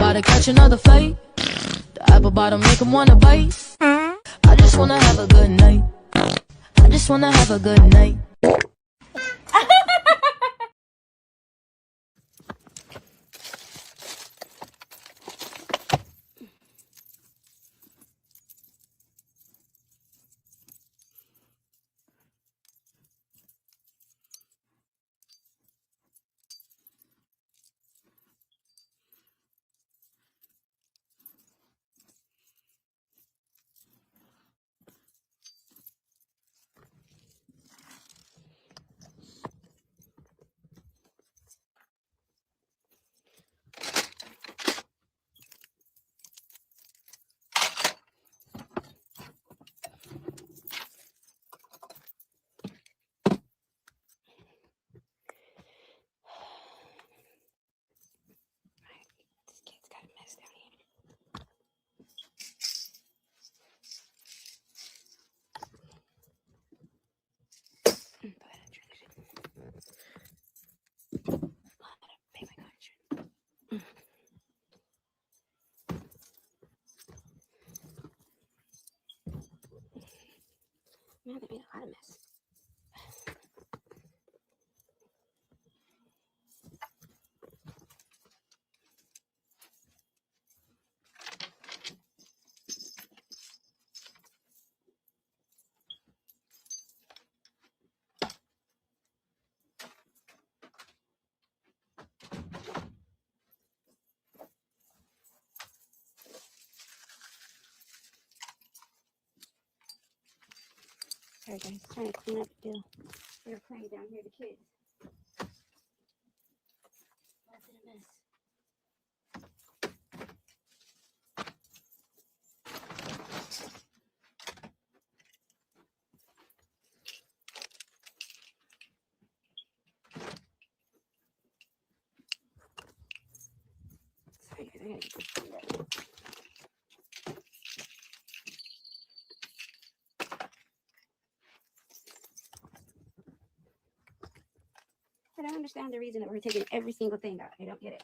about to catch another fight. The apple bottom make him wanna bite. I just wanna have a good night. I just wanna have a good night. This kid's got a mess down here. Go ahead and drink it. Pay my contract. Man, they made a lot of mess. Sorry guys, trying to clean up still. They're playing down here, the kids. Lots of a mess. Sorry guys, I gotta get this cleaned up. I don't understand the reason that we're taking every single thing out. I don't get it.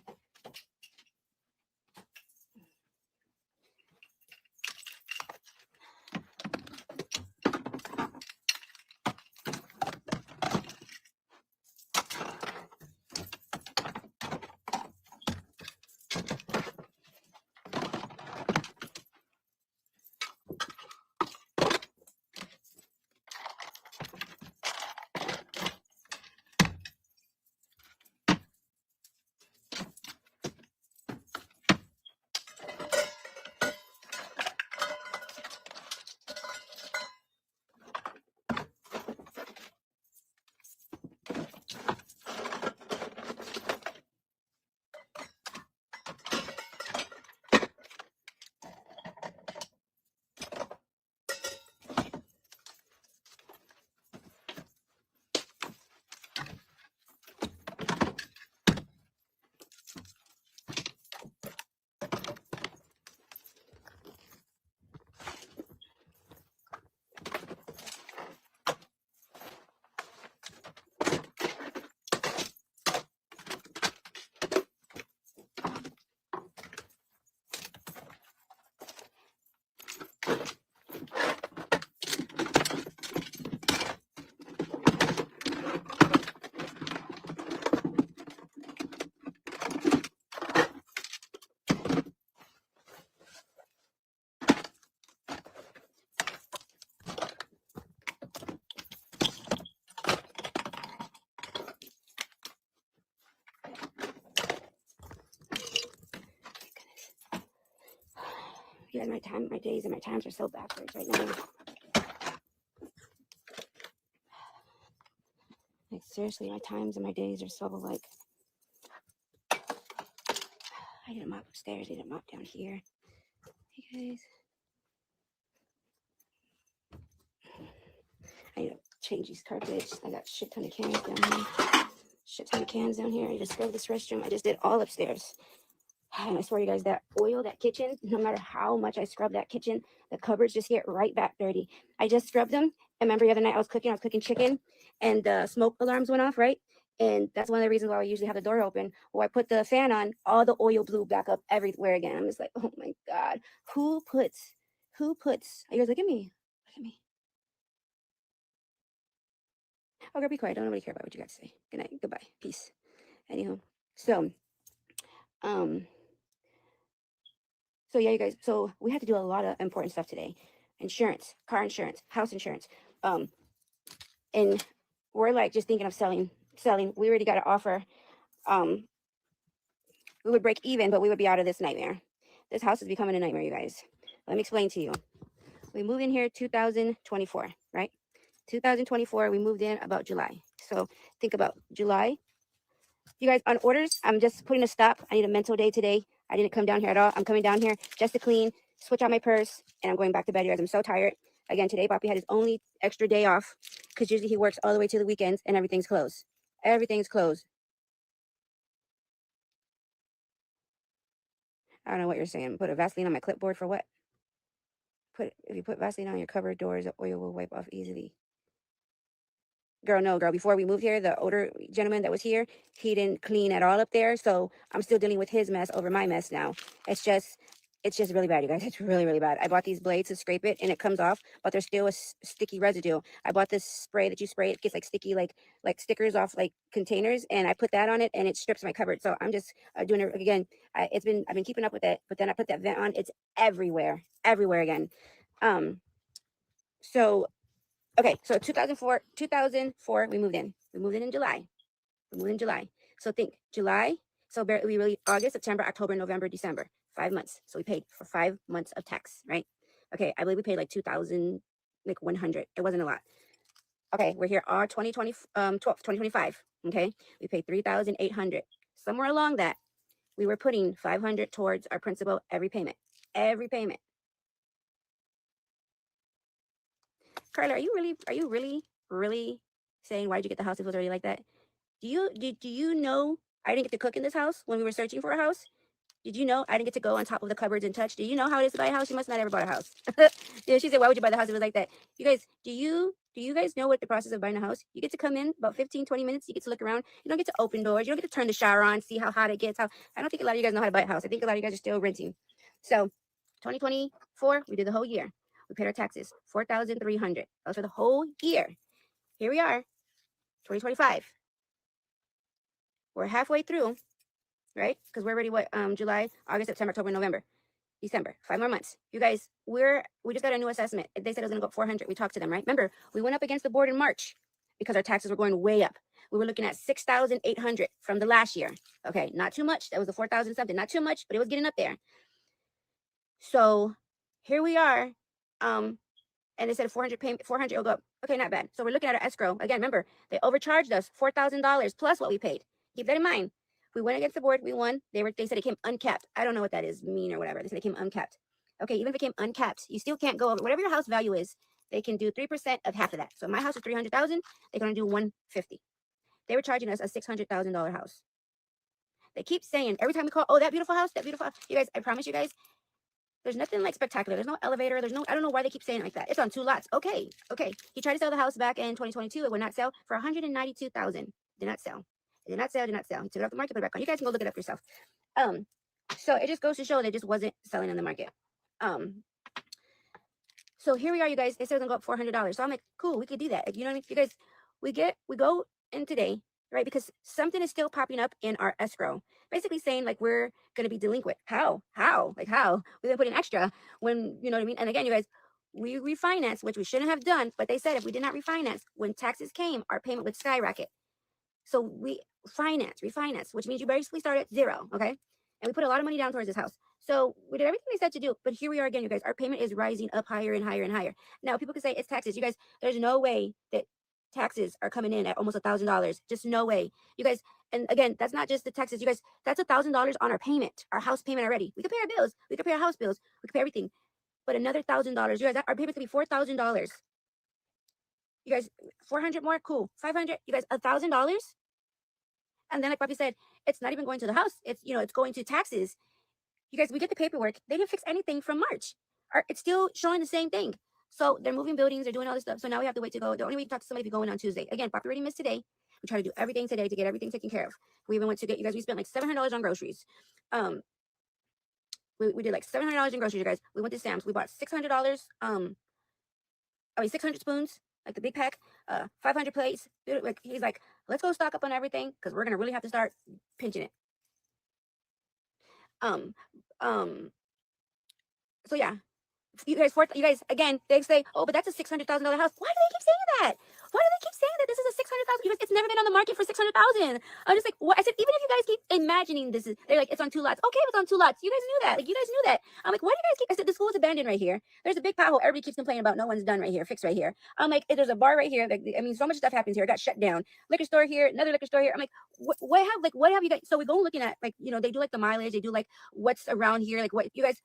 Yeah, my days and my times are so backwards right now. Like seriously, my times and my days are so like. I didn't mop upstairs. I didn't mop down here. Hey guys. I need to change these carpets. I got a shit ton of cans down here. Shit ton of cans down here. I just scrubbed this restroom. I just did all upstairs. And I swear you guys, that oil, that kitchen, no matter how much I scrub that kitchen, the cupboards just get right back dirty. I just scrubbed them. And remember the other night I was cooking chicken and the smoke alarms went off, right? And that's one of the reasons why I usually have the door open. Or I put the fan on, all the oil blew back up everywhere again. I'm just like, oh my God, who puts, you guys look at me, look at me. Oh, girl, be quiet. Don't nobody care about what you guys say. Good night, goodbye, peace. Anywho, so, um, so yeah, you guys, so we had to do a lot of important stuff today. Insurance, car insurance, house insurance. And we're like just thinking of selling. We already got an offer. Um, we would break even, but we would be out of this nightmare. This house is becoming a nightmare, you guys. Let me explain to you. We moved in here 2024, right? 2024, we moved in about July. So think about July. You guys, on orders, I'm just putting a stop. I need a mental day today. I didn't come down here at all. I'm coming down here just to clean, switch out my purse, and I'm going back to bed, you guys. I'm so tired. Again, today, Poppy had his only extra day off because usually he works all the way to the weekends and everything's closed. Everything's closed. I don't know what you're saying. Put a Vaseline on my clipboard for what? If you put Vaseline on your cupboard doors, the oil will wipe off easily. Girl, no, girl. Before we moved here, the older gentleman that was here, he didn't clean at all up there. So I'm still dealing with his mess over my mess now. It's just really bad, you guys. It's really, really bad. I bought these blades to scrape it and it comes off, but there's still a sticky residue. I bought this spray that you spray. It gets like sticky, like stickers off like containers. And I put that on it and it strips my cupboard. So I'm just doing it again. I've been keeping up with it, but then I put that vent on. It's everywhere again. So okay, so 2004, we moved in. We moved in July. So think July. So we really August, September, October, November, December. 5 months. So we paid for 5 months of tax, right? Okay, I believe we paid like 2,000, like 100. It wasn't a lot. Okay, we're here all 2025. Okay, we paid 3,800. Somewhere along that, we were putting 500 towards our principal every payment. Carla, are you really saying why did you get the house if it was already like that? Do you know I didn't get to cook in this house when we were searching for a house? Did you know I didn't get to go on top of the cupboards and touch? Do you know how it is to buy a house? You must not ever bought a house. Yeah, she said, why would you buy the house if it was like that? You guys, do you guys know what the process of buying a house? You get to come in about 15, 20 minutes. You get to look around. You don't get to open doors. You don't get to turn the shower on, see how hot it gets. I don't think a lot of you guys know how to buy a house. I think a lot of you guys are still renting. So 2024, we did the whole year. We paid our taxes, 4,300. That was for the whole year. Here we are, 2025. We're halfway through, right? Because we're already July, August, September, October, November, December. 5 more months. You guys, we just got a new assessment. They said it was gonna go up 400. We talked to them, right? Remember, we went up against the board in March because our taxes were going way up. We were looking at 6,800 from the last year. Okay, not too much. That was a 4,000 something. Not too much, but it was getting up there. So here we are. And they said 400 payment, 400 will go up. Okay, not bad. So we're looking at our escrow. Again, remember, they overcharged us $4,000 plus what we paid. Keep that in mind. We went against the board, we won. They said it came uncapped. I don't know what that is, mean or whatever. They said it came uncapped. Okay, even if it came uncapped, you still can't go over whatever your house value is. They can do 3% of half of that. So my house is 300,000. They're gonna do 150. They were charging us a $600,000 house. They keep saying every time we call, oh, that beautiful house, that beautiful house. You guys, I promise you guys, there's nothing like spectacular. There's no elevator. I don't know why they keep saying it like that. It's on 2 lots. Okay. He tried to sell the house back in 2022. It would not sell for 192,000. Did not sell. He took it off the market, put it back on. You guys can go look it up yourself. So it just goes to show that it just wasn't selling on the market. So here we are, you guys. They said it's gonna go up $400. So I'm like, cool, we could do that. You know what I mean? You guys, we go in today, right? Because something is still popping up in our escrow, basically saying like we're gonna be delinquent. How? Like how? We've been putting extra when, you know what I mean? And again, you guys, we refinanced, which we shouldn't have done, but they said if we did not refinance, when taxes came, our payment would skyrocket. So we refinance, which means you basically start at zero, okay? And we put a lot of money down towards this house. So we did everything they said to do, but here we are again, you guys. Our payment is rising up higher and higher and higher. Now people can say it's taxes. You guys, there's no way that taxes are coming in at almost $1,000. Just no way, you guys. And again, that's not just the taxes, you guys. That's $1,000 on our payment, our house payment already. We could pay our bills, we could pay our house bills, we could pay everything, but another $1,000, you guys. Our payment could be $4,000. You guys, 400 more, cool. 500, you guys, $1,000. And then, like Bobby said, it's not even going to the house. It's it's going to taxes. You guys, we get the paperwork. They didn't fix anything from March. It's still showing the same thing. So they're moving buildings. They're doing all this stuff. So now we have to wait to go. The only way you can talk to somebody if you're going on Tuesday. Again, Poppy already missed today. We try to do everything today to get everything taken care of. We even went to get, you guys, we spent like $700 on groceries. We did like $700 in groceries, you guys. We went to Sam's. We bought $600, 600 spoons, like the big pack, 500 plates. Dude, like, he's like, let's go stock up on everything because we're going to really have to start pinching it. So yeah, you guys, again, they say, oh, but that's a $600,000 house. Why do they keep saying that? Why do they keep saying that this is a 600,000? You guys, it's never been on the market for 600,000. I'm just like, what? I said, even if you guys keep imagining this is, they're like, it's on 2 lots. Okay, if it's on 2 lots, you guys knew that. Like, you guys knew that. I'm like, why do you guys keep? I said, the school is abandoned right here. There's a big pothole. Everybody keeps complaining about. No one's done right here. Fixed right here. I'm like, there's a bar right here. Like, I mean, so much stuff happens here. It got shut down. Liquor store here. Another liquor store here. I'm like, what have you guys? So we go looking at, like, you know, they do like the mileage. They do like what's around here. Like, what you guys.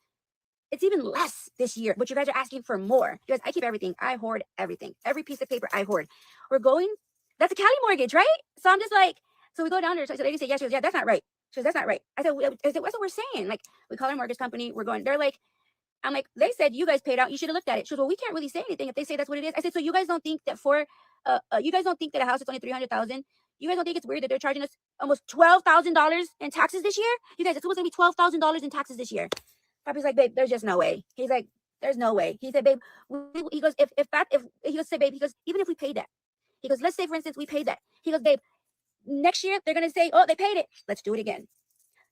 It's even less this year, but you guys are asking for more. You guys, I keep everything. I hoard everything. Every piece of paper I hoard. We're going, that's a Cali mortgage, right? So I'm just like, so we go down there. So the lady said, yeah, she goes, yeah, that's not right. She goes, that's not right. I said, that's what we're saying. Like, we call our mortgage company. We're going, they're like, I'm like, they said you guys paid out. You should have looked at it. She goes, well, we can't really say anything if they say that's what it is. I said, so you guys don't think that you guys don't think that a house is only $300,000? You guys don't think it's weird that they're charging us almost $12,000 in taxes this year? You guys, it's supposed to be $12,000 in taxes this year. Papa's like, babe, there's just no way. He's like, there's no way. He said, babe, he goes, if he goes, say, babe, he goes, even if we paid that, he goes, let's say, for instance, we paid that. He goes, babe, next year they're going to say, oh, they paid it. Let's do it again.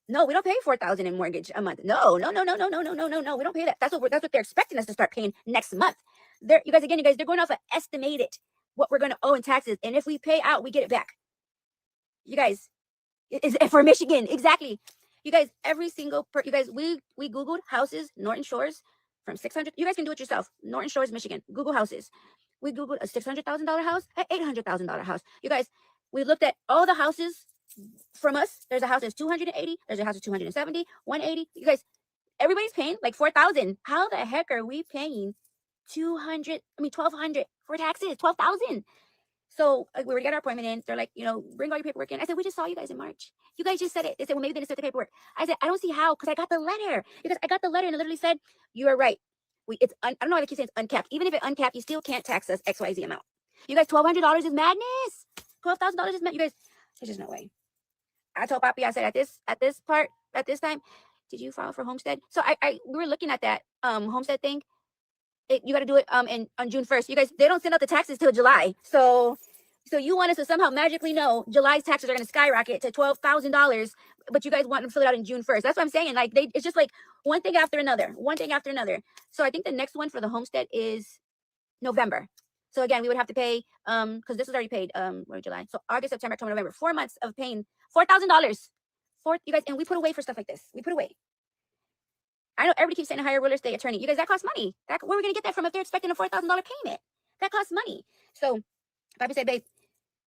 No, we don't pay $4,000 in mortgage a month. No. We don't pay that. That's what they're expecting us to start paying next month. You guys, they're going off of estimated what we're going to owe in taxes. And if we pay out, we get it back. You guys, is for Michigan. Exactly. You guys, you guys, we Googled houses, Norton Shores, from 600. You guys can do it yourself. Norton Shores, Michigan. Google houses. We Googled a $600,000 house, an $800,000 house. You guys, we looked at all the houses from us. There's a house that's 280. There's a house that's 270, 180. You guys, everybody's paying like $4,000. How the heck are we paying $1,200 for taxes? $12,000. So we already got our appointment in. They're like, you know, bring all your paperwork in. I said, we just saw you guys in March. You guys just said it. They said, well, maybe they didn't set the paperwork. I said, I don't see how, because I got the letter. Because I got the letter and it literally said, you are right. I don't know why they keep saying it's uncapped. Even if it's uncapped, you still can't tax us XYZ amount. You guys, $1,200 is madness. $12,000 is madness. You guys, there's just no way. I told Papi, I said, at this time, did you file for homestead? So we were looking at that homestead thing. You got to do it on June 1st. You guys, they don't send out the taxes till July. So you want us to somehow magically know July's taxes are going to skyrocket to $12,000, but you guys want them to fill it out in June 1st. That's what I'm saying. Like, it's just like one thing after another. So I think the next one for the homestead is November. So again, we would have to pay, because this was already paid, July. So August, September, October, November, 4 months of paying $4,000. You guys, and we put away for stuff like this. We put away. I know everybody keeps saying to hire a real estate attorney. You guys, that costs money. Where are we going to get that from if they're expecting a $4,000 payment? That costs money. So Papi said, babe,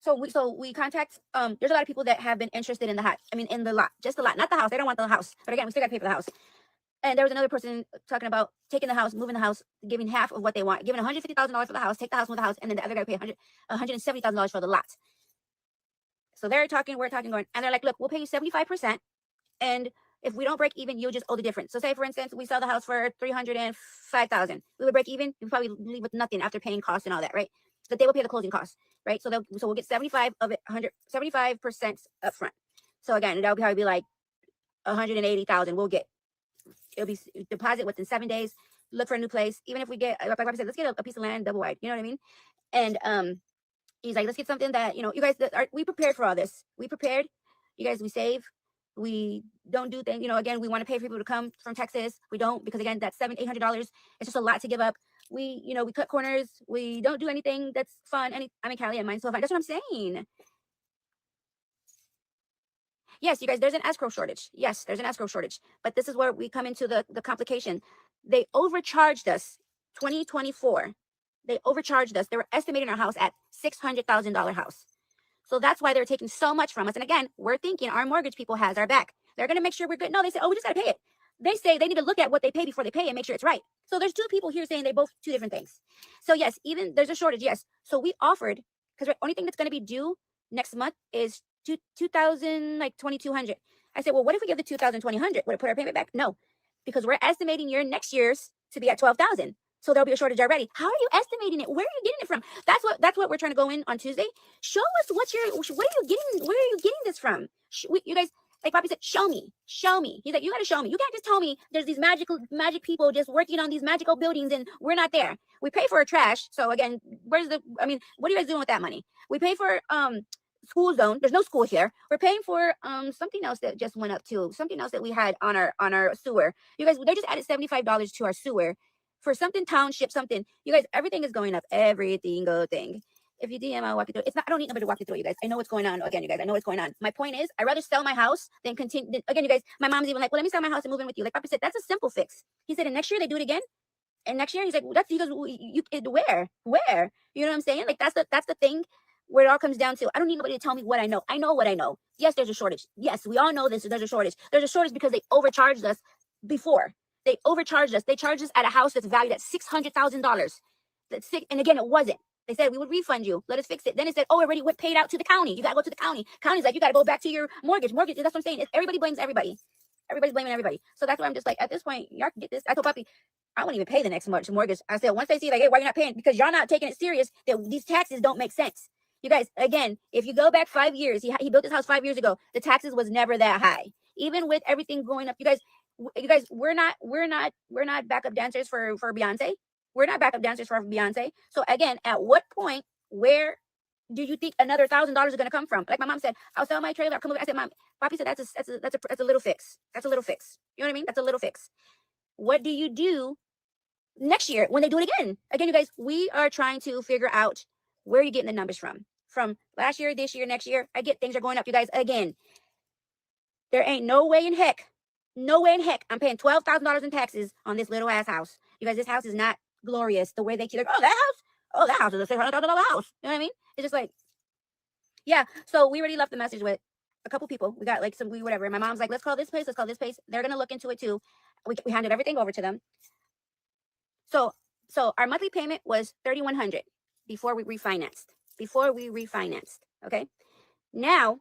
so we contact, there's a lot of people that have been interested in in the lot, just the lot, not the house. They don't want the house. But again, we still got to pay for the house. And there was another person talking about taking the house, moving the house, giving half of what they want, giving $150,000 for the house, take the house, move the house, and then the other guy pay $170,000 for the lot. So we're talking going, and they're like, look, we'll pay you 75%. And if we don't break even, you'll just owe the difference. So say, for instance, we sell the house for $305,000. We would break even. We probably leave with nothing after paying costs and all that, right? But they will pay the closing costs, right? So we'll get 75 of it, 75% up front. So again, that'll probably be like $180,000. It'll be deposit within 7 days. Look for a new place. Even if we get, like I said, let's get a piece of land double wide. You know what I mean? And he's like, let's get something that, you guys, we prepared for all this. We prepared. You guys, we save. We don't do things, again, we want to pay for people to come from Texas. We don't, because again, that's $700, $800. It's just a lot to give up. We cut corners. We don't do anything that's fun. I'm in Cali and mine's so fun. That's what I'm saying. Yes, you guys, there's an escrow shortage. Yes, there's an escrow shortage. But this is where we come into the complication. They overcharged us 2024. They overcharged us. They were estimating our house at $600,000 house. So that's why they're taking so much from us. And again, we're thinking our mortgage people has our back. They're going to make sure we're good. No, they say, oh, we just got to pay it. They say they need to look at what they pay before they pay and make sure it's right. So there's two people here saying they both two different things. So yes, even there's a shortage. Yes. So we offered, because the only thing that's going to be due next month is $2,200. I said, well, what if we give the $2,200? Would it put our payment back? No, because we're estimating your next year's to be at $12,000. So there'll be a shortage already. How are you estimating it? Where are you getting it from? That's what we're trying to go in on Tuesday. Show us where are you getting this from? You guys, like Poppy said, show me. He's like, you got to show me. You can't just tell me there's these magic people just working on these magical buildings and we're not there. We pay for our trash. So again, what are you guys doing with that money? We pay for school zone. There's no school here. We're paying for something else that just went up too. Something else that we had on our sewer. You guys, they just added $75 to our sewer for something township, something. You guys, everything is going up. Every single thing. If you DM, I'll walk you through. It's not, I don't need nobody to walk you through, you guys. I know what's going on. Again, you guys, I know what's going on. My point is, I'd rather sell my house than continue. Again, you guys, my mom's even like, well, let me sell my house and move in with you. Like Papa said, that's a simple fix. He said, and next year they do it again. And next year he's like, well, he goes, where? You know what I'm saying? Like that's the thing where it all comes down to. I don't need nobody to tell me what I know. I know what I know. Yes, there's a shortage. Yes, we all know this. There's a shortage. There's a shortage because they overcharged us before. They overcharged us. They charged us at a house that's valued at $600,000. And again, it wasn't. They said we would refund you. Let us fix it. Then it said, oh, already paid out to the county. You got to go to the county. County's like, you got to go back to your mortgage. That's what I'm saying. Everybody blames everybody. Everybody's blaming everybody. So that's why I'm just like, at this point, y'all can get this. I told Poppy, I won't even pay the next month's mortgage. I said, once they see like, hey, why you not paying? Because y'all not taking it serious that these taxes don't make sense. You guys, again, if you go back 5 years, he built this house 5 years ago. The taxes was never that high. Even with everything going up, you guys, we're not backup dancers for Beyonce. We're not backup dancers for Beyonce. So again, at what point, where do you think another $1,000 is going to come from? Like my mom said, I'll sell my trailer. I'll come over. I said, Mom, Poppy said that's a little fix. That's a little fix. You know what I mean? That's a little fix. What do you do next year when they do it again? Again, you guys, we are trying to figure out where you're getting the numbers from. From last year, this year, next year. I get things are going up, you guys. Again, there ain't no way in heck I'm paying $12,000 in taxes on this little ass house. You guys, this house is not glorious the way they keep like, that house is a $600,000 house. You know what I mean? It's just like, yeah. So we already left the message with a couple people. We got like whatever. And my mom's like, let's call this place. They're gonna look into it too. We handed everything over to them. So our monthly payment was $3,100 before we refinanced. Okay. Now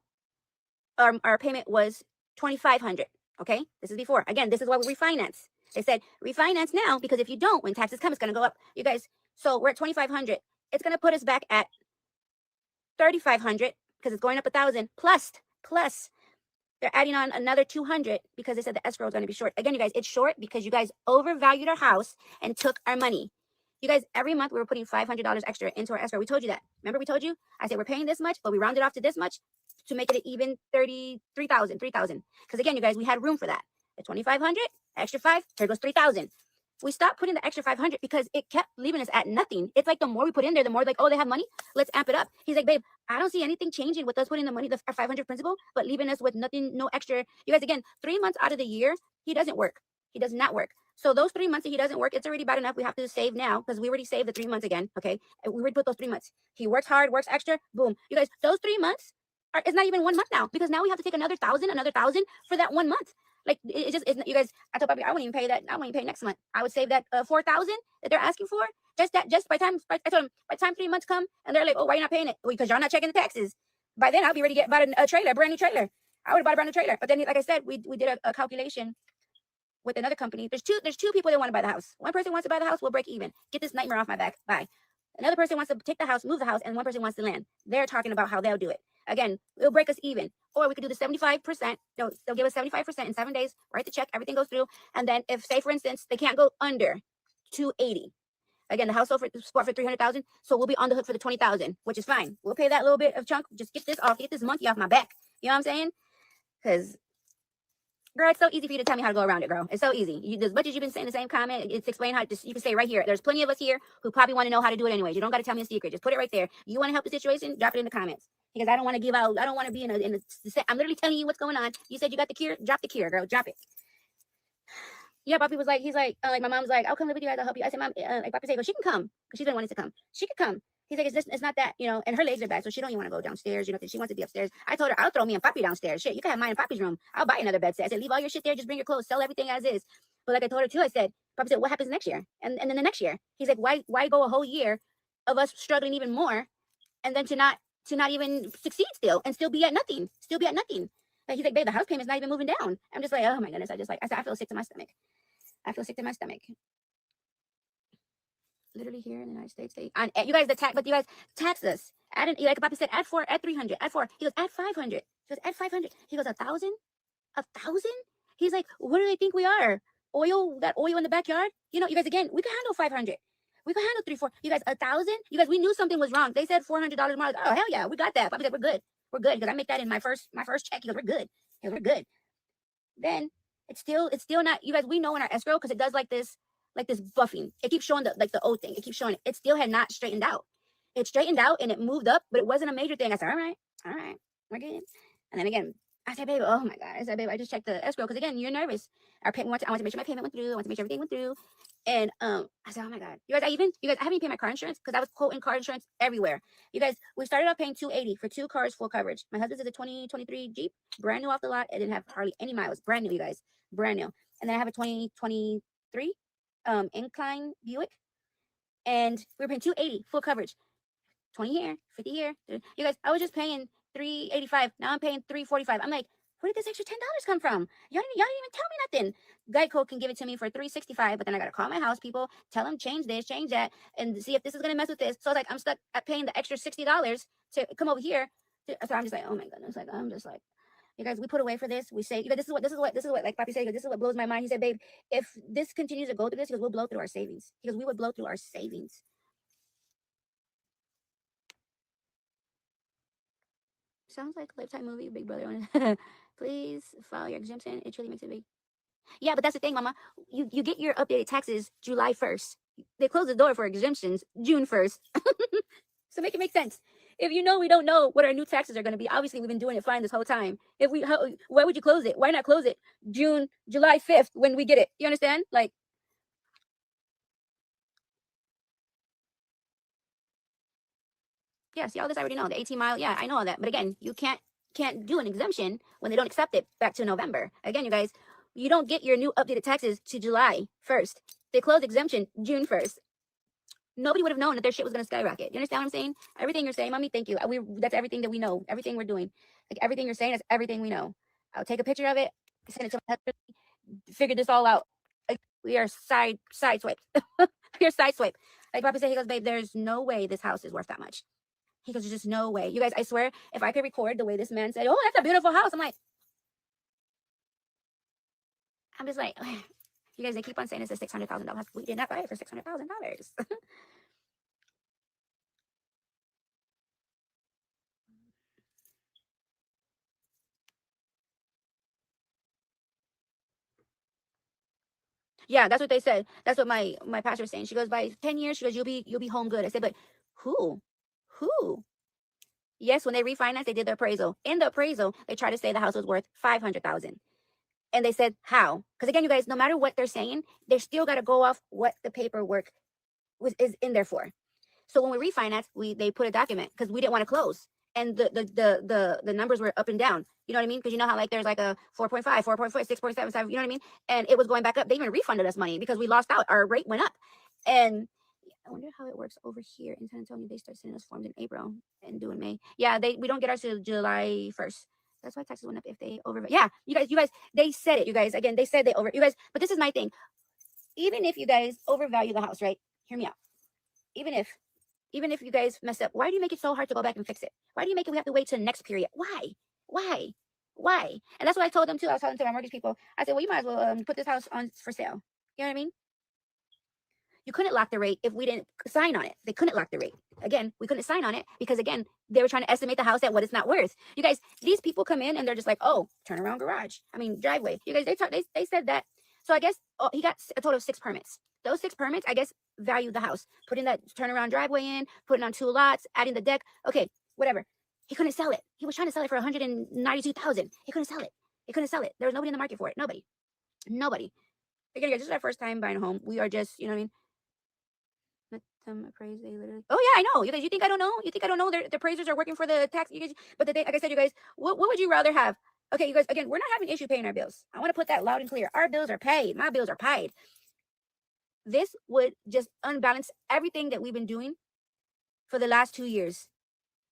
our payment was $2,500. Okay. This is before. Again, this is why we refinance. They said refinance now because if you don't, when taxes come, it's gonna go up. You guys. So we're at $2,500. It's gonna put us back at $3,500 because it's going up $1,000 plus they're adding on another $200 because they said the escrow is going to be short. Again, you guys, it's short because you guys overvalued our house and took our money. You guys, every month we were putting $500 extra into our escrow. We told you that. Remember we told you? I said we're paying this much, but we rounded off to this much to make it even $3,000. Because again, you guys, we had room for that. The $2,500, extra $5, here goes $3,000. We stopped putting the extra $500 because it kept leaving us at nothing. It's like the more we put in there, the more like, oh, they have money. Let's amp it up. He's like, babe, I don't see anything changing with us putting the money, our 500 principal, but leaving us with nothing, no extra. You guys, again, 3 months out of the year, he doesn't work. He does not work. So those 3 months that he doesn't work, it's already bad enough. We have to save now because we already saved the 3 months again. Okay. And we already put those 3 months. He works hard, works extra. Boom. You guys, those 3 months it's not even 1 month now because now we have to take another $1,000 for that 1 month. Like it just isn't. You guys, I told Bobby I wouldn't even pay that. I wouldn't even pay next month. I would save that $4,000 that they're asking for. Just by time I told them by the time 3 months come and they're like, oh, why are you not paying it? Well, because y'all not checking the taxes. By then I'll be ready to get about a trailer, a brand new trailer. I would have bought a brand new trailer. But then, like I said, we did a calculation with another company. There's two people that want to buy the house. One person wants to buy the house. We'll break even. Get this nightmare off my back. Bye. Another person wants to take the house, move the house, and one person wants the land. They're talking about how they'll do it. Again, it'll break us even. Or we could do the 75%. No, they'll give us 75% in 7 days, write the check, everything goes through. And then if, say, for instance, they can't go under 280. Again, the house sold for $300,000. So we'll be on the hook for the $20,000, which is fine. We'll pay that little bit of chunk. Just get this monkey off my back. You know what I'm saying? Because, girl, it's so easy for you to tell me how to go around it, girl. It's so easy. As much as you've been saying the same comment, it's explain how you can say right here. There's plenty of us here who probably want to know how to do it anyways. You don't got to tell me a secret. Just put it right there. You want to help the situation? Drop it in the comments. Because I don't want to give out. I don't want to be in a. I'm literally telling you what's going on. You said you got the cure. Drop the cure, girl. Drop it. Yeah, Poppy was like, he's like my mom's like, I'll come live with you guys. I'll help you. I said, Mom, like Poppy said, she can come because she's been wanting to come. She could come. He's like, it's not that, and her legs are bad, so she don't even want to go downstairs. She wants to be upstairs. I told her, I'll throw me and Poppy downstairs. Shit, you can have mine in Poppy's room. I'll buy another bed set. I said, leave all your shit there. Just bring your clothes. Sell everything as is. But like I told her too, I said, Poppy said, what happens next year? And then the next year, he's like, why go a whole year of us struggling even more, and then to not even succeed still and still be at nothing. Like he's like, babe, the house payment's not even moving down. I'm just like, oh my goodness. I said, I feel sick to my stomach. literally here in the United States. And you guys, but you guys tax us. Like Papi said, add 300, add 4. He goes, add 500. He goes, add 500. He goes, 1,000? 1,000? He's like, what do they think we are? Oil, got oil in the backyard? You know, you guys, again, we can handle 500. We can handle 3, 4. You guys, 1,000? You guys, we knew something was wrong. They said $400 more. Like, oh, hell yeah, we got that. Papi said, we're good. We're good. Because I make that in my first check. He goes, we're good. He goes, we're good. Then it's still not, you guys, we know in our escrow, because it does like this buffing. It keeps showing the old thing. It keeps showing it still had not straightened out. It straightened out and it moved up, but it wasn't a major thing. I said, all right, we're good. And then again, I said, babe, oh my God. I said, babe, I just checked the escrow. Because again, you're nervous. I want to make sure my payment went through. I want to make sure everything went through. And I said, oh my God. You guys, I haven't even paid my car insurance, because I was quoting car insurance everywhere. You guys, we started off paying $280 for 2 cars, full coverage. My husband's is a 2023 Jeep, brand new off the lot. It didn't have hardly any miles. Brand new, you guys. Brand new. And then I have a 2023 Incline Buick. And we were paying $280 full coverage. 20 here, 50 here. You guys, I was just paying $385. Now I'm paying $345. I'm like, where did this extra $10 come from? Y'all didn't even tell me nothing. Geico can give it to me for $365, but then I gotta call my house people, tell them change this, change that, and see if this is gonna mess with this. So it's like I'm stuck at paying the extra $60 to come over here. So I'm just like, oh my goodness, like I'm just like, you guys, we put away for this. We say, you guys, this is what, like Papi said, this is what blows my mind. He said, babe, if this continues to go through this, because we'll blow through our savings. Because we would blow through our savings. Sounds like a Lifetime movie, Big Brother. Please file your exemption. It truly makes it big. Yeah, but that's the thing, Mama. You get your updated taxes July 1st. They close the door for exemptions June 1st. So make it make sense. If you know we don't know what our new taxes are going to be, obviously we've been doing it fine this whole time. Why would you close it? Why not close it July 5th when we get it? You understand? Like, yeah, see all this I already know. The 18 mile, yeah, I know all that. But again, you can't do an exemption when they don't accept it back to November. Again, you guys, you don't get your new updated taxes to July 1st. They close exemption June 1st. Nobody would have known that their shit was going to skyrocket. You understand what I'm saying? Everything you're saying, Mommy, thank you. That's everything that we know. Everything we're doing. Like, everything you're saying is everything we know. I'll take a picture of it, send it to my husband, figure this all out. Like, we are side swipe. We are side swipe. Like Papi said, he goes, babe, there's no way this house is worth that much. He goes, there's just no way. You guys, I swear, if I could record the way this man said, oh, that's a beautiful house. I'm just like, you guys, they keep on saying it's a $600,000. We did not buy it for $600,000. Yeah, that's what they said. That's what my pastor was saying. She goes, by 10 years, she goes, you'll be home good. I said, but who? Yes, when they refinanced, they did the appraisal. In the appraisal, they tried to say the house was worth $500,000. And they said, how? Because again, you guys, no matter what they're saying, they still got to go off what the paperwork is in there for. So when we refinanced, they put a document because we didn't want to close. And the numbers were up and down. You know what I mean? Because you know how like there's like a 4.5, 4.4, 6.75, you know what I mean? And it was going back up. They even refunded us money because we lost out. Our rate went up. And I wonder how it works over here in San Antonio. They start sending us forms in April and due in May. Yeah, we don't get ours till July 1st. That's why taxes went up if they over. Yeah, you guys, they said it. You guys, again, they said they over. You guys, but this is my thing. Even if you guys overvalue the house, right? Hear me out. Even if you guys mess up, why do you make it so hard to go back and fix it? Why do you make it we have to wait till the next period? Why? And that's what I told them too. I was talking to my mortgage people. I said, well, you might as well put this house on for sale. You know what I mean? You couldn't lock the rate if we didn't sign on it. They couldn't lock the rate. Again, we couldn't sign on it because, again, they were trying to estimate the house at what it's not worth. You guys, these people come in and they're just like, oh, turnaround garage. I mean, driveway. You guys, they said that. So I guess he got a total of 6 permits. Those 6 permits, I guess, valued the house. Putting that turnaround driveway in, putting on 2 lots, adding the deck. Okay, whatever. He couldn't sell it. He was trying to sell it for $192,000. He couldn't sell it. There was nobody in the market for it. Nobody. Again, this is our first time buying a home. We are just, you know what I mean? Let them appraise. They literally. Oh yeah, I know. You guys, you think I don't know? You think I don't know? The appraisers are working for the tax. You guys, but like I said, you guys, what would you rather have? Okay, you guys, again, we're not having issue paying our bills. I want to put that loud and clear. Our bills are paid. My bills are paid. This would just unbalance everything that we've been doing for the last 2 years.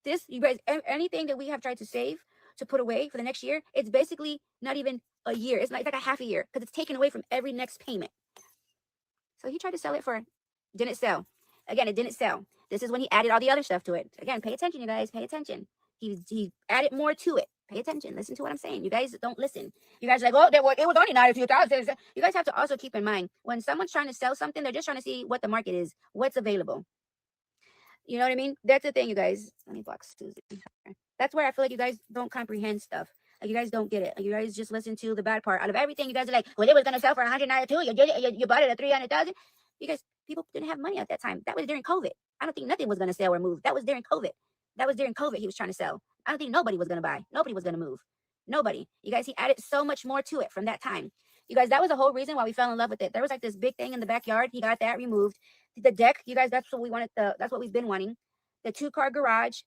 This, you guys, anything that we have tried to save to put away for the next year, it's basically not even a year. It's like a half a year because it's taken away from every next payment. So he tried to sell it for, didn't sell. Again, it didn't sell. This is when he added all the other stuff to it. Again, pay attention, you guys. Pay attention. He added more to it. Pay attention. Listen to what I'm saying. You guys don't listen. You guys are like, oh, it was only 92,000. You guys have to also keep in mind when someone's trying to sell something, they're just trying to see what the market is, what's available. You know what I mean? That's the thing, you guys. Let me block Susie. That's where I feel like you guys don't comprehend stuff. Like you guys don't get it. Like you guys just listen to the bad part. Out of everything, you guys are like, well, it was gonna sell for 192. You bought it at 300,000. You guys, people didn't have money at that time. That was during COVID. I don't think nothing was gonna sell or move. That was during COVID. That was during COVID. He was trying to sell. I don't think nobody was gonna buy. Nobody was gonna move. Nobody. You guys, he added so much more to it from that time. You guys, that was the whole reason why we fell in love with it. There was like this big thing in the backyard. He got that removed. The deck, you guys, that's what we wanted. That's what we've been wanting. The 2-car garage,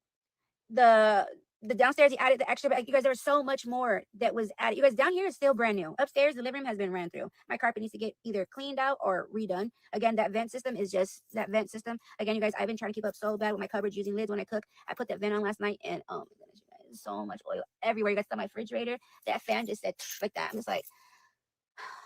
the downstairs, he added the extra. You guys, there was so much more that was added. You guys, down here is still brand new. Upstairs, the living room has been ran through. My carpet needs to get either cleaned out or redone. Again, that vent system is just that vent system. Again, you guys, I've been trying to keep up so bad with my cupboards using lids when I cook. I put that vent on last night, and oh my goodness, you guys, so much oil everywhere. You guys saw my refrigerator. That fan just said like that. I'm just like,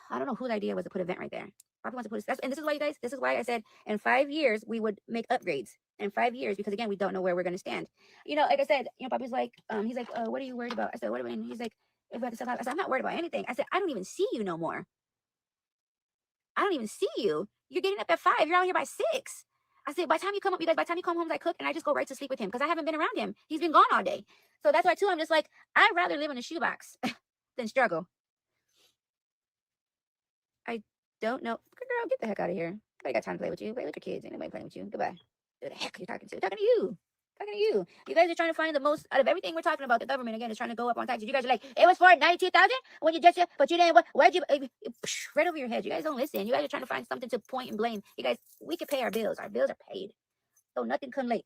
I don't know whose idea was to put a vent right there. Papa wants to put and this is why, you guys, this is why I said in 5 years we would make upgrades. In 5 years, because again, we don't know where we're going to stand. You know, like I said, you know, Papa's like, he's like, what are you worried about? I said, what do I mean? He's like, if we have to sell out. I said, I'm not worried about anything. I said, I don't even see you no more. I don't even see you. You're getting up at 5. You're out here by 6. I said, by the time you come up, you guys, by the time you come home, I cook and I just go right to sleep with him because I haven't been around him. He's been gone all day. So that's why too, I'm just like, I'd rather live in a shoebox than struggle. I don't know. Girl, get the heck out of here. Nobody got time to play with you. Play with your kids. Ain't nobody playing with you. Goodbye. Who the heck are you talking to? Talking to you. Talking to you. You guys are trying to find the most out of everything we're talking about. The government again is trying to go up on taxes. You guys are like, it was for 92,000 when you just, but you didn't. Why'd you? Right over your head. You guys don't listen. You guys are trying to find something to point and blame. You guys, we can pay our bills. Our bills are paid. So nothing come late.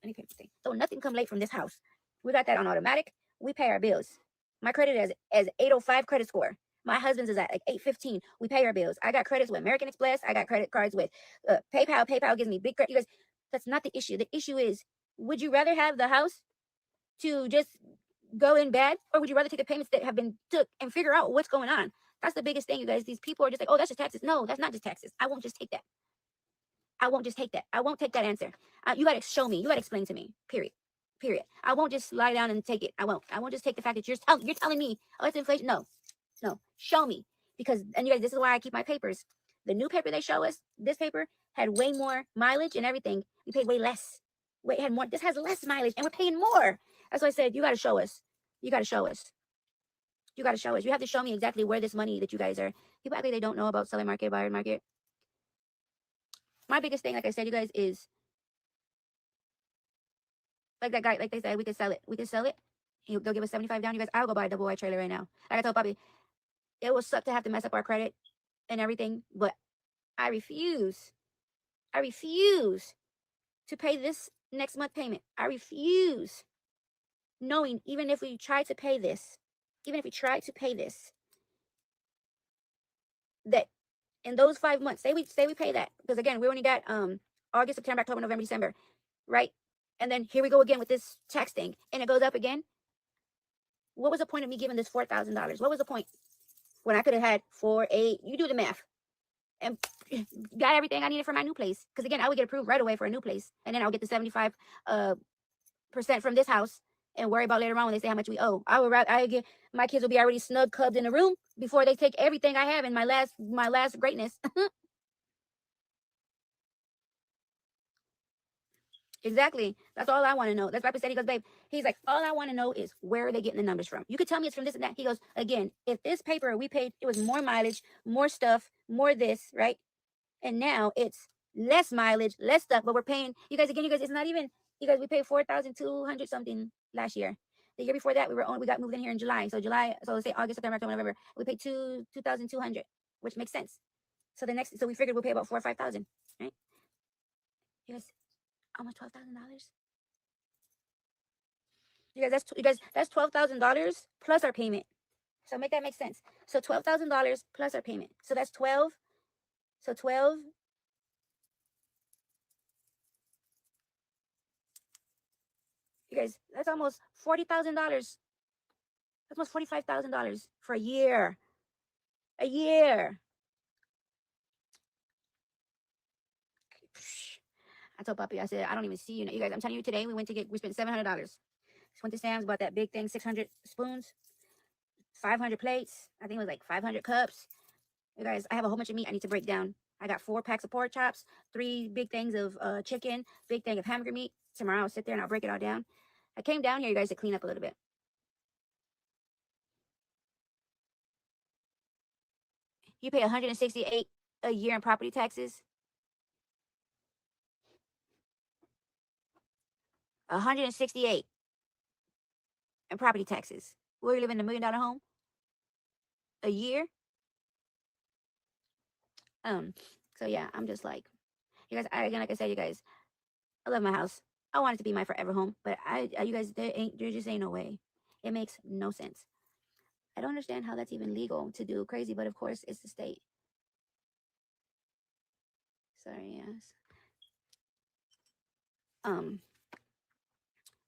So nothing come late from this house. We got that on automatic. We pay our bills. My credit is as 805 credit score. My husband's is at like 815. We pay our bills. I got credits with American Express. I got credit cards with PayPal. PayPal gives me big credit. You guys, that's not the issue. The issue is, would you rather have the house to just go in bad, or would you rather take the payments that have been took and figure out what's going on? That's the biggest thing, you guys. These people are just like, oh, that's just taxes. No, that's not just taxes. I won't just take that. I won't just take that. I won't take that answer. You got to show me. You got to explain to me. Period. Period. I won't just lie down and take it. I won't. I won't just take the fact that you're telling me, oh, it's inflation. No. No. Show me. Because, and you guys, this is why I keep my papers. The new paper they show us, this paper had way more mileage and everything. We paid way less. Wait, had more. This has less mileage and we're paying more. That's why I said, you got to show us. You got to show us. You got to show us. You have to show me exactly where this money that you guys are. People act like they don't know about seller market, buyer market. My biggest thing, like I said, you guys, is like that guy, like they said, we could sell it. We could sell it. They'll give us 75 down. You guys, I'll go buy a double wide trailer right now. Like I told Bobby, it will suck to have to mess up our credit and everything, but I refuse. I refuse to pay this next month payment. I refuse. Knowing even if we try to pay this, that in those 5 months, say we pay that, because again, we only got August, September, October, November, December, right? And then here we go again with this tax thing, and it goes up again. What was the point of me giving this $4,000? What was the point when I could have had 4, 8? You do the math, and got everything I needed for my new place. Because again, I would get approved right away for a new place, and then I'll get the 75% from this house, and worry about later on when they say how much we owe. I would rather get my kids will be already snug cubbed in a room before they take everything I have in my last greatness. Exactly. That's all I want to know. That's why I said, he goes, babe, he's like, all I want to know is where are they getting the numbers from? You could tell me it's from this and that. He goes, again, if this paper we paid, it was more mileage, more stuff, more this, right? And now it's less mileage, less stuff, but we're paying, you guys, again, you guys, it's not even, you guys, we paid 4,200 something last year. The year before that, we got moved in here in July. So let's say August, September, October, November, we paid 2,200, which makes sense. So so we figured we'll pay about 4,000 or 5,000, right? You guys, almost $12,000. You guys, that's $12,000 plus our payment. So make that make sense. So $12,000 plus our payment. So that's 12. So 12. You guys, that's almost $40,000. That's almost $45,000 for a year. A year. I told Poppy, I said, I don't even see you guys. I'm telling you, today we spent $700. Just went to Sam's, bought that big thing, 600 spoons, 500 plates. I think it was like 500 cups. You guys, I have a whole bunch of meat I need to break down. I got 4 packs of pork chops, 3 big things of chicken, big thing of hamburger meat. Tomorrow I'll sit there and I'll break it all down. I came down here, you guys, to clean up a little bit. You pay $168 a year in property taxes. $168 in property taxes. Where you live in a $1 million home a year. So yeah, I'm just like, you guys. Again, like I said, you guys, I love my house. I want it to be my forever home, but you guys, there just ain't no way. It makes no sense. I don't understand how that's even legal to do crazy, but of course it's the state. Sorry, yes.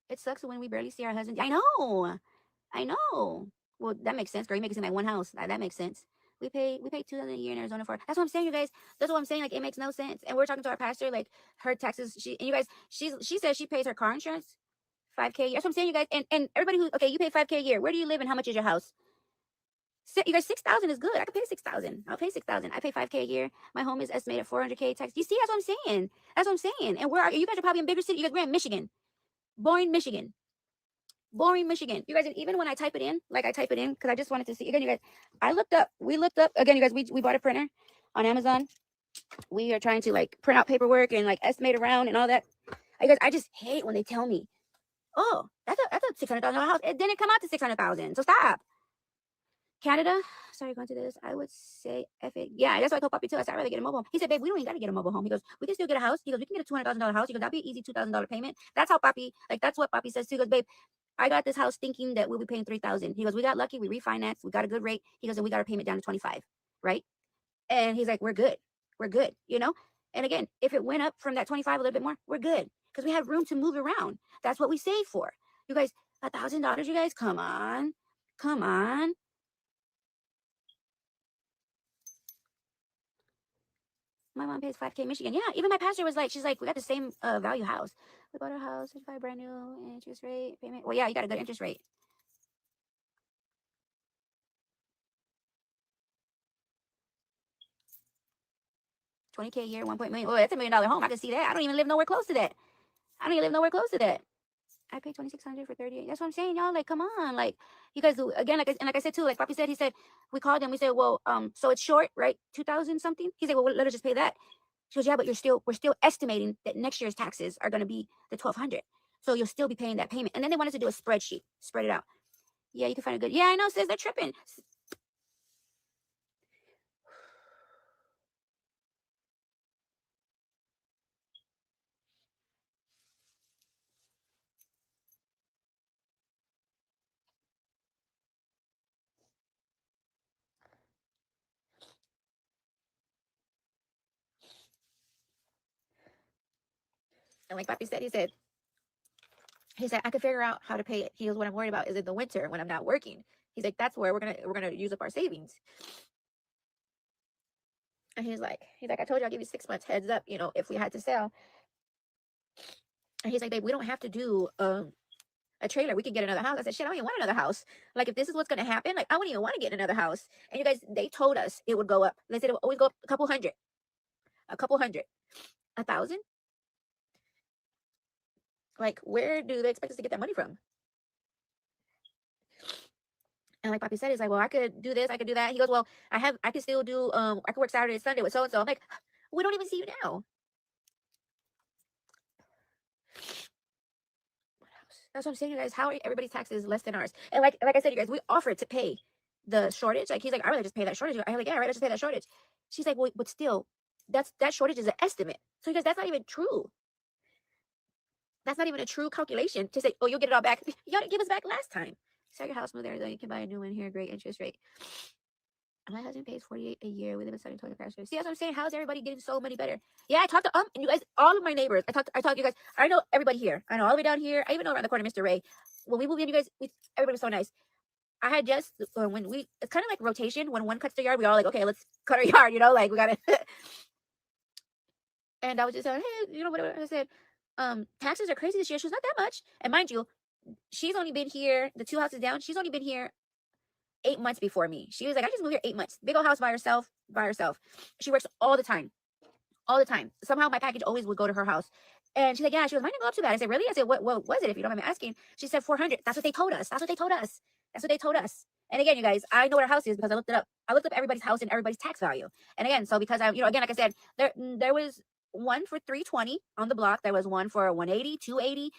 It sucks when we barely see our husbands. I know. Well, that makes sense, girl. You make it seem like one house. That makes sense. We pay $2,000 a year in Arizona for. That's what I'm saying, you guys. That's what I'm saying. Like, it makes no sense. And we're talking to our pastor, like her taxes. You guys, she says she pays her car insurance $5,000 a year. That's what I'm saying, you guys. And everybody who, okay, you pay $5,000 a year. Where do you live and how much is your house? You guys, $6,000 is good. I could pay $6,000. I'll pay $6,000. I pay $5,000 a year. My home is estimated $400,000 tax. You see, that's what I'm saying. That's what I'm saying. And where are you guys? Are probably in bigger city. You guys, we're in Michigan, Boring, Michigan. You guys, and even when I type it in, like I type it in because I just wanted to see again, you guys. We looked up again, you guys. We bought a printer on Amazon. We are trying to like print out paperwork and like estimate around and all that. You guys, I just hate when they tell me, "Oh, that's a $600,000 house." It didn't come out to $600,000. So stop. Canada, sorry, going to this. I would say it. Yeah, that's what I told Poppy too. I said I'd rather get a mobile home. He said, "Babe, we don't even got to get a mobile home." He goes, "We can still get a house." He goes, "We can get a $200,000 house." He goes, "That'd be an easy $2,000 payment." That's how Poppy, like that's what Poppy says too. He goes, "Babe, I got this house thinking that we'll be paying $3,000." He goes, "We got lucky. We refinanced. We got a good rate." He goes, "And we got our payment down to $25,000, right?" And he's like, "We're good. We're good." And again, if it went up from that 25 a little bit more, we're good because we have room to move around. That's what we save for. You guys, $1,000. You guys, come on. My mom pays $5,000 Michigan. Yeah, even my pastor was like, she's like, we got the same value house. We bought our house, 55 brand new interest rate payment. Well, yeah, you got a good interest rate. $20,000 a year, 1 million. Oh, that's $1 million home. I can see that. I don't even live nowhere close to that. I pay $2,600 for 38. That's what I'm saying, y'all. Like, come on, like you guys do again. Like I said too. Like Poppy said, he said we called him. We said, well, so it's short, right? 2,000 something. He said, well, let us just pay that. She goes, yeah, but we're still estimating that next year's taxes are going to be the 1,200. So you'll still be paying that payment. And then they wanted to do a spreadsheet, spread it out. Yeah, you can find a good. Yeah, I know, sis. They're tripping. And like Poppy said, he said, I could figure out how to pay it. He goes, what I'm worried about is in the winter when I'm not working. He's like, that's where we're gonna use up our savings. And he's like, I told you I'll give you 6 months heads up, if we had to sell. And he's like, babe, we don't have to do a trailer. We can get another house. I said, shit, I don't even want another house. Like, if this is what's gonna happen, like, I wouldn't even want to get another house. And you guys, they told us it would go up. They said it would always go up a couple hundred, 1,000. Like, where do they expect us to get that money from? And like Poppy said, he's like, well, I could do this, I could do that. He goes, well, I could still do, I could work Saturday and Sunday with so and so. I'm like, we don't even see you now. That's what I'm saying, you guys. How are everybody's taxes less than ours? And like I said, you guys, we offered to pay the shortage. Like he's like, I'd rather just pay that shortage. I'm like, yeah, right, let's just pay that shortage. She's like, well, but still, that shortage is an estimate. So you guys, that's not even true. That's not even a true calculation to say, oh, you'll get it all back. You got to give us back last time. Sell your house, move there, though you can buy a new one here. Great interest rate. My husband pays $48,000 a year. We live in San Antonio, Pastor. See, that's what I'm saying. How's everybody getting so many better? Yeah, I talked to and you guys, all of my neighbors. I talked to you guys. I know everybody here. I know all the way down here. I even know around the corner, Mr. Ray. When we moved in, you guys, everybody was so nice. I had just it's kind of like rotation. When one cuts the yard, we all like, okay, let's cut our yard. Like we gotta. And I was just saying, hey, whatever. I said, taxes are crazy this year. She was not that much. And mind you, she's only been here, the 2 houses down, she's only been here 8 months before me. She was like, I just moved here 8 months. Big old house by herself, by herself. She works all the time. All the time. Somehow my package always would go to her house. And she's like, yeah, she was, mine didn't go up too bad. I said, really? I said, what was it, if you don't mind me asking? She said 400. That's what they told us. That's what they told us. That's what they told us. And again, you guys, I know what her house is because I looked it up. I looked up everybody's house and everybody's tax value. And again, so because I, again, like I said, there was one for 320 on the block. There was one for 180, 280.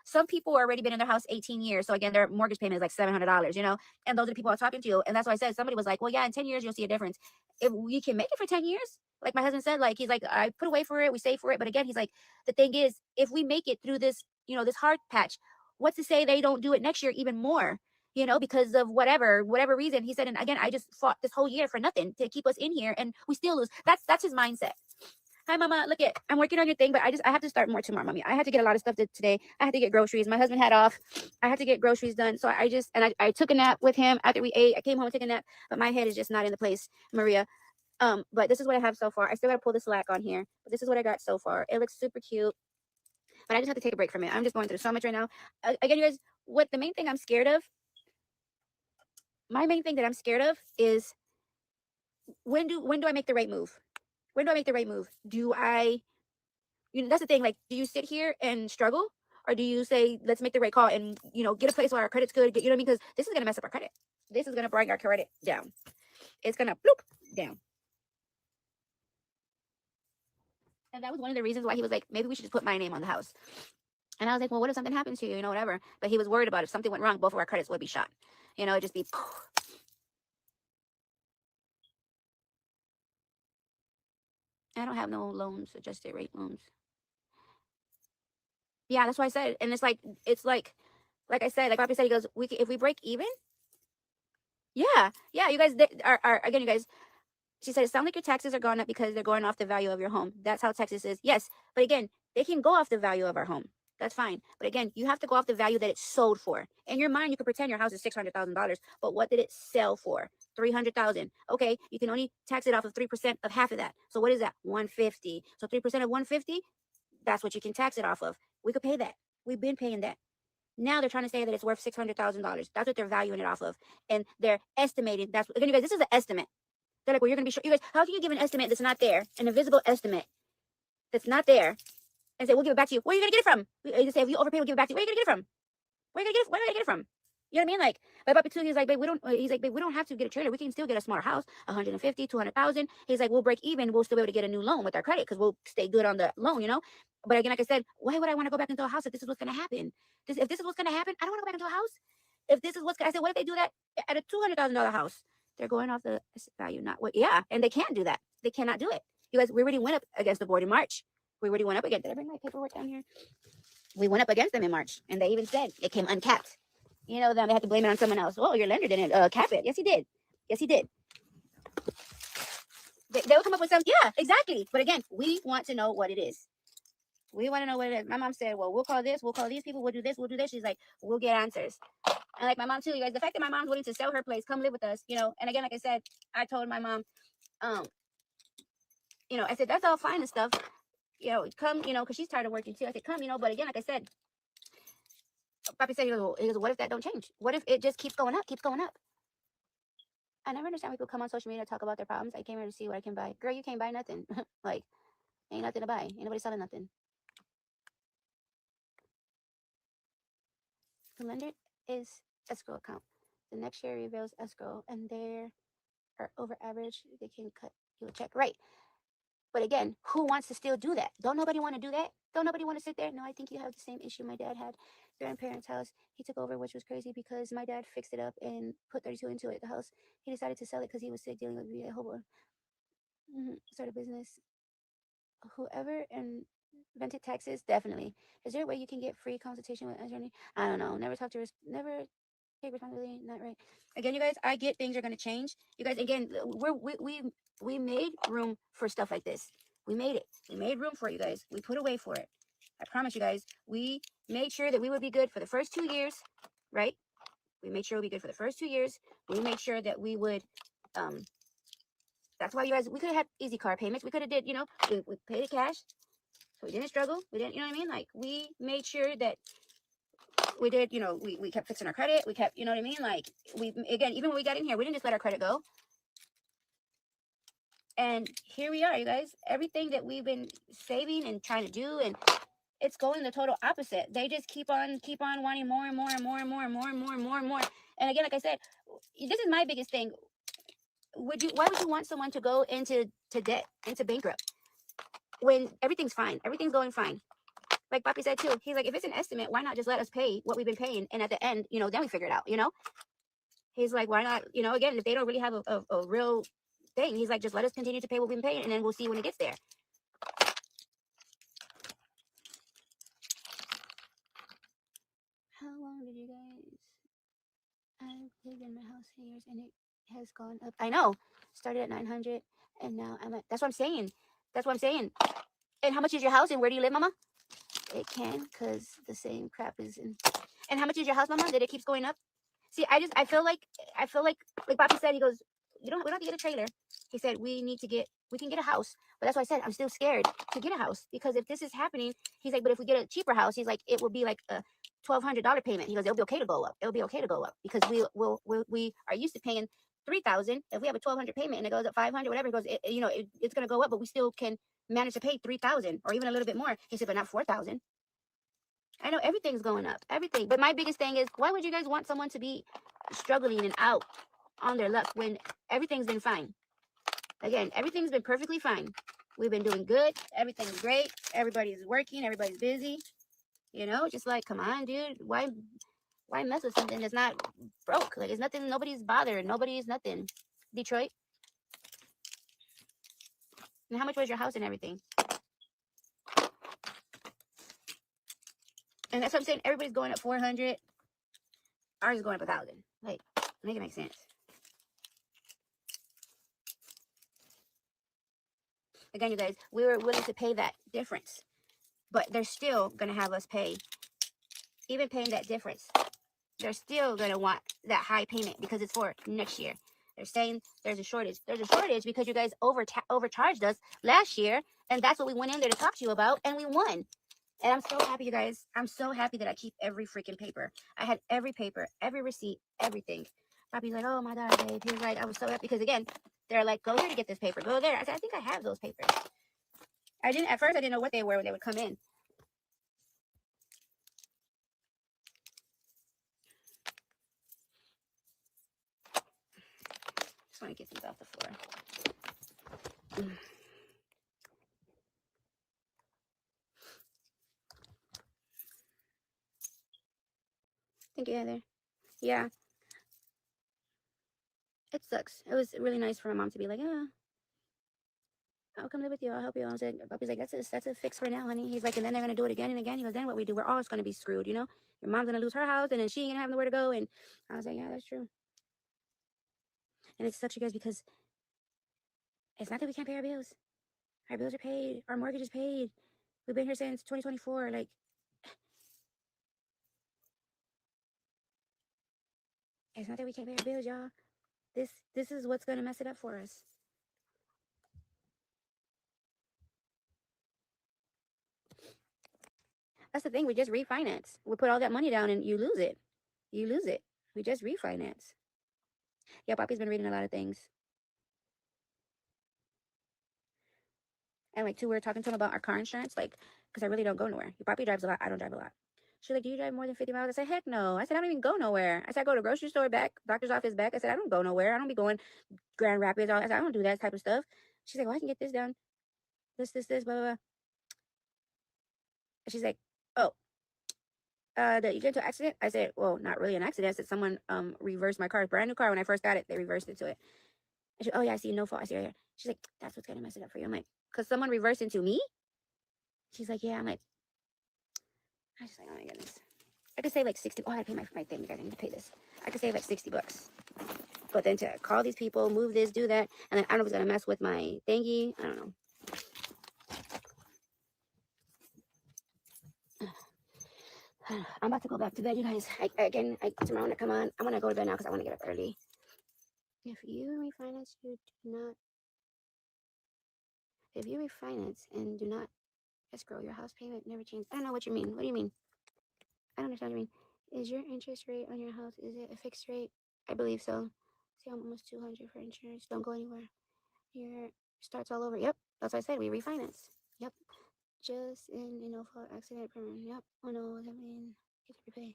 Some people already been in their house 18 years. So again, their mortgage payment is like $700, and those are the people I was talking to. And that's why I said, somebody was like, well, yeah, in 10 years, you'll see a difference. If we can make it for 10 years, like my husband said, like, he's like, I put away for it, we save for it. But again, he's like, the thing is, if we make it through this, this hard patch, what's to say they don't do it next year even more, because of whatever reason. He said, and again, I just fought this whole year for nothing to keep us in here and we still lose. That's his mindset. Hi, Mama. Look it. I'm working on your thing, but I have to start more tomorrow, Mommy. I had to get a lot of stuff today. I had to get groceries. My husband had off. I had to get groceries done. So I took a nap with him after we ate. I came home and took a nap, but my head is just not in the place, Maria. But this is what I have so far. I still got to pull the slack on here, but this is what I got so far. It looks super cute, but I just have to take a break from it. I'm just going through so much right now. Again, you guys, the main thing I'm scared of, my main thing that I'm scared of is when do I make the right move? When do I make the right move? Do I, that's the thing. Like, do you sit here and struggle, or do you say, let's make the right call and, get a place where our credit's good? You know what I mean? Because this is going to mess up our credit. This is going to bring our credit down. It's going to bloop down. And that was one of the reasons why he was like, maybe we should just put my name on the house. And I was like, well, what if something happens to you, whatever. But he was worried about if something went wrong, both of our credits would be shot. It'd just be. I don't have no loans, adjusted rate loans. Yeah, that's why I said. And it's like I said, like Papi said, he goes, if we break even. Yeah, you guys are again, you guys. She said, it sounds like your taxes are going up because they're going off the value of your home. That's how Texas is. Yes, but again, they can go off the value of our home. That's fine. But again, you have to go off the value that it's sold for. In your mind, you can pretend your house is $600,000, but what did it sell for? $300,000. Okay, you can only tax it off of 3% of half of that. So what is that? $150. So 3% of $150, that's what you can tax it off of. We could pay that. We've been paying that. Now they're trying to say that it's worth $600,000. That's what they're valuing it off of, and they're estimating. That's again, you guys. This is an estimate. They're like, well, you're going to be sure. You guys, how can you give an estimate that's not there, an invisible estimate that's not there, and say, we'll give it back to you? Where are you going to get it from? They say, if you overpay, we'll give it back to you. Where are you going to get it from? Where are you going to get it? Where are you going to get it from? You know what I mean? Like, my Papi too, he's like, babe, we don't have to get a trailer. We can still get a smaller house, 150, 200,000. He's like, we'll break even. We'll still be able to get a new loan with our credit because we'll stay good on the loan, But again, like I said, why would I want to go back into a house if this is what's going to happen? If this is what's going to happen, I don't want to go back into a house. If this is I said, what if they do that at a $200,000 house? They're going off the value, not what. Yeah, and they can't do that. They cannot do it. You guys, we already went up against the board in March. We already went up against. Did I bring my paperwork down here? We went up against them in March, and they even said it came uncapped. Then they had to blame it on someone else. Oh, your lender didn't cap it. Yes, he did. Yes, he did. They will come up with some. Yeah, exactly. But again, we want to know what it is. We want to know what it is. My mom said, well, we'll call this. We'll call these people. We'll do this. We'll do this. She's like, we'll get answers. And like my mom too, you guys, the fact that my mom's willing to sell her place, come live with us, and again, like I said, I told my mom, I said, that's all fine and stuff, come, because she's tired of working too. I said, come, but again, like I said, Papi said, he goes, what if that don't change? What if it just keeps going up? I never understand when people come on social media to talk about their problems. I came here to see what I can buy. Girl, you can't buy nothing. Like, ain't nothing to buy. Ain't nobody selling nothing. The lender is escrow account. The next year reveals escrow, and there are over average. They can cut you a check, right? But again, who wants to still do that? Don't nobody want to do that? Don't nobody want to sit there? No, I think you have the same issue my dad had. Grandparents' house. He took over, which was crazy because my dad fixed it up and put 32 into it. The house. He decided to sell it because he was sick dealing with being a hobo. Start a business. Whoever invented taxes, definitely. Is there a way you can get free consultation with an attorney? I don't know. Never never take responsibility. Not right. Again, you guys, I get things are going to change. You guys, again, we made room for stuff like this. We made it. We made room for it, you guys. We put away for it. I promise you guys, we made sure that we would be good for the first 2 years, right? We made sure we'd be good for the first 2 years. We made sure that we would That's why you guys, we could have had easy car payments. We could have did, you know, we paid it cash. So we didn't struggle. We didn't, you know what I mean? Like, we made sure that we did, you know, we kept fixing our credit. We kept, you know what I mean? Like, we, again, even when we got in here, we didn't just let our credit go. And here we are, you guys. Everything that we've been saving and trying to do, and it's going the total opposite. They just keep on wanting more and more and more and more and more and more and more and more. And again, like I said, this is my biggest thing. Why would you want someone to go into debt, into bankrupt, when everything's fine, everything's going fine? Like Papi said too, he's like, if it's an estimate, why not just let us pay what we've been paying, and at the end, you know, then we figure it out, you know? He's like, why not, you know, again, if they don't really have a real thing, he's like, just let us continue to pay what we've been paying, and then we'll see when it gets there. How long did you guys? I've lived in my house for years, and it has gone up. I know. Started at 900, and now I'm at. That's what I'm saying. That's what I'm saying. And how much is your house, and where do you live, Mama? It can, cause the same crap is in. And how much is your house, Mama? That it keeps going up? See, I feel like Bobby said, he goes, we don't have to get a trailer. He said, we can get a house. But that's why I said, I'm still scared to get a house, because if this is happening, he's like, but if we get a cheaper house, he's like, it will be like a $1,200 payment. He goes, it'll be okay to go up. It'll be okay to go up, because we are used to paying $3,000. If we have a $1,200 payment and it goes up $500, whatever, it goes, you know, it's going to go up, but we still can manage to pay $3,000 or even a little bit more. He said, but not $4,000. I know everything's going up, everything. But my biggest thing is, why would you guys want someone to be struggling and out on their luck when everything's been fine? Again, everything's been perfectly fine. We've been doing good. Everything's great. Everybody's working. Everybody's busy. You know, just like, come on, dude. Why mess with something that's not broke? Like, it's nothing. Nobody's bothered. Nobody's nothing. Detroit. And how much was your house and everything? And that's what I'm saying. Everybody's going up 400. Ours is going up 1,000. Like, make it make sense. Again, you guys, we were willing to pay that difference, but they're still going to have us pay, even paying that difference, they're still going to want that high payment, because it's for next year. They're saying there's a shortage. There's a shortage because you guys overcharged us last year, and that's what we went in there to talk to you about, and we won. And I'm so happy, you guys. I'm so happy that I keep every freaking paper. I had every paper, every receipt, everything. Papi's like, oh my God, babe. He was like, I was so happy, because again, they're like, go here to get this paper. Go there. I said, I think I have those papers. At first I didn't know what they were when they would come in. Just want to get these off the floor. Thank you, Heather. Yeah. It sucks. It was really nice for my mom to be like, yeah, I'll come live with you. I'll help you. I was like, Papi's like, that's a fix for now, honey. He's like, and then they're going to do it again and again. He goes, then what we do, we're always going to be screwed, you know? Your mom's going to lose her house, and then she ain't going to have nowhere to go. And I was like, yeah, that's true. And it sucks, you guys, because it's not that we can't pay our bills. Our bills are paid. Our mortgage is paid. We've been here since 2024. Like, it's not that we can't pay our bills, y'all. This is what's going to mess it up for us. That's the thing. We just refinance. We put all that money down and you lose it. You lose it. We just refinance. Yeah, Papi's been reading a lot of things. And like, too, we were talking to him about our car insurance, like, because I really don't go nowhere. Papi drives a lot. I don't drive a lot. She's like, do you drive more than 50 miles? I said, heck no. I said, I don't even go nowhere. I said, I go to grocery store back, doctor's office back. I said, I don't go nowhere. I don't be going Grand Rapids. I said, I don't do that type of stuff. She's like, well, I can get this done. This, blah, blah, blah. And she's like, oh, did you get into an accident? I said, well, not really an accident. I said, someone reversed my car. Brand new car. When I first got it, they reversed into it. And she, oh yeah, I see, no fault. I see right here. She's like, that's what's gonna mess it up for you. I'm like, because someone reversed into me? She's like, yeah. I'm like, I just like, oh my goodness. I could save like 60. Oh, I gotta pay my thing. I need to pay this. I could save like $60. But then to call these people, move this, do that, and then I don't know if it's gonna mess with my thingy. I don't know. I'm about to go back to bed, you guys. Tomorrow when I come on, I'm gonna go to bed now because I want to get up early. If you refinance, you do not If you refinance and do not escrow, your house payment never changes. I don't know what you mean. What do you mean? I don't understand what you mean. Is your interest rate on your house, is it a fixed rate? I believe so. See, I'm almost 200 for insurance. Don't go anywhere. Your starts all over. Yep, that's what I said. We refinance. Yep. Just in no fault accident permanent. Yep. Oh no, that mean you can repay.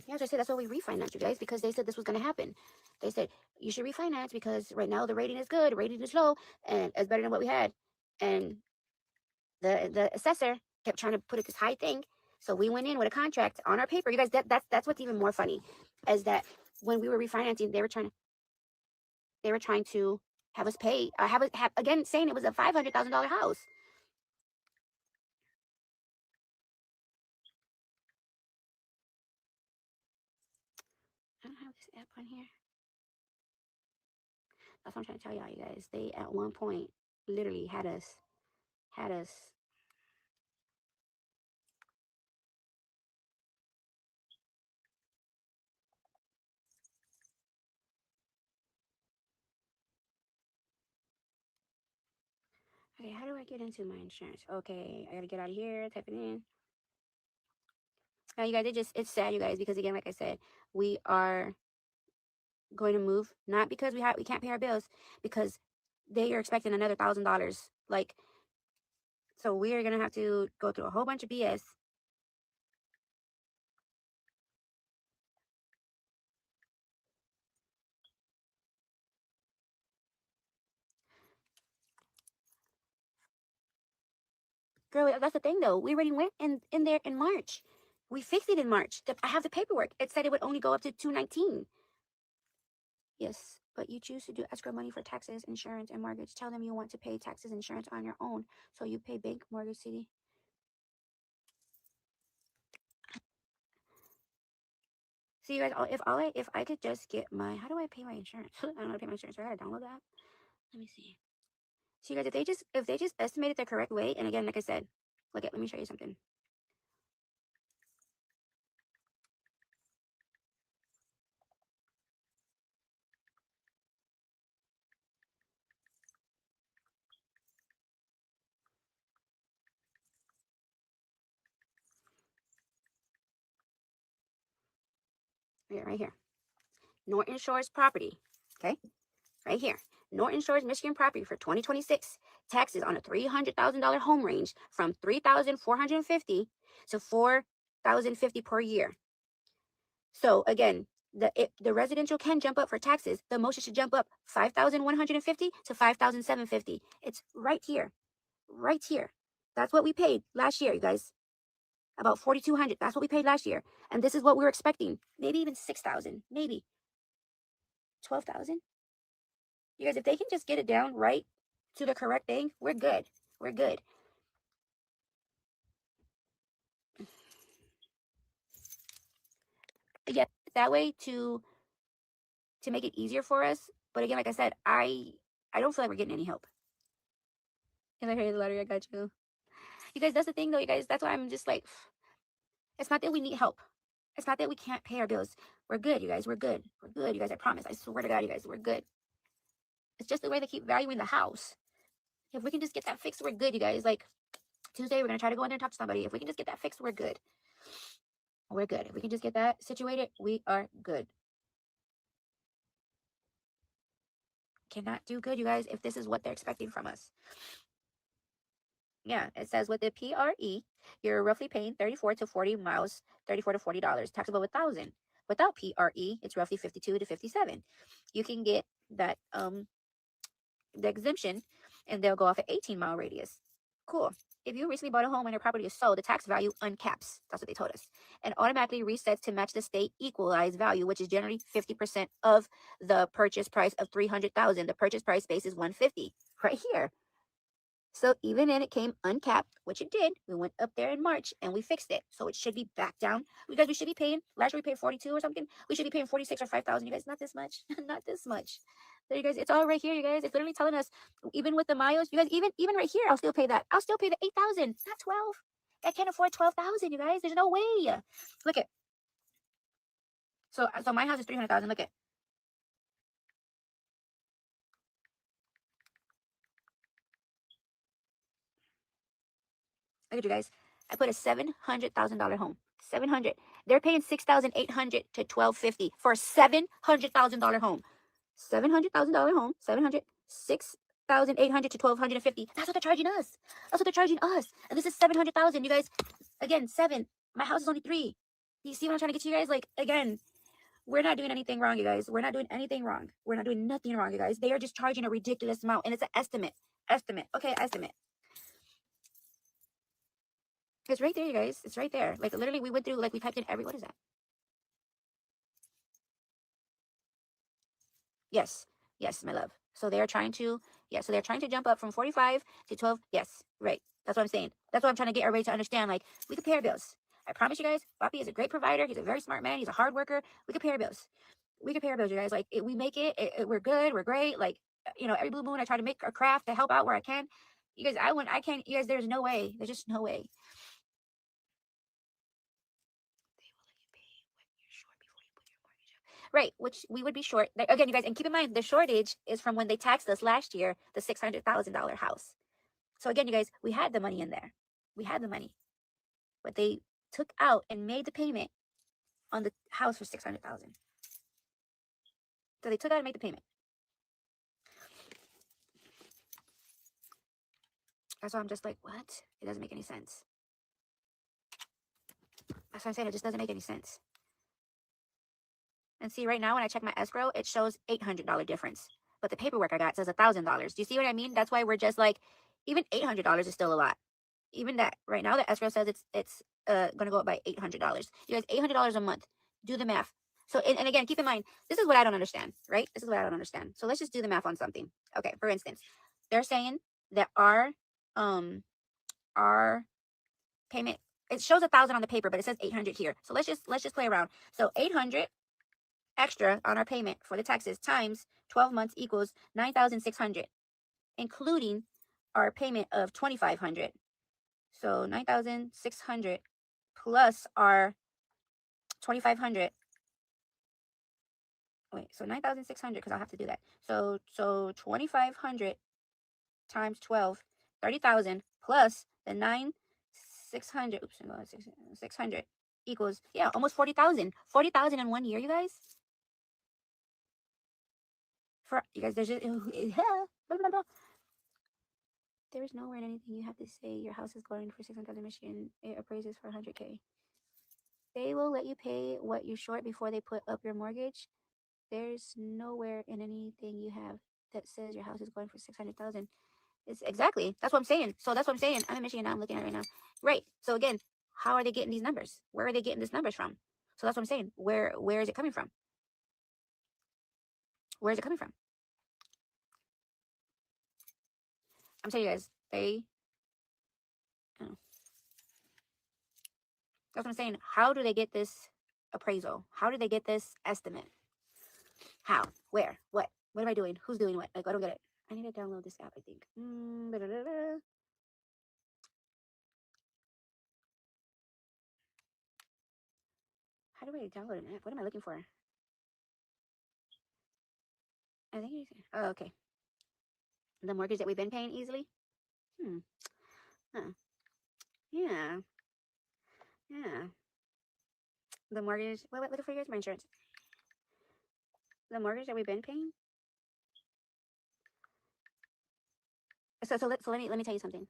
Yeah, as I said, that's why we refinanced, you guys, because they said this was gonna happen. They said you should refinance because right now the rating is good, rating is low, and it's better than what we had. And the assessor kept trying to put it this high thing. So we went in with a contract on our paper. You guys, that's what's even more funny, is that when we were refinancing, they were trying to have us pay, have again saying it was a $500,000 house. I don't have this app on here. That's what I'm trying to tell y'all, you guys. They at one point literally had us. Okay, how do I get into my insurance? Okay, I gotta get out of here, type it in. Now, you guys, it's sad, you guys, because again, like I said, we are going to move, not because we can't pay our bills, because they are expecting another $1,000. Like, so we are gonna have to go through a whole bunch of BS. Girl, that's the thing though. We already went in there in March. We fixed it in March. I have the paperwork. It said it would only go up to 219. Yes, but you choose to do escrow money for taxes, insurance, and mortgage. Tell them you want to pay taxes, insurance on your own, so you pay bank, mortgage, city. See, you guys, if I could just get my, how do I pay my insurance? I don't know how to pay my insurance. So I gotta download that. Let me see. So you guys, if they just estimate it the correct way, and again, like I said, look at, let me show you something. Right here. Norton Shores property. Okay, right here. Norton Shores, Michigan property for 2026. Taxes on a $300,000 home range from $3,450 to $4,050 per year. So again, the residential can jump up for taxes. The most it should jump up 5,150 to 5,750. It's right here, right here. That's what we paid last year, you guys. About 4,200. That's what we paid last year, and this is what we were expecting. Maybe even 6,000. Maybe 12,000. You guys, if they can just get it down right to the correct thing, we're good. We're good. Yeah, that way to make it easier for us. But again, like I said, I don't feel like we're getting any help. If I hear the lottery, I got you. You guys, that's the thing though, you guys. That's why I'm just like, it's not that we need help. It's not that we can't pay our bills. We're good, you guys. We're good. We're good, you guys. I promise. I swear to God, you guys, we're good. It's just the way they keep valuing the house. If we can just get that fixed, we're good, you guys. Like Tuesday, we're gonna try to go in there and talk to somebody. If we can just get that fixed, we're good. We're good. If we can just get that situated, we are good. Cannot do good, you guys, if this is what they're expecting from us. Yeah, it says with the PRE, you're roughly paying 34 to 40 miles, $34 to $40, taxable 1,000. Without PRE, it's roughly 52 to 57. You can get that the exemption, and they'll go off an 18-mile radius. Cool. If you recently bought a home and your property is sold, the tax value uncaps. That's what they told us. And automatically resets to match the state equalized value, which is generally 50% of the purchase price of 300,000. The purchase price base is 150 right here. So even then it came uncapped, which it did. We went up there in March and we fixed it. So it should be back down. You guys, we should be paying, last year we paid 42 or something. We should be paying 46 or 5,000. You guys, not this much. Not this much. So you guys, it's all right here, you guys. It's literally telling us, even with the miles, you guys, even right here, I'll still pay that. I'll still pay the 8,000, not 12. I can't afford 12,000, you guys. There's no way. Look at. So my house is 300,000. Look at. Look at you guys. I put a $700,000 home. 700. They're paying 6,800 to 1,250 for a $700,000 home. $700,000 home. 700. 6,800 to 1,250. That's what they're charging us. That's what they're charging us. And this is 700,000. You guys, again, 7. My house is only 3. You see what I'm trying to get to you guys? Like, again, we're not doing anything wrong, you guys. We're not doing anything wrong. We're not doing nothing wrong, you guys. They are just charging a ridiculous amount, and it's an estimate. Estimate. Okay, estimate. It's right there, you guys. It's right there. Like, literally, we went through, like, we typed in what is that? Yes. Yes, my love. So they're trying to, yeah, so they're trying to jump up from 45 to 12. Yes, right. That's what I'm saying. That's what I'm trying to get everybody to understand. Like, we could pay our bills. I promise you guys, Papi is a great provider. He's a very smart man. He's a hard worker. We could pay our bills. We could pay our bills, you guys. Like, we make we're good. We're great. Like, every blue moon, I try to make a craft to help out where I can. You guys, I can't, you guys, there's no way. There's just no way. Right, which we would be short. Again, you guys, and keep in mind, the shortage is from when they taxed us last year, the $600,000 house. So again, you guys, we had the money in there. We had the money. But they took out and made the payment on the house for $600,000. So they took out and made the payment. That's why I'm just like, what? It doesn't make any sense. That's what I'm saying. It just doesn't make any sense. And see, right now, when I check my escrow, it shows $800 difference. But the paperwork I got says $1,000. Do you see what I mean? That's why we're just like, even $800 is still a lot. Even that, right now, the escrow says it's going to go up by $800. You guys, $800 a month. Do the math. So, and again, keep in mind, this is what I don't understand, right? This is what I don't understand. So let's just do the math on something. Okay, for instance, they're saying that our payment, it shows 1,000 on the paper, but it says 800 here. So let's just play around. So 800 extra on our payment for the taxes times 12 months equals 9,600, including our payment of 2,500. So 9,600 plus our 2,500. Wait, so 9,600, because I'll have to do that. So 2,500 times 12, 30,000 plus the 9,600. Oops, 600 equals, yeah, almost 40,000. 40,000 in 1 year, you guys. For you guys, there's just blah, blah, blah. There is nowhere in anything you have to say your house is going for 600,000 Michigan. It appraises for 100K. They will let you pay what you're short before they put up your mortgage. There's nowhere in anything you have that says your house is going for 600,000. It's exactly, that's what I'm saying. So that's what I'm saying. I'm in Michigan now. I'm looking at it right now. Right. So again, how are they getting these numbers? Where are they getting these numbers from? So that's what I'm saying. Where is it coming from? Where is it coming from? I'm telling you guys, that's what I'm saying. How do they get this appraisal? How do they get this estimate? How? Where? What? What am I doing? Who's doing what? Like, I don't get it. I need to download this app, I think. How do I download an app? What am I looking for? I think oh, okay. The mortgage that we've been paying easily? Huh. Yeah. Yeah. The mortgage. Wait, looking for yours, my insurance. The mortgage that we've been paying? So let me tell you something.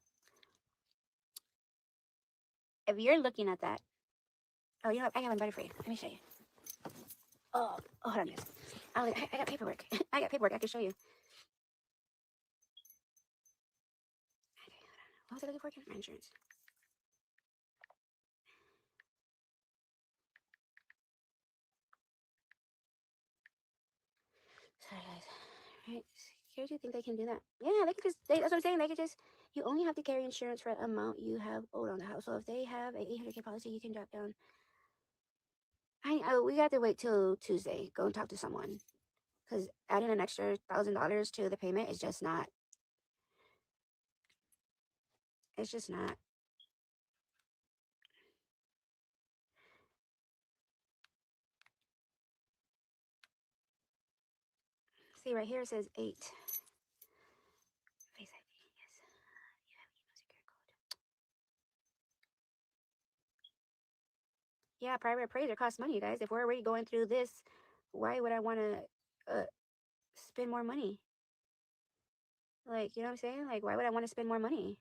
If you're looking at that, oh, you know what? I got one better for you. Let me show you. Oh, hold on, guys. I got paperwork. I got paperwork. I can show you. Okay, hold on. What was I looking for again? My insurance. Sorry, guys. Right? Security think they can do that? Yeah, they can just. That's what I'm saying. They can just. You only have to carry insurance for the amount you have owed on the house. So if they have a 800K policy, you can drop down. We got to wait till Tuesday. Go and talk to someone, because adding an extra $1,000 to the payment is just not. It's just not. See right here it says 8. Face ID. Yes. You have email secure code. Yeah, private appraiser costs money, you guys. If we're already going through this, why would I want to spend more money? Like, you know what I'm saying? Like, why would I want to spend more money?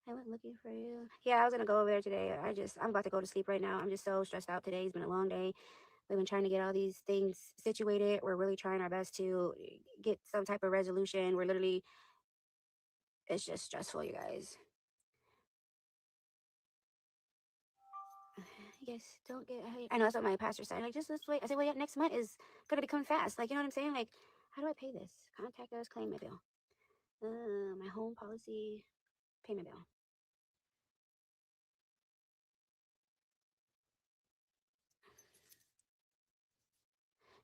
I was looking for you. Yeah, I was gonna go over there today. I'm about to go to sleep right now. I'm just so stressed out today. It's been a long day. We've been trying to get all these things situated. We're really trying our best to get some type of resolution. We're literally, it's just stressful, you guys. Yes, don't get. I know that's what my pastor said. Like, just let's wait. I said, well, yeah, next month is gonna become fast. Like, you know what I'm saying? Like, how do I pay this? Contact us, claim my bill. My home policy, payment bill.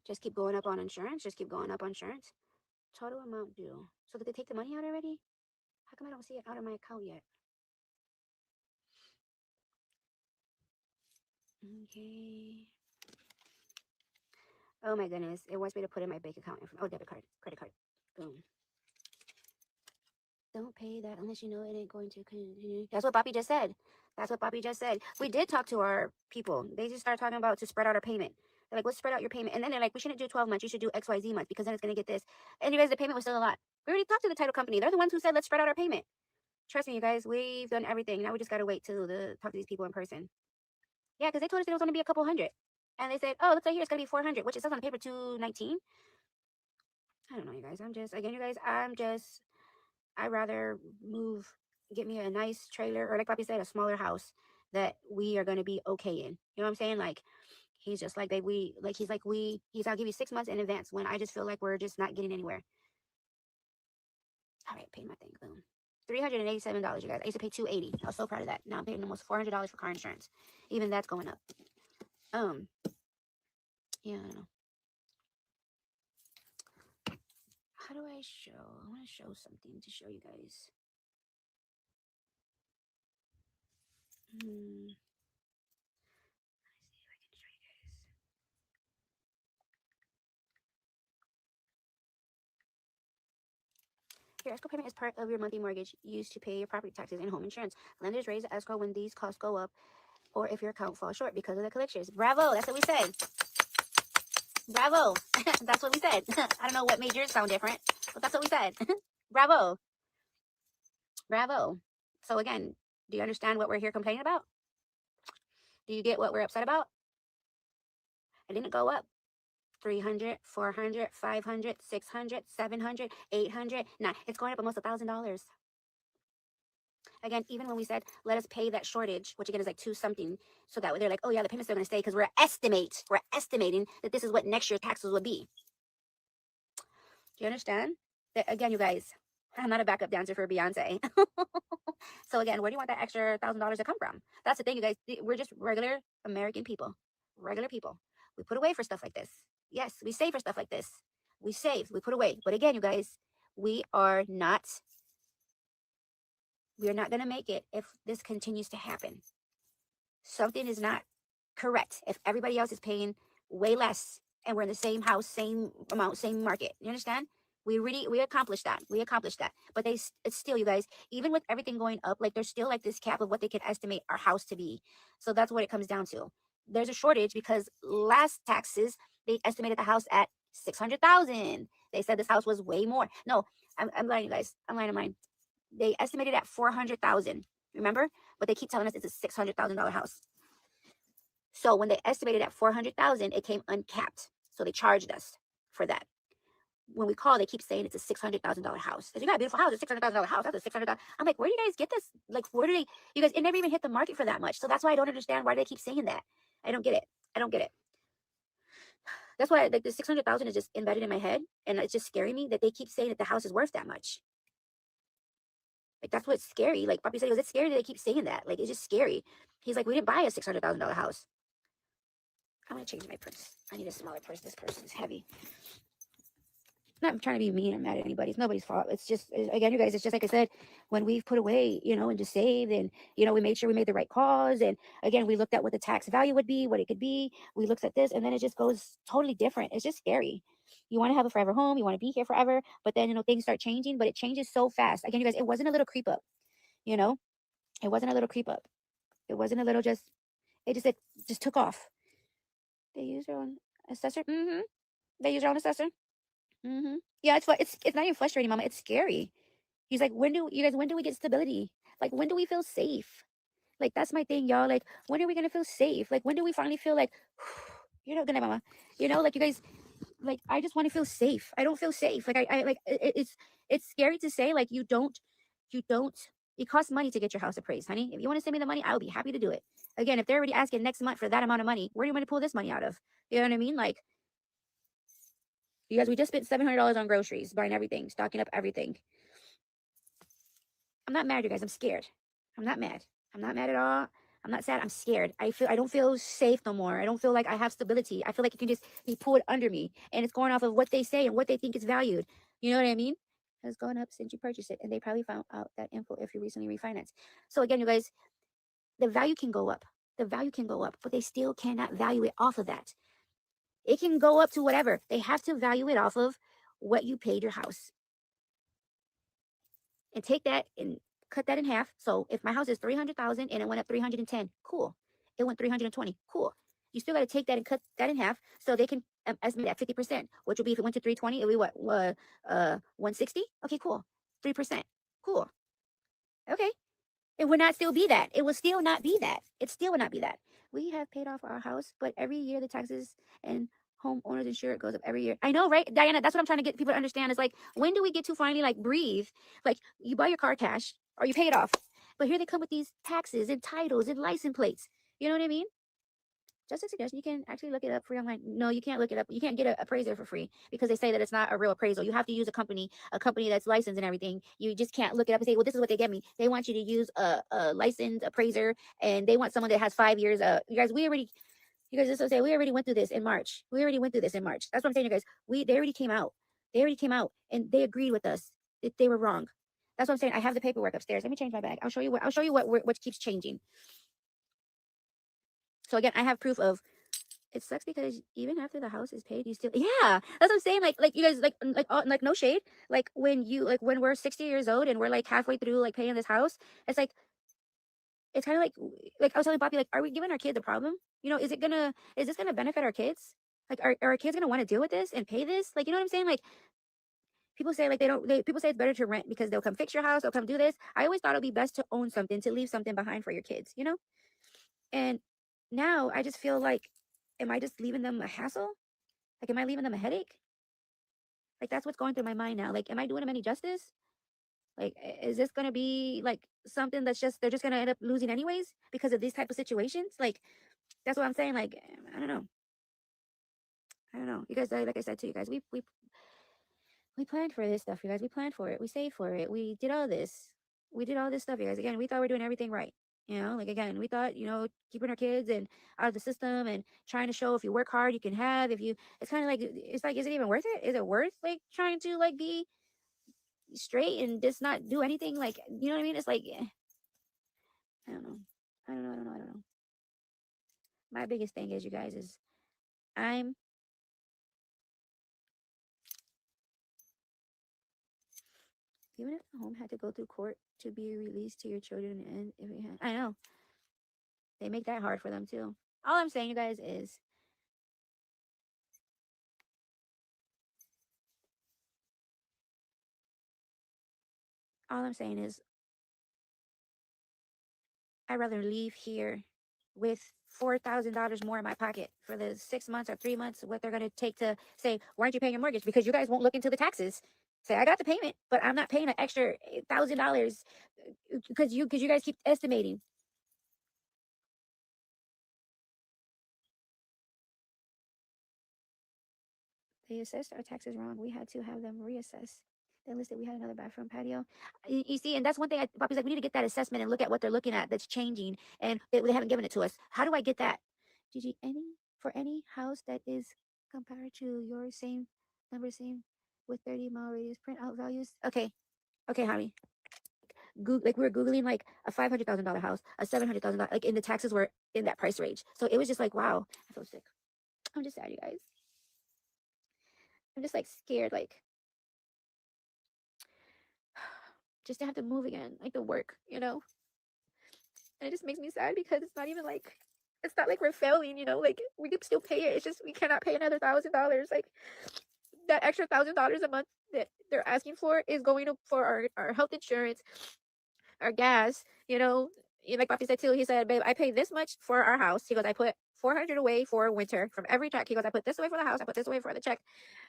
Just keep going up on insurance. Just keep going up on insurance. Total amount due. So did they take the money out already? How come I don't see it out of my account yet? Okay. Oh my goodness. It wants me to put in my bank account. Oh, debit card, credit card. Boom. Don't pay that unless you know it ain't going to continue. That's what Bobby just said. That's what Bobby just said. We did talk to our people. They just started talking about to spread out our payment. They're like, let's spread out your payment. And then they're like, we shouldn't do 12 months. You should do XYZ months because then it's going to get this. And you guys, the payment was still a lot. We already talked to the title company. They're the ones who said, let's spread out our payment. Trust me, you guys, we've done everything. Now we just got to wait till the talk to these people in person. Yeah, because they told us it was going to be a couple hundred. And they said, oh, looks like here it's going to be 400, which it says on the paper 219. I don't know, you guys. Again, you guys, I'd rather get me a nice trailer, or like Papi said, a smaller house that we are going to be okay in. You know what I'm saying? Like, he's just like, I'll give you 6 months in advance when I just feel like we're just not getting anywhere. All right, pay my thing. Boom. $387, you guys. I used to pay $280. I was so proud of that. Now I'm paying almost $400 for car insurance. Even that's going up. Yeah, I don't know. How do I show? I want to show something to show you guys. Let's see if I can show you guys. Your escrow payment is part of your monthly mortgage used to pay your property taxes and home insurance. Lenders raise the escrow when these costs go up or if your account falls short because of the collections. Bravo, that's what we said. Bravo, that's what we said. I don't know what made yours sound different, but that's what we said. Bravo. Bravo. So again, do you understand what we're here complaining about? Do you get what we're upset about? It didn't go up. 300, 400, 500, 600, 700, 800. Nah, it's going up almost $1,000. Again, even when we said, let us pay that shortage, which again is like 2 something, so that way they're like, oh yeah, the payment's still going to stay because we're estimating that this is what next year's taxes would be. Do you understand? That, again, you guys, I'm not a backup dancer for Beyonce. So again, where do you want that extra $1,000 to come from? That's the thing, you guys. We're just regular American people. Regular people. We put away for stuff like this. Yes, we save for stuff like this. We save, we put away. But again, you guys, we are not going to make it if this continues to happen. Something is not correct if everybody else is paying way less and we're in the same house, same amount, same market. You understand? We accomplished that. But it's still, you guys, even with everything going up, like there's still like this cap of what they can estimate our house to be. So that's what it comes down to. There's a shortage because last taxes, they estimated the house at 600,000. They said this house was way more. No, I'm lying, you guys. I'm lying to mine. They estimated at 400,000. Remember? But they keep telling us it's a $600,000 house. So when they estimated at 400,000, it came uncapped. So they charged us for that. When we call, they keep saying it's a $600,000 house. You got a beautiful house, a $600,000 house. That's a $600,000. I'm like, where do you guys get this? Like, where do they? You guys, it never even hit the market for that much. So that's why I don't understand why they keep saying that. I don't get it. That's why like the 600,000 is just embedded in my head, and it's just scaring me that they keep saying that the house is worth that much. Like that's what's scary. Like Papi said, it's scary that they keep saying that. Like it's just scary. He's like, we didn't buy a $600,000 house. I'm gonna change my purse. I need a smaller purse. This purse is heavy. Not trying to be mean or mad at anybody. It's nobody's fault. It's just, again, you guys, it's just like I said, when we've put away, and just saved, and, we made sure we made the right calls. And again, we looked at what the tax value would be, what it could be. We looked at this, and then it just goes totally different. It's just scary. You want to have a forever home. You want to be here forever. But then, things start changing, but it changes so fast. Again, you guys, it wasn't a little creep up, it wasn't a little creep up. It wasn't a little just, It just said, just took off. They use their own assessor. They use their own assessor. Yeah, it's not even frustrating, Mama. It's scary. He's like, when do we get stability? Like, when do we feel safe? Like, that's my thing, y'all. Like, when are we gonna feel safe? Like, when do we finally feel like, good night, Mama. Like, you guys, like, I just want to feel safe. I don't feel safe. Like, I like it's scary to say. Like, you don't. It costs money to get your house appraised, honey. If you want to send me the money, I'll be happy to do it. Again, if they're already asking next month for that amount of money, where are you going to pull this money out of? You know what I mean? Like, you guys, we just spent $700 on groceries, buying everything, stocking up everything. I'm not mad, you guys. I'm scared. I'm not mad. I'm not mad at all. I'm not sad. I'm scared. I don't feel safe no more. I don't feel like I have stability. I feel like it can just be pulled under me, and it's going off of what they say and what they think is valued. You know what I mean? Has gone up since you purchased it, and they probably found out that info if you recently refinanced. So again, you guys, the value can go up. The value can go up, but they still cannot value it off of that. It can go up to whatever. They have to value it off of what you paid your house. And take that and cut that in half. So if my house is 300,000 and it went up 310, cool. It went 320, cool. You still got to take that and cut that in half so they can estimate that 50%, which will be if it went to 320, it would be what 160? Okay, cool. 3%. Cool. Okay. It would not still be that. It would still not be that. It still would not be that. We have paid off our house, but every year the taxes and homeowners insurance goes up every year. I know, right, Diana? That's what I'm trying to get people to understand. Is like, when do we get to finally like breathe? Like, you buy your car cash or you pay it off, but here they come with these taxes and titles and license plates. You know what I mean? Just a suggestion, you can actually look it up free online. No, you can't look it up. You can't get an appraiser for free because they say that it's not a real appraisal. You have to use a company that's licensed and everything. You just can't look it up and say, well, this is what they get me. They want you to use a licensed appraiser, and they want someone that has 5 years. You guys, just to say, we already went through this in March. That's what I'm saying, you guys. They already came out. And they agreed with us that they were wrong. That's what I'm saying. I have the paperwork upstairs. Let me change my bag. I'll show you what keeps changing. So again, I have proof of. It sucks because even after the house is paid, you still, yeah, that's what I'm saying. Like you guys, like no shade. Like when we're 60 years old and we're like halfway through like paying this house, it's like, it's kind of like I was telling Poppy, like, are we giving our kids a problem? Is this gonna benefit our kids? Like, are our kids gonna want to deal with this and pay this? Like, you know what I'm saying? Like, people say like people say it's better to rent because they'll come fix your house, they'll come do this. I always thought it'd be best to own something, to leave something behind for your kids. And now I just feel like, am I just leaving them a hassle? Like, am I leaving them a headache? Like, that's what's going through my mind now. Like, am I doing them any justice? Like, is this gonna be like something that's just they're just gonna end up losing anyways because of these type of situations? Like, that's what I'm saying. Like, I don't know. I don't know. You guys, like I said to you guys, we planned for this stuff, you guys. We planned for it. We saved for it. We did all this. We did all this stuff, you guys. Again, we thought we were doing everything right. Like, again, we thought, keeping our kids and out of the system and trying to show if you work hard, you can have. If you, it's kind of like, it's like, is it even worth it? Is it worth like trying to like be straight and just not do anything? Like, you know what I mean? It's like, I don't know. I don't know. My biggest thing is, you guys, is I'm even if the home had to go through court to be released to your children, and if it had, I know they make that hard for them too. All I'm saying, you guys, is I'd rather leave here with $4,000 more in my pocket for the 6 months or 3 months, what they're going to take to say, why aren't you paying your mortgage? Because you guys won't look into the taxes. Say, I got the payment, but I'm not paying an extra $1,000 because you guys keep estimating. They assessed our taxes wrong. We had to have them reassess. They listed we had another bathroom patio. You see, and that's one thing. Poppy's like, we need to get that assessment and look at what they're looking at that's changing, and they haven't given it to us. How do I get that? Gigi, for any house that is compared to your same number, same with 30-mile radius, print out values. Okay, honey. Like, we were googling like a $500,000 house, a $700,000, like, and the taxes were in that price range. So it was just like, wow, I feel sick. I'm just sad, you guys. I'm just like scared, like, just to have to move again, like the work. And it just makes me sad because it's not even like it's not like we're failing, you know, like we could still pay it. It's just we cannot pay another $1,000. Like that extra $1,000 a month that they're asking for is going to for our health insurance, our gas, you know. Like Papi said too, he said, babe, I pay this much for our house. He goes, I put 400 away for winter from every check. He goes, I put this away for the house, I put this away for the check.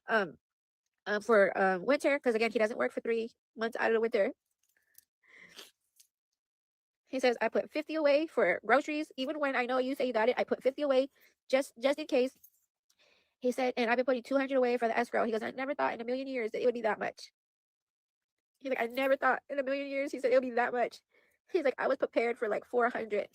Um for winter, because again he doesn't work for 3 months out of the winter. He says, I put 50 away for groceries. Even when I know you say you got it, I put 50 away just in case. He said, and I've been putting 200 away for the escrow. He goes, I never thought in a million years that it would be that much. He's like, I never thought in a million years, he said, it would be that much. He's like, I was prepared for like 400.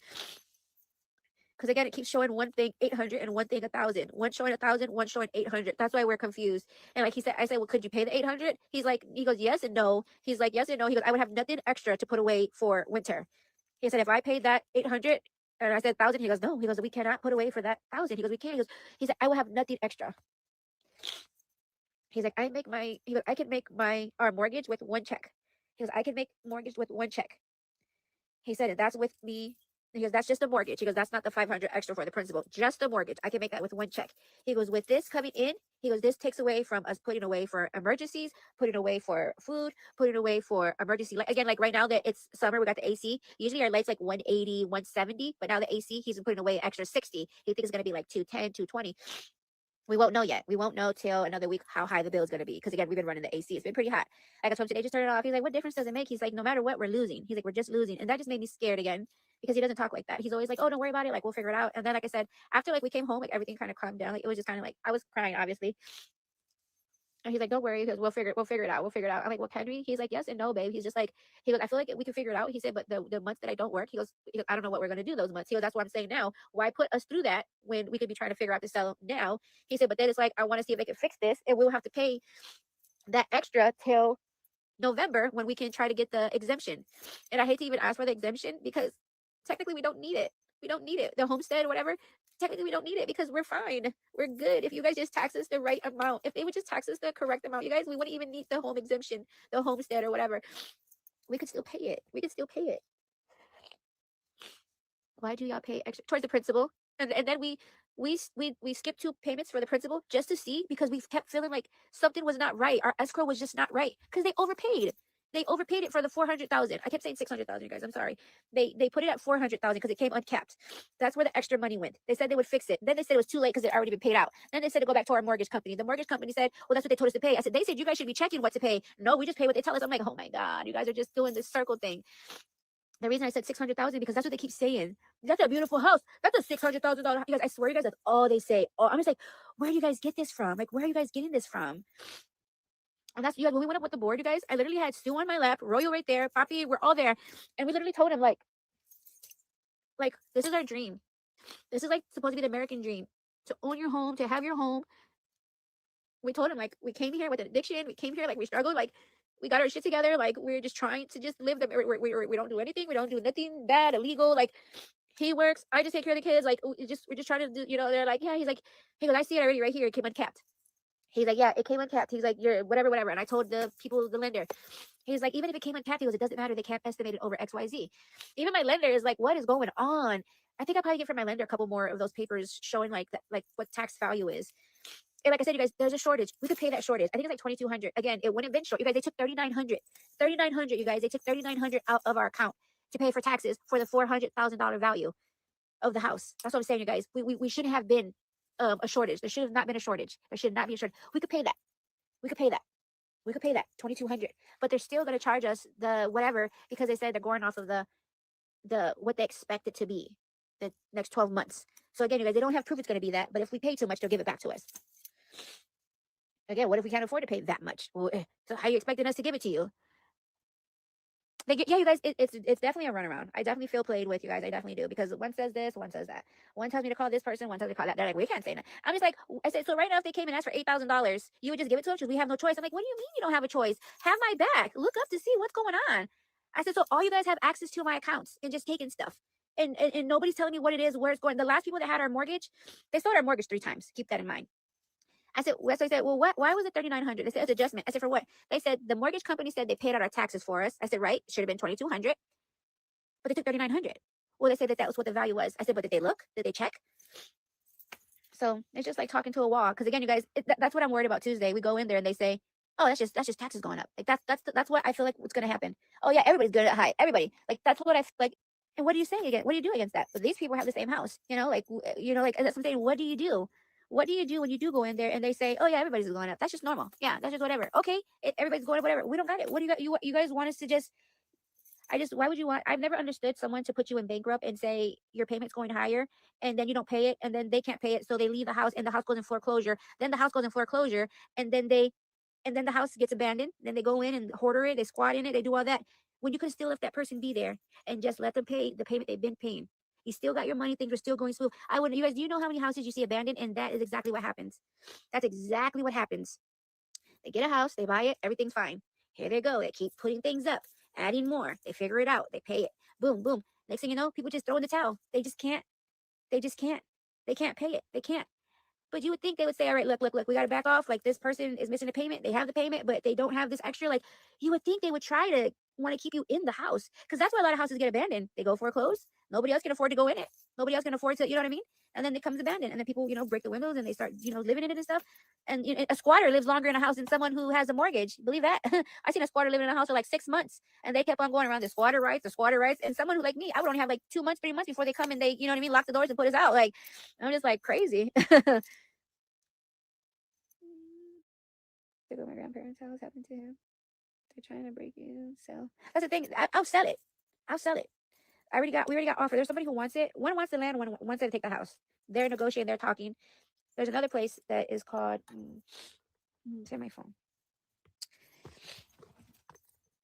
Because again, it keeps showing one thing 800 and one thing 1,000. One showing 1,000, one showing 800. That's why we're confused. And like he said, I said, well, could you pay the 800? He's like, he goes, yes and no. He's like, yes and no. He goes, I would have nothing extra to put away for winter. He said, if I paid that 800 and I said 1,000, he goes, no. He goes, we cannot put away for that 1,000. He goes, we can't. He said, I will have nothing extra. He's like, I can make our mortgage with one check. He goes, I can make mortgage with one check. He said, and that's with me. He goes, that's just a mortgage. He goes, that's not the 500 extra for the principal, just a mortgage. I can make that with one check. He goes, with this coming in, he goes, this takes away from us putting away for emergencies, putting away for food, putting away for emergency. Like again, like right now that it's summer, we got the AC. Usually our lights like 180, 170, but now the AC, he's been putting away extra 60. He thinks it's going to be like 210, 220. We won't know yet. We won't know till another week how high the bill is going to be. Because again, we've been running the AC. It's been pretty hot. Like I told him today, just turn it off. He's like, what difference does it make? He's like, no matter what, we're losing. He's like, we're just losing. And that just made me scared again because he doesn't talk like that. He's always like, oh, don't worry about it. Like, we'll figure it out. And then, like I said, after like we came home, like everything kind of calmed down. Like it was just kind of like, I was crying, obviously. And he's like, don't worry, because we'll figure it out. We'll figure it out. I'm like, well, can we? He's like, yes and no, babe. He's just like, he goes, I feel like we can figure it out. He said, but the months that I don't work, he goes, I don't know what we're gonna do those months. He goes, that's what I'm saying now. Why put us through that when we could be trying to figure out to sell now? He said, but then it's like, I want to see if they can fix this, and we'll have to pay that extra till November when we can try to get the exemption. And I hate to even ask for the exemption because technically we don't need it. We don't need it. The homestead, whatever, technically we don't need it because we're fine. We're good. If you guys just tax us the right amount, if they would just tax us the correct amount, you guys, we wouldn't even need the home exemption, the homestead or whatever. We could still pay it. We could still pay it. Why do y'all pay extra towards the principal? And then we skipped 2 payments for the principal just to see because we kept feeling like something was not right. Our escrow was just not right because they overpaid. They overpaid it for the 400,000. I kept saying 600,000, you guys. I'm sorry. They put it at 400,000 because it came uncapped. That's where the extra money went. They said they would fix it. Then they said it was too late because it already been paid out. Then they said to go back to our mortgage company. The mortgage company said, well, that's what they told us to pay. I said, they said you guys should be checking what to pay. No, we just pay what they tell us. I'm like, oh my God, you guys are just doing this circle thing. The reason I said 600,000 because that's what they keep saying. That's a beautiful house. That's a $600,000. You guys, I swear, you guys, that's all they say. Oh, I'm just like, where do you guys get this from? Like, where are you guys getting this from? And that's, you guys, when we went up with the board, you guys, I literally had Stu on my lap, Royal right there, Papi, we're all there, and we literally told him like, this is our dream. This is like supposed to be the American dream, to own your home, to have your home. We told him like we came here with an addiction. We came here like we struggled, like we got our shit together. Like we're just trying to just live the. We don't do anything. We don't do nothing bad, illegal. Like he works. I just take care of the kids. Like we're just trying to do. You know, they're like, yeah. He's like, he goes, I see it already right here. It came uncapped. He's like, yeah, it came uncapped. He's like, you're whatever. And I told the people, the lender, he's like, even if it came uncapped, he goes, it doesn't matter. They can't estimate it over XYZ. Even my lender is like, what is going on? I think I'll probably get from my lender a couple more of those papers showing like that, like what tax value is. And like I said, you guys, there's a shortage. We could pay that shortage. I think it's like 2,200. Again, it wouldn't have been short. You guys, they took 3,900. 3,900, you guys. They took 3,900 out of our account to pay for taxes for the $400,000 value of the house. That's what I'm saying, you guys. We shouldn't have been a shortage. There should have not been a shortage. There should not be a shortage. We could pay that. We could pay that. We could pay that 2,200. But they're still going to charge us the whatever because they said they're going off of the what they expect it to be the next 12 months. So again, you guys, they don't have proof it's going to be that. But if we pay too much, they'll give it back to us. Again, what if we can't afford to pay that much? Well, so how are you expecting us to give it to you? Yeah, you guys, it's definitely a runaround. I definitely feel played with, you guys. I definitely do because one says this, one says that. One tells me to call this person, one tells me to call that. They're like, we can't say that. I'm just like, I said, so right now, if they came and asked for $8,000, you would just give it to them because we have no choice. I'm like, what do you mean you don't have a choice? Have my back. Look up to see what's going on. I said, so all you guys have access to my accounts and just taking stuff. And nobody's telling me what it is, where it's going. The last people that had our mortgage, they sold our mortgage 3 times. Keep that in mind. So I said, well, why was it 3,900? They said, it's adjustment. I said, for what? They said, the mortgage company said they paid out our taxes for us. I said, right. It should have been 2,200. But they took 3,900. Well, they said that that was what the value was. I said, but did they look? Did they check? So it's just like talking to a wall. Because again, you guys, that's what I'm worried about Tuesday. We go in there and they say, oh, that's just taxes going up. Like that's what I feel like what's gonna happen. Oh yeah, everybody's good at high. Everybody, like that's what I feel like. And what do you say again? What do you do against that? But these people have the same house, like like that's something. What do you do? What do you do when you do go in there and they say, oh yeah, everybody's going up? That's just normal. Yeah, that's just whatever. Okay, everybody's going up, whatever. We don't got it. What do you got? You guys want us to just why would you want, I've never understood someone to put you in bankrupt and say your payment's going higher and then you don't pay it and then they can't pay it. So they leave the house and the house goes in foreclosure. Then the house goes in foreclosure and then the house gets abandoned. Then they go in and hoarder it. They squat in it. They do all that. When you could still let that person be there and just let them pay the payment they've been paying. You still got your money. Things are still going smooth. I wouldn't, you guys, do you know how many houses you see abandoned? And that is exactly what happens. That's exactly what happens. They get a house, they buy it, everything's fine. Here they go. They keep putting things up, adding more. They figure it out. They pay it. Boom, boom. Next thing you know, people just throw in the towel. They just can't. They just can't. They can't pay it. They can't. But you would think they would say, all right, look, we got to back off. Like this person is missing a payment. They have the payment, but they don't have this extra. Like you would think they would try to want to keep you in the house because that's why a lot of houses get abandoned. They go foreclosed. Nobody else can afford to go in it. Nobody else can afford to, you know what I mean? And then it comes abandoned. And then people, break the windows and they start, living in it and stuff. And a squatter lives longer in a house than someone who has a mortgage. Believe that. I seen a squatter living in a house for like 6 months and they kept on going around the squatter rights, the squatter rights. And someone who like me, I would only have like 2 months, 3 months before they come and they, you know what I mean, lock the doors and put us out. Like, I'm just like crazy. To go to my grandparents' house happened to him. They're trying to break you. So that's the thing. I'll sell it. I'll sell it. We already got offer. There's somebody who wants it. One wants the land, one wants to take the house. They're negotiating, they're talking. There's another place that is called it's in my phone.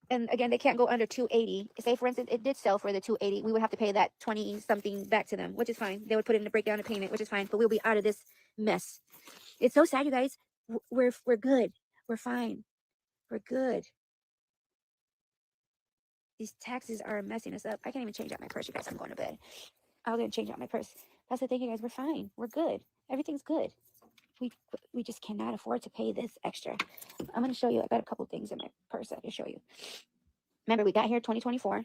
And again, they can't go under 280. Say for instance, it did sell for the 280. We would have to pay that 20 something back to them, which is fine. They would put it in the breakdown of payment, which is fine. But we'll be out of this mess. It's so sad, you guys. We're good. We're fine. We're good. These taxes are messing us up. I can't even change out my purse, you guys. I'm going to bed. I was going to change out my purse. That's the thing, you guys. We're fine. We're good. Everything's good. We just cannot afford to pay this extra. I'm going to show you. I got a couple things in my purse I can show you. Remember, we got here 2024,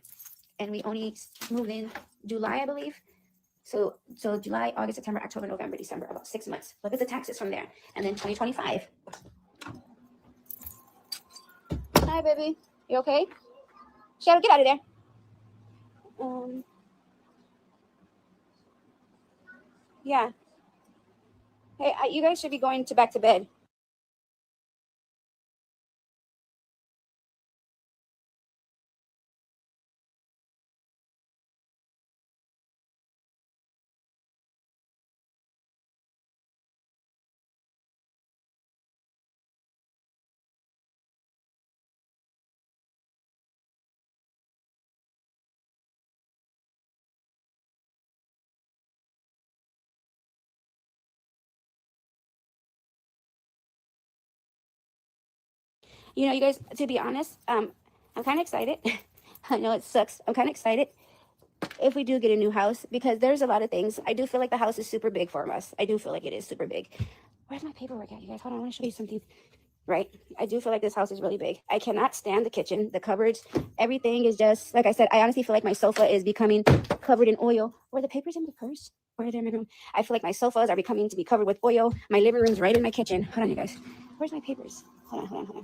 and we only moved in July, I believe. So July, August, September, October, November, December, about 6 months. Look at the taxes from there. And then 2025. Hi, baby. You okay? Shadow, get out of there. Yeah. Hey, you guys should be going back to bed. You guys, to be honest, I'm kind of excited. I know it sucks. I'm kind of excited if we do get a new house because there's a lot of things. I do feel like the house is super big for us. I do feel like it is super big. Where's my paperwork at, you guys? Hold on, I want to show you something. Right? I do feel like this house is really big. I cannot stand the kitchen, the cupboards. Everything is just, like I said, I honestly feel like my sofa is becoming covered in oil. Were the papers in the purse? Or are they in my room? I feel like my sofas are becoming to be covered with oil. My living room's right in my kitchen. Hold on, you guys. Where's my papers? Hold on.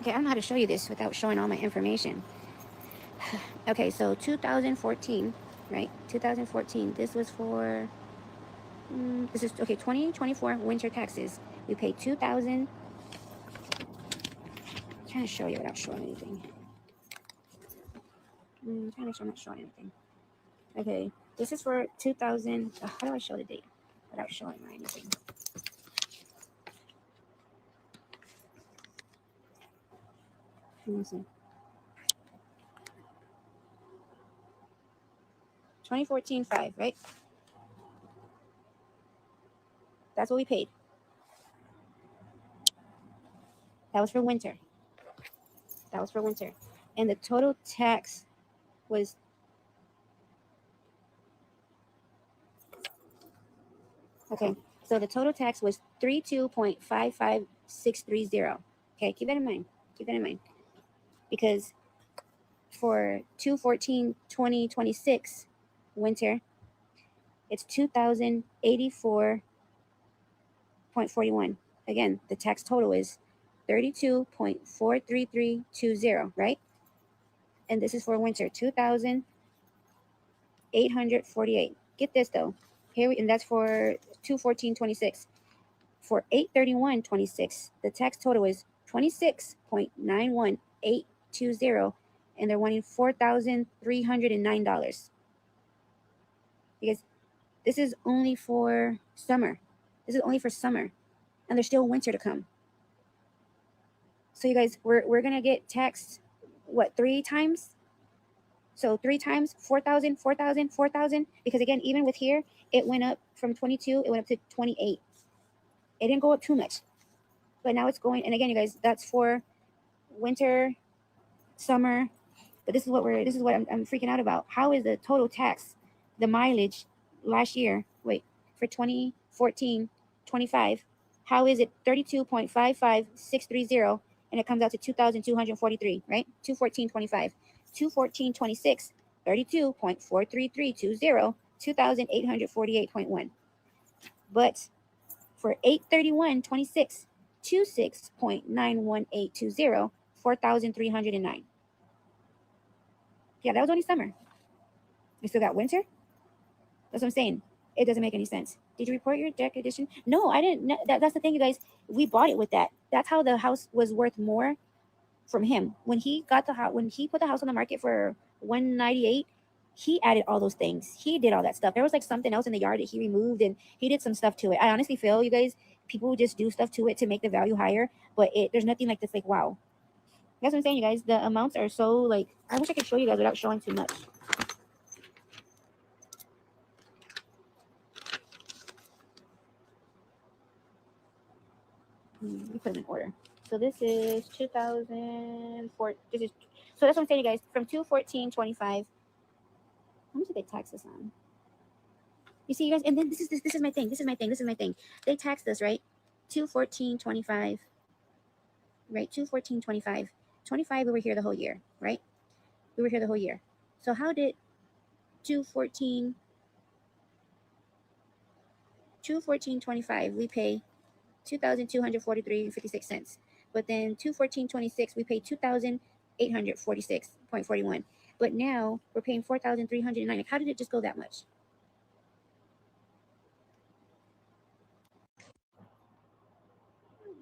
Okay, I don't know how to show you this without showing all my information. Okay, so 2014, right? 2014. This was for this is okay. 2024 winter taxes. We paid 2,000. Trying to show you without showing anything. Trying to make sure I'm not showing anything. Okay, this is for 2000. How do I show the date without showing my anything? Let me see. 2014 5, right? That's what we paid. That was for winter. That was for winter. And the total tax was okay. So the total tax was 32.55630. Okay, keep that in mind. Keep that in mind. Because for 2/14/2026 winter, it's 2,084.41. Again, the tax total is 32.43320, right? And this is for winter, 2,848. Get this though. And that's for 2/14/26. For 8/31/26, the tax total is 26.91820, and they're wanting $4,309 because this is only for summer. This is only for summer, and there's still winter to come. So you guys, we're gonna get taxed what 3 times? So 3 times 4,000, 4,000, 4,000. Because again, even with here, it went up from 22, it went up to 28. It didn't go up too much, but now it's going. And again, you guys, that's for winter, summer. But this is what I'm freaking out about. How is the total tax, the mileage last year? Wait, for 2014, 25. How is it 32.55630, and it comes out to 2,243, right? 2/14/25. 2/14/26, 32.43320, 2,848.1. But for 8/31/26, 26.91820, 4,309. Yeah, that was only summer. We still got winter. That's what I'm saying. It doesn't make any sense. Did you report your deck addition? No, I didn't. That's the thing, you guys. We bought it with that. That's how the house was worth more from him. When he got the house, when he put the house on the market for 198, he added all those things. He did all that stuff. There was like something else in the yard that he removed, and he did some stuff to it. I honestly feel, you guys, people just do stuff to it to make the value higher, but there's nothing like this. Like, wow. That's what I'm saying, you guys. The amounts are so like, I wish I could show you guys without showing too much. Let me put them in order. So this is 2004. This is so that's what I'm saying, you guys. From 2/14/25. How much did they tax us on? You see, you guys, and then this is my thing. This is my thing. They taxed us, right? 2/14/25. Right? 2/14/25. 25, we were here the whole year, right? We were here the whole year. So how did 2/14/25 we pay 2,243.56. But then 2/14/26 we pay 2,846.41. But now we're paying 4,309. Like, how did it just go that much?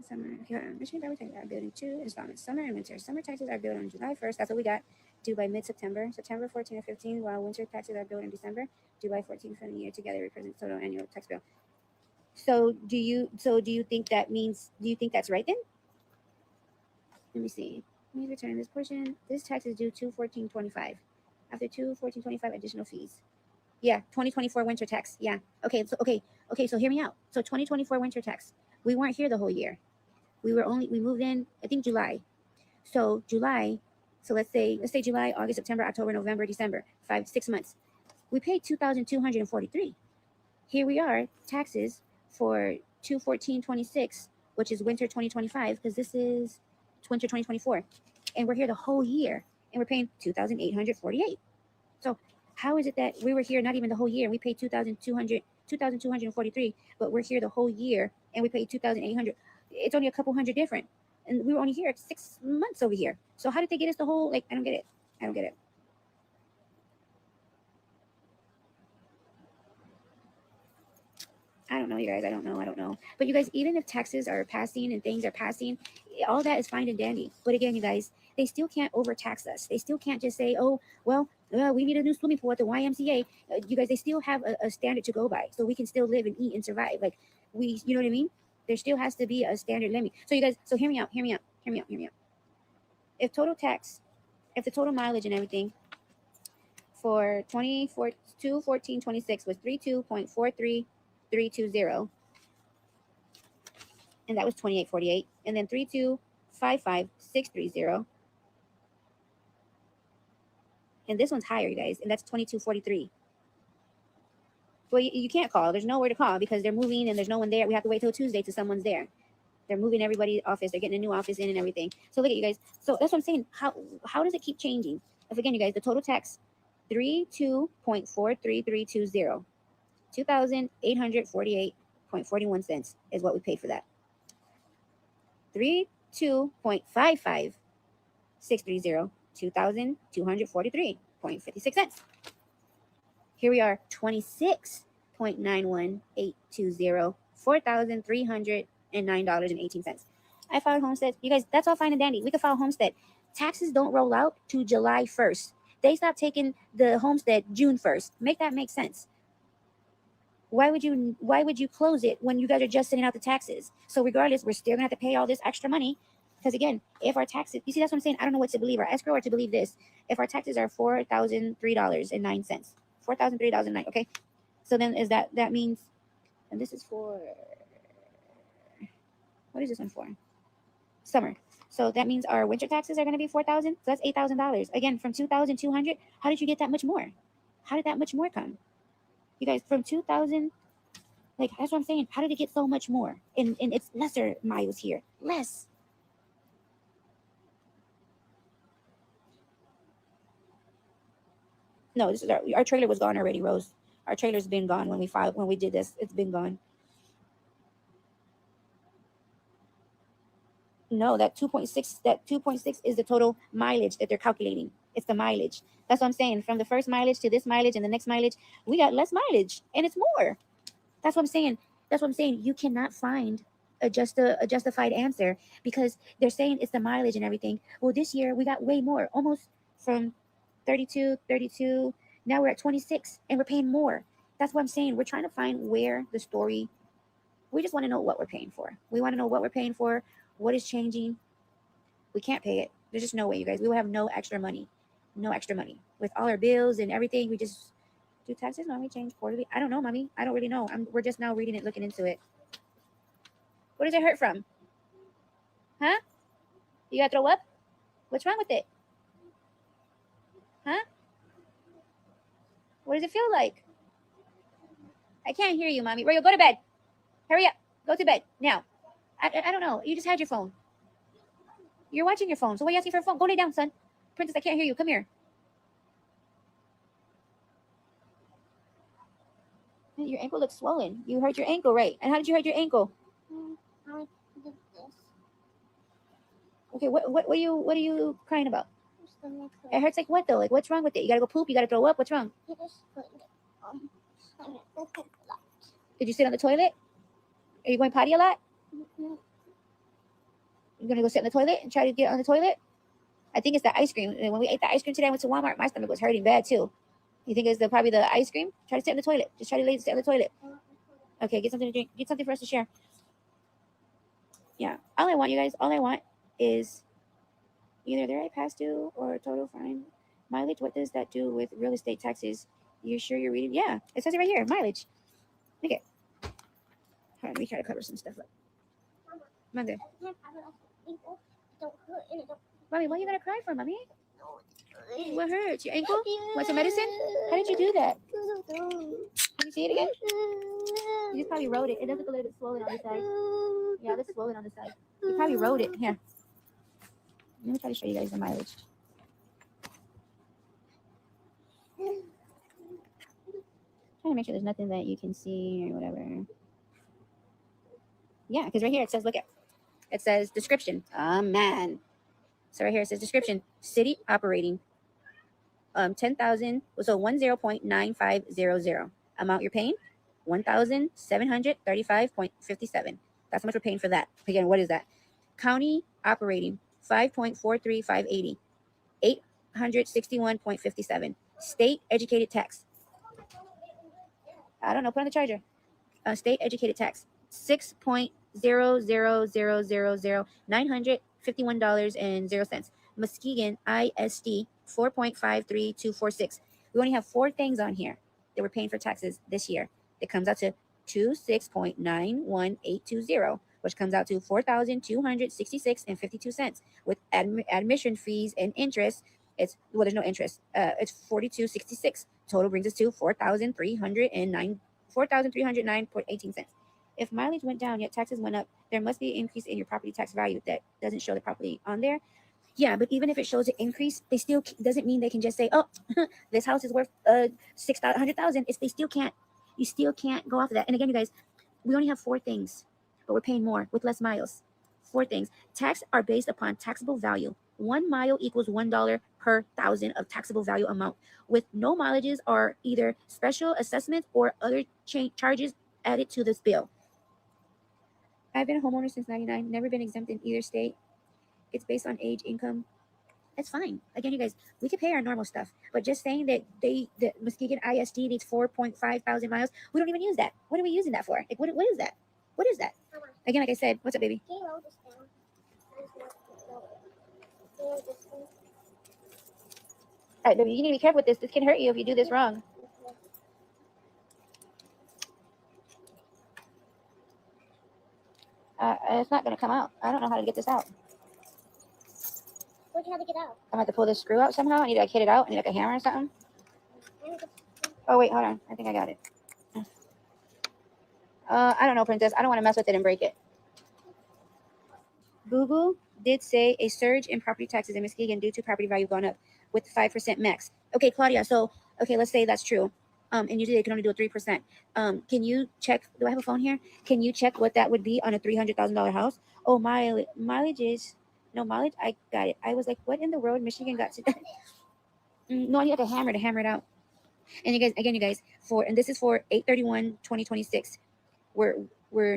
Summer. Michigan property taxes are billed in 2 installments: summer and winter. Summer taxes are billed on July 1st. That's what we got, due by mid-September. September 14 or 15, while winter taxes are billed in December, due by 14 for the year. Together represent total annual tax bill. So do you think that means, do you think that's right then? Let me see. Let me return this portion. This tax is due 2/14/25. After 2/14/25, additional fees. Yeah, 2024 winter tax. Yeah. Okay. So So hear me out. So 2024 winter tax. We weren't here the whole year. We moved in, I think, July. So July. So let's say July, August, September, October, November, December. 6 months. We paid 2,243. Here we are, taxes for 2/14/26, which is winter 2025, because this is winter 2024, and we're here the whole year, and we're paying 2,848. So how is it that we were here not even the whole year, and we paid 2,243, but we're here the whole year and we paid 2,800? It's only a couple hundred different. and we were only here 6 months over here. So how did they get us the whole, like, I don't get it. I don't get it. I don't know, you guys. I don't know. But you guys, even if taxes are passing and things are passing, all that is fine and dandy. But again, you guys, they still can't overtax us. They still can't just say, oh, well, we need a new swimming pool at the YMCA. You guys, they still have a standard to go by, so we can still live and eat and survive. Like, you know what I mean? There still has to be a standard limit. So you guys, so hear me out. If the total mileage and everything for 2/14/26 was 32.43320, and that was 28.48, and then 32.55.630, and this one's higher, you guys, and that's 22.43. Well, you can't call. There's nowhere to call because they're moving and there's no one there. We have to wait till Tuesday till someone's there. They're moving everybody's office. They're getting a new office in and everything. So look at you guys. So that's what I'm saying. How does it keep changing? If again, you guys, the total tax 32.43320, 2,848.41 is what we paid for that. 32.55630, 2,243.56. Here we are, 26.91820, $4,309.18. I filed homestead. You guys, that's all fine and dandy. We could file homestead. Taxes don't roll out to July 1st. They stop taking the homestead June 1st. Make that make sense. Why would you close it when you guys are just sending out the taxes? So regardless, we're still gonna have to pay all this extra money. Because again, if our taxes, you see, that's what I'm saying. I don't know what to believe, our escrow or to believe this. If our taxes are $4,003.09, $4,003.09. Okay, so then that means, and this is for, what is this one for? Summer. So that means our winter taxes are going to be $4,000. So that's $8,000. Again, from 2,200. How did you get that much more? How did that much more come? You guys, from 2,000, like, that's what I'm saying. How did it get so much more? And it's lesser miles here. Less. No, this is our trailer was gone already, Rose. Our trailer's been gone when we did this. It's been gone. No, that 2.6 is the total mileage that they're calculating. It's the mileage. That's what I'm saying. From the first mileage to this mileage and the next mileage, we got less mileage and it's more. That's what I'm saying. You cannot find a justified answer because they're saying it's the mileage and everything. Well, this year we got way more, almost from 32. Now we're at 26 and we're paying more. That's what I'm saying. We're trying to find where the story, we just want to know what we're paying for. We want to know what we're paying for, what is changing. We can't pay it. There's just no way, you guys. We will have no extra money. No extra money. With all our bills and everything, we just do taxes normally change quarterly. I don't know, mommy. I don't really know. We're just now reading it, looking into it. What does it hurt from? Huh? You gotta throw up? What's wrong with it? Huh? What does it feel like? I can't hear you, mommy. Royal, go to bed. Hurry up. Go to bed now. I don't know. You just had your phone. You're watching your phone. So why are you asking for a phone? Go lay down, son. Princess, I can't hear you. Come here. Your ankle looks swollen. You hurt your ankle, right? And how did you hurt your ankle? I did this. Okay, what are you crying about? It hurts like what though? Like what's wrong with it? You gotta go poop. You gotta throw up. What's wrong? Did you sit on the toilet? Are you going potty a lot? You're gonna go sit in the toilet and try to get on the toilet? I think it's the ice cream. And when we ate the ice cream today, I went to Walmart. My stomach was hurting bad too. You think it's probably the ice cream? Try to sit in the toilet. Just try to sit on the toilet. Okay, get something to drink. Get something for us to share. Yeah. All I want, you guys, is either they're at past due or total fine. Mileage, what does that do with real estate taxes? You sure you're reading? Yeah, it says it right here. Mileage. Okay. All right, let me try to cover some stuff up. Mother. Mommy, what are you gonna cry for, mommy? What hurts? Your ankle? Want some medicine? How did you do that? Can you see it again? You just probably wrote it. It does look a little bit swollen on the side. Yeah, it's swollen on the side. You probably wrote it. Here. Let me try to show you guys the mileage. Trying to make sure there's nothing that you can see or whatever. Yeah, because right here it says, look at It says description. Oh man. So right here it says description. City operating. 10,000. So 10.9500. Amount you're paying, 1,735.57. That's how much we're paying for that. Again, what is that? County operating 5.43580. 861.57. State educated tax. I don't know. Put on the charger. State educated tax. $6.0000951.0. Muskegon ISD 4.53246. We only have 4 things on here that we're paying for taxes this year. It comes out to 26.91820, which comes out to 4,266.52 with admission fees and interest. It's well, there's no interest. It's 42.66. Total brings us to 4,309.18 cents. If mileage went down yet taxes went up, there must be an increase in your property tax value that doesn't show the property on there. Yeah, but even if it shows an increase, they still doesn't mean they can just say, "Oh, this house is worth 600,000." It's they still can't. You still can't go off of that. And again, you guys, we only have 4 things, but we're paying more with less miles. 4 things. Tax are based upon taxable value. 1 mile equals $1 per thousand of taxable value amount. With no mileages are either special assessment or other charges added to this bill. I've been a homeowner since '99. Never been exempt in either state. It's based on age, income. That's fine. Again, you guys, we could pay our normal stuff, but just saying that the Muskegon ISD needs 4.5 thousand miles, we don't even use that. What are we using that for? Like, what is that? What is that? Again, like I said, what's up, baby? All right, baby, you need to be careful with this. This can hurt you if you do this wrong. It's not going to come out. I don't know how to get this out. What do you have to get out? I'm going to have to pull this screw out somehow. I need to like, hit it out. I need like a hammer or something. Oh, wait, hold on. I think I got it. I don't know, Princess. I don't want to mess with it and break it. Google did say a surge in property taxes in Muskegon due to property value going up with 5% max. Okay, Claudia. So, okay, let's say that's true. And usually they can only do a 3%. Can you check? Do I have a phone here? Can you check what that would be on a $300,000 house? Oh, mileage is no mileage. I got it. I was like, what in the world? Michigan got to. No, I need like a hammer to hammer it out. And you guys, again, you guys, and this is for 8/31/2026. We're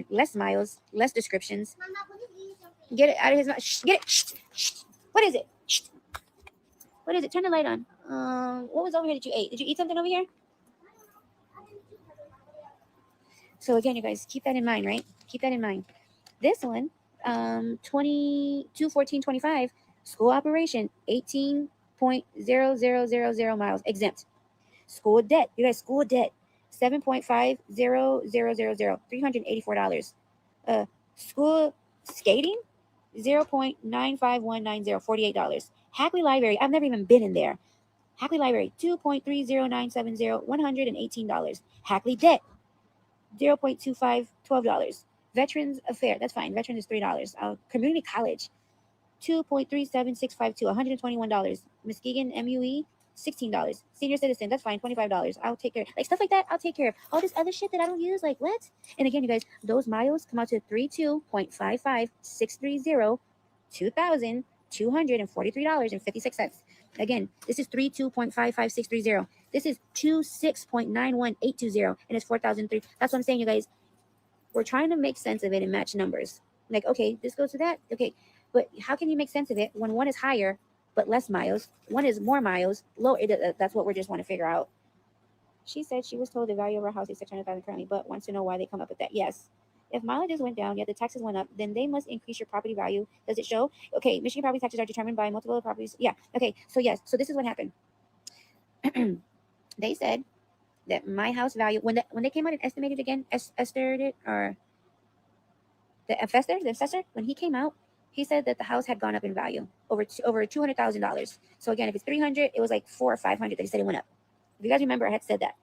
less miles, less descriptions. Mama, what is these? Get it out of his mouth. Shh, get it. Shh, shh. What is it? Shh. What is it? Turn the light on. What was over here that you ate? Did you eat something over here? So again, you guys, keep that in mind, right? Keep that in mind. This one, 22/14/25, school operation, 18.0000 miles exempt. School debt, you guys, school debt, 7.50000, $384. School skating, 0.95190, $48. Hackley Library, I've never even been in there. Hackley Library, 2.30970, $118. Hackley debt, 0.25, $12. Veterans Affair, that's fine. Veterans is $3. Community College, 2.37652, $121. Muskegon MUE, $16. Senior Citizen, that's fine, $25. I'll take care. Like stuff like that, I'll take care of. All this other shit that I don't use, like what? And again, you guys, those miles come out to 32.55630, $2,243.56. Again, this is 32.55630. This is 26.91820, and it's 4,003. That's what I'm saying, you guys. We're trying to make sense of it and match numbers. Like, okay, this goes to that. Okay, but how can you make sense of it when one is higher but less miles? One is more miles, lower. That's what we just want to figure out. She said she was told the value of her house is $600,000 currently, but wants to know why they come up with that. Yes. If mileages went down, yet the taxes went up, then they must increase your property value. Does it show? Okay, Michigan property taxes are determined by multiple properties. Yeah. Okay. So yes. So this is what happened. They said that my house value when they came out and estimated again, estimated it, or the assessor, when he came out, he said that the house had gone up in value over $200,000. So again, if it's 300, it was like 400 or 500 that he said it went up. If you guys remember, I had said that.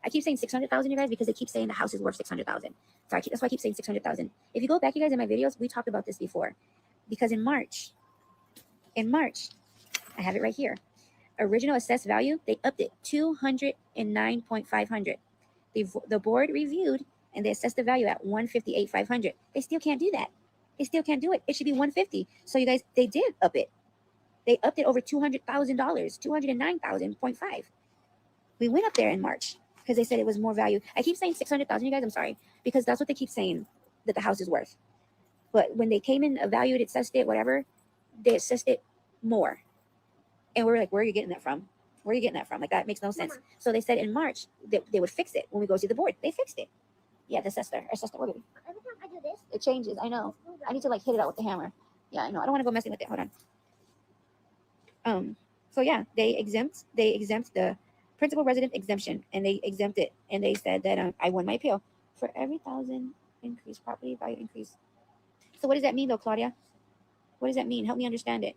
I keep saying 600,000, you guys, because they keep saying the house is worth 600,000. So that's why I keep saying 600,000. If you go back, you guys, in my videos, we talked about this before, because in March, I have it right here. Original assessed value, they upped it 209.500. The board reviewed and they assessed the value at 158,500. They still can't do that. They still can't do it. It should be 150. So you guys, they did up it. They upped it over $200,000, 209,000.5. We went up there in March because they said it was more value. I keep saying 600,000, you guys. I'm sorry, because that's what they keep saying that the house is worth. But when they came in, evaluated, assessed it, whatever, they assessed it more. And we're like, where are you getting that from? Where are you getting that from? Like, that makes no sense. So they said in March that they would fix it when we go see the board. They fixed it. Yeah, the assessor. What is it? Every time I do this, It changes. I know. I need to like hit it out with the hammer. Yeah, I know. I don't want to go messing with it. Hold on. So yeah, they exempt the principal resident exemption, and they exempt it, and they said that I won my appeal for every 1,000 increase property value increase. So what does that mean though, Claudia? What does that mean? Help me understand it.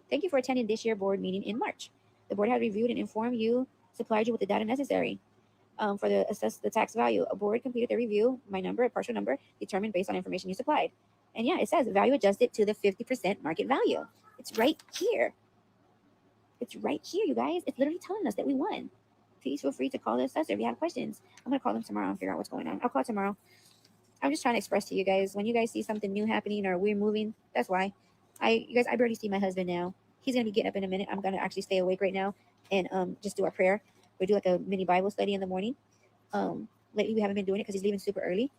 Thank you for attending this year board meeting in March. The board has reviewed and informed you, supplied you with the data necessary for the assess the tax value. A board completed the review, my number, a partial number, determined based on information you supplied. And yeah, it says value adjusted to the 50% market value. It's right here. It's right here, you guys. It's literally telling us that we won. Please feel free to call the assessor if you have questions. I'm going to call them tomorrow and figure out what's going on. I'll call tomorrow. I'm just trying to express to you guys, when you guys see something new happening or we're moving, that's why. You guys, I barely see my husband now. He's going to be getting up in a minute. I'm going to actually stay awake right now and just do our prayer. We do like a mini Bible study in the morning. Lately we haven't been doing it because he's leaving super early.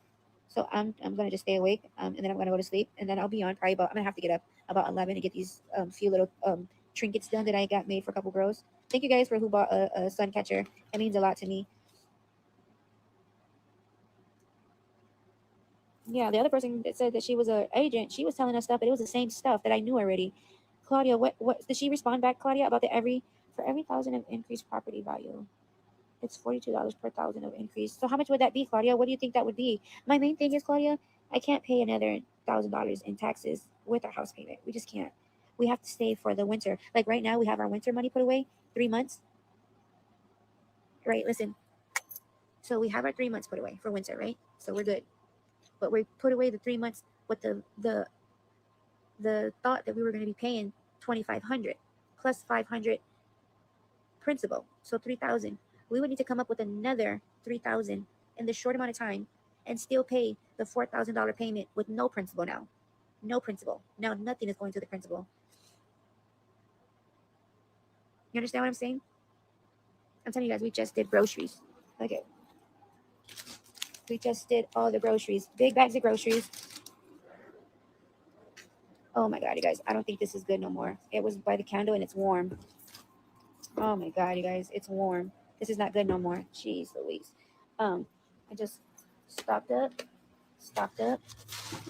So I'm going to just stay awake and then I'm going to go to sleep. And then I'll be on probably about, I'm going to have to get up about 11 and get these few little trinkets done that I got made for a couple girls. Thank you guys for who bought a sun catcher. It means a lot to me. Yeah, the other person that said that she was an agent, she was telling us stuff, but it was the same stuff that I knew already. Claudia, what did she respond back, Claudia, about the for every 1,000 of increased property value? It's $42 per 1,000 of increase. So how much would that be, Claudia? What do you think that would be? My main thing is, Claudia, I can't pay another $1,000 in taxes with our house payment. We just can't. We have to stay for the winter. Like right now, we have our winter money put away, 3 months. Right, listen. So we have our 3 months put away for winter, right? So we're good. But we put away the 3 months with the thought that we were going to be paying 2,500 plus 500 principal, so 3,000. We would need to come up with another 3,000 in this short amount of time and still pay the $4,000 payment with no principal now. No principal. Now nothing is going to the principal. You understand what I'm saying? I'm telling you guys, we just did groceries. Okay. We just did all the groceries. Big bags of groceries. Oh my God, you guys. I don't think this is good no more. It was by the candle and it's warm. Oh my God, you guys. It's warm. This is not good no more. Jeez Louise. I just stocked up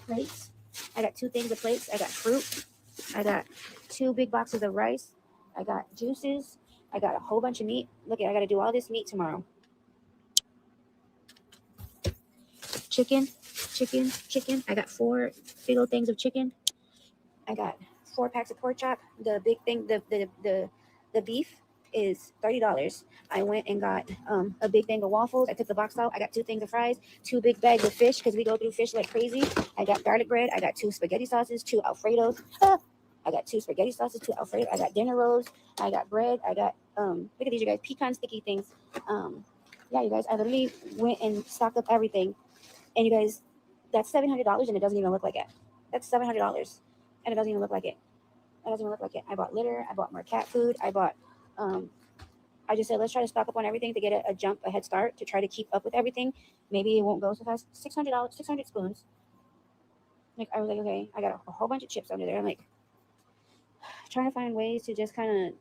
plates. I got 2 things of plates. I got fruit. I got 2 big boxes of rice. I got juices. I got a whole bunch of meat. Look, I got to do all this meat tomorrow. Chicken. I got 4 big old things of chicken. I got 4 packs of pork chop. The big thing, the beef is $30. I went and got a big thing of waffles. I took the box out. I got 2 things of fries, 2 big bags of fish because we go through fish like crazy. I got garlic bread. I got 2 spaghetti sauces, 2 Alfredos. I got 2 spaghetti sauces, 2 Alfredo. I got dinner rolls. I got bread. I got look at these, you guys, pecan sticky things. Yeah, you guys, I literally went and stocked up everything. And you guys, that's $700 and it doesn't even look like it. That's $700 and it doesn't even look like it. It doesn't even look like it. I bought litter. I bought more cat food. I bought, I just said, let's try to stock up on everything to get a head start to try to keep up with everything. Maybe it won't go so fast. $600, 600 spoons. Like, I was like, okay, I got a whole bunch of chips under there. I'm like, trying to find ways to just kind of,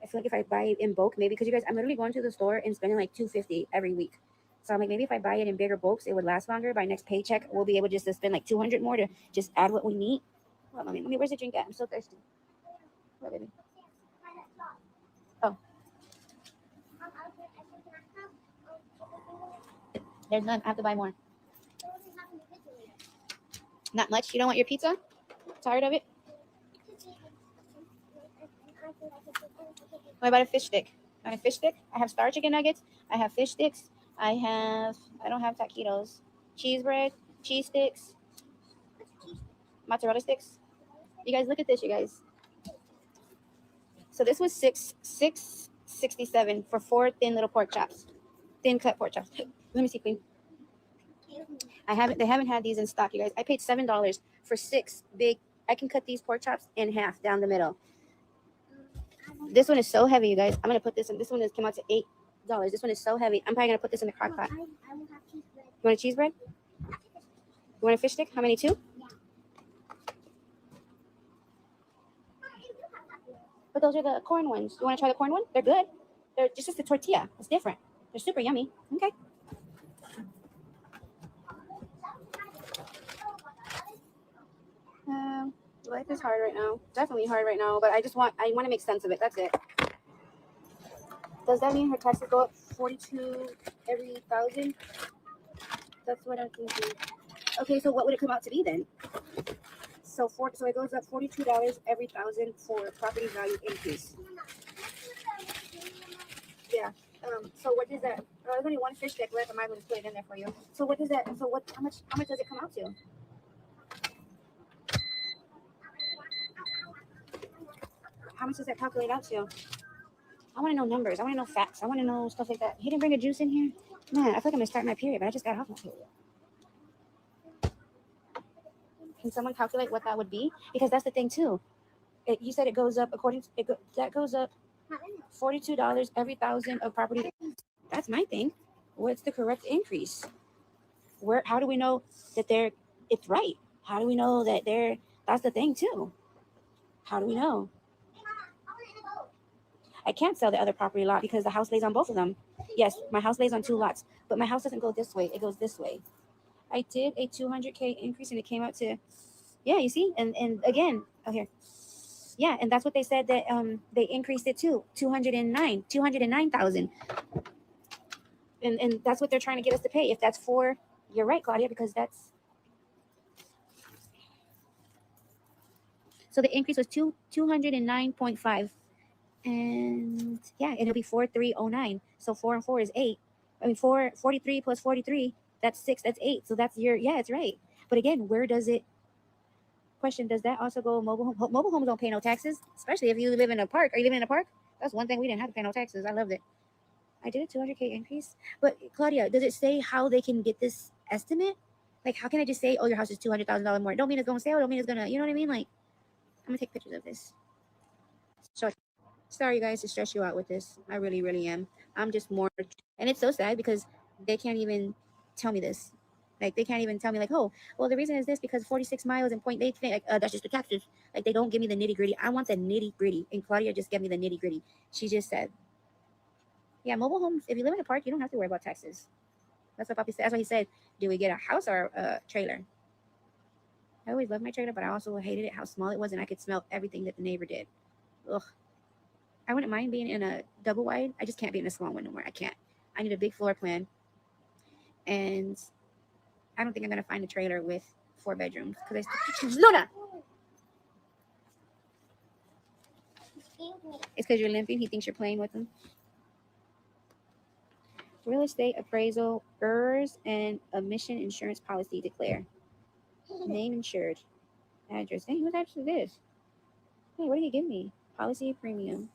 I feel like if I buy in bulk, maybe, because you guys, I'm literally going to the store and spending like $250 every week. So I'm like, maybe if I buy it in bigger bulks, it would last longer. By next paycheck, we'll be able just to spend like $200 more to just add what we need. Well, mommy, where's the drink at? I'm so thirsty. Where, baby? Oh. There's none. I have to buy more. Not much. You don't want your pizza? Tired of it? What about a fish stick? Want a fish stick? I have star chicken nuggets. I have fish sticks. I don't have taquitos. Cheese bread, cheese sticks, mozzarella sticks. You guys, look at this, you guys. So this was $6.67 for 4 thin little pork chops. Thin cut pork chops. Let me see, Queen. They haven't had these in stock, you guys. I paid $7 for 6 big. I can cut these pork chops in half down the middle. This one is so heavy, you guys. I'm gonna put this in. This one came out to $8. This one is so heavy. I'm probably gonna put this in the crock pot. You want a cheese bread? You want a fish stick? How many? 2? But those are the corn ones. You want to try the corn one? They're good. They're just a tortilla. It's different. They're super yummy. Okay. Life is hard right now. Definitely hard right now. But I want to make sense of it. That's it. Does that mean her taxes go up 42 every 1,000? That's what I'm thinking. Okay, so what would it come out to be then? So it goes up $42 every 1,000 for property value increase. Yeah. So what is that? Oh, there's only one fish stick left. I might as well just put it in there for you. So what is that? So what? How much does it come out to? How much does that calculate out to? I want to know numbers. I want to know facts. I want to know stuff like that. He didn't bring a juice in here. Man, I feel like I'm gonna start my period, but I just got off my period. Can someone calculate what that would be? Because that's the thing too. You said it goes up that goes up $42 every 1,000 of property. That's my thing. What's the correct increase? How do we know that it's right? How do we know that that's the thing too? How do we know? I can't sell the other property lot because the house lays on both of them. Yes, my house lays on 2 lots, but my house doesn't go this way. It goes this way. I did a 200K increase and it came out to, yeah, you see? And again, oh here. Yeah, and that's what they said that they increased it to 209,000. And that's what they're trying to get us to pay. If that's for, you're right, Claudia, because that's, so the increase was 209.5. And yeah, it'll be 4309. So 4 and 4 is 8. I mean 43 plus 43, that's 6, that's 8. So that's yeah, it's right. But again, where does it question, does that also go mobile home? Mobile homes don't pay no taxes, especially if you live in a park. Are you living in a park? That's one thing we didn't have to pay no taxes. I loved it. I did a 200K increase. But Claudia, does it say how they can get this estimate? Like, how can I just say, oh, your house is $200,000 more? Don't mean it's going to sell. Don't mean it's going to, you know what I mean? Like, I'm going to take pictures of this. So sorry, you guys, to stress you out with this. I really, really am. I'm just more, and it's so sad because they can't even tell me this. Like, they can't even tell me, like, oh, well, the reason is this because 46 miles and 0.8, like, that's just the taxes. Like, they don't give me the nitty gritty. I want the nitty gritty. And Claudia just gave me the nitty gritty. She just said, yeah, mobile homes, if you live in a park, you don't have to worry about taxes. That's what Papi said. That's what he said. Do we get a house or a trailer? I always loved my trailer, but I also hated it how small it was, and I could smell everything that the neighbor did. Ugh. I wouldn't mind being in a double wide. I just can't be in a small one no more. I can't. I need a big floor plan. And I don't think I'm going to find a trailer with 4 bedrooms. Because Luna! It's because you're limping. He thinks you're playing with him. Real estate appraisal, errors, and emission insurance policy declare. Name insured. Address. Hey, whose address is this? Hey, what did he give me? Policy premium.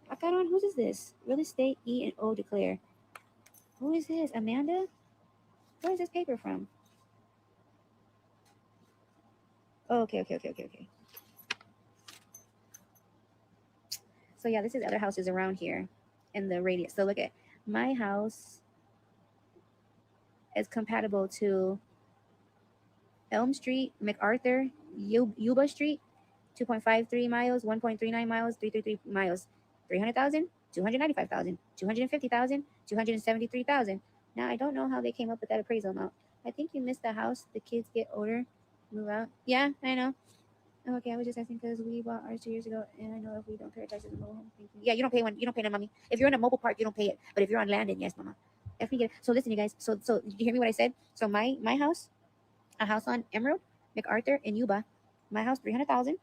I got on. Whose is this? Real estate E&O declare. Who is this? Amanda? Where is this paper from? Oh, okay. So yeah, this is other houses around here in the radius. So look at my house is compatible to Elm Street, MacArthur, Yuba Street, 2.53 miles, 1.39 miles, 333 miles, 300,000, 295,000, 250,000, 273,000. Now I don't know how they came up with that appraisal amount. I think you missed the house. The kids get older, move out. Yeah, I know. Okay, I was just asking because we bought ours 2 years ago, and I know if we don't pay our taxes in mobile home. Yeah, you don't pay no, mommy. If you're in a mobile park, you don't pay it. But if you're on land, then yes, mama. If we get it. So listen, you guys. So did you hear me what I said? So my house, a house on Emerald, MacArthur, and Yuba, my house 300,000.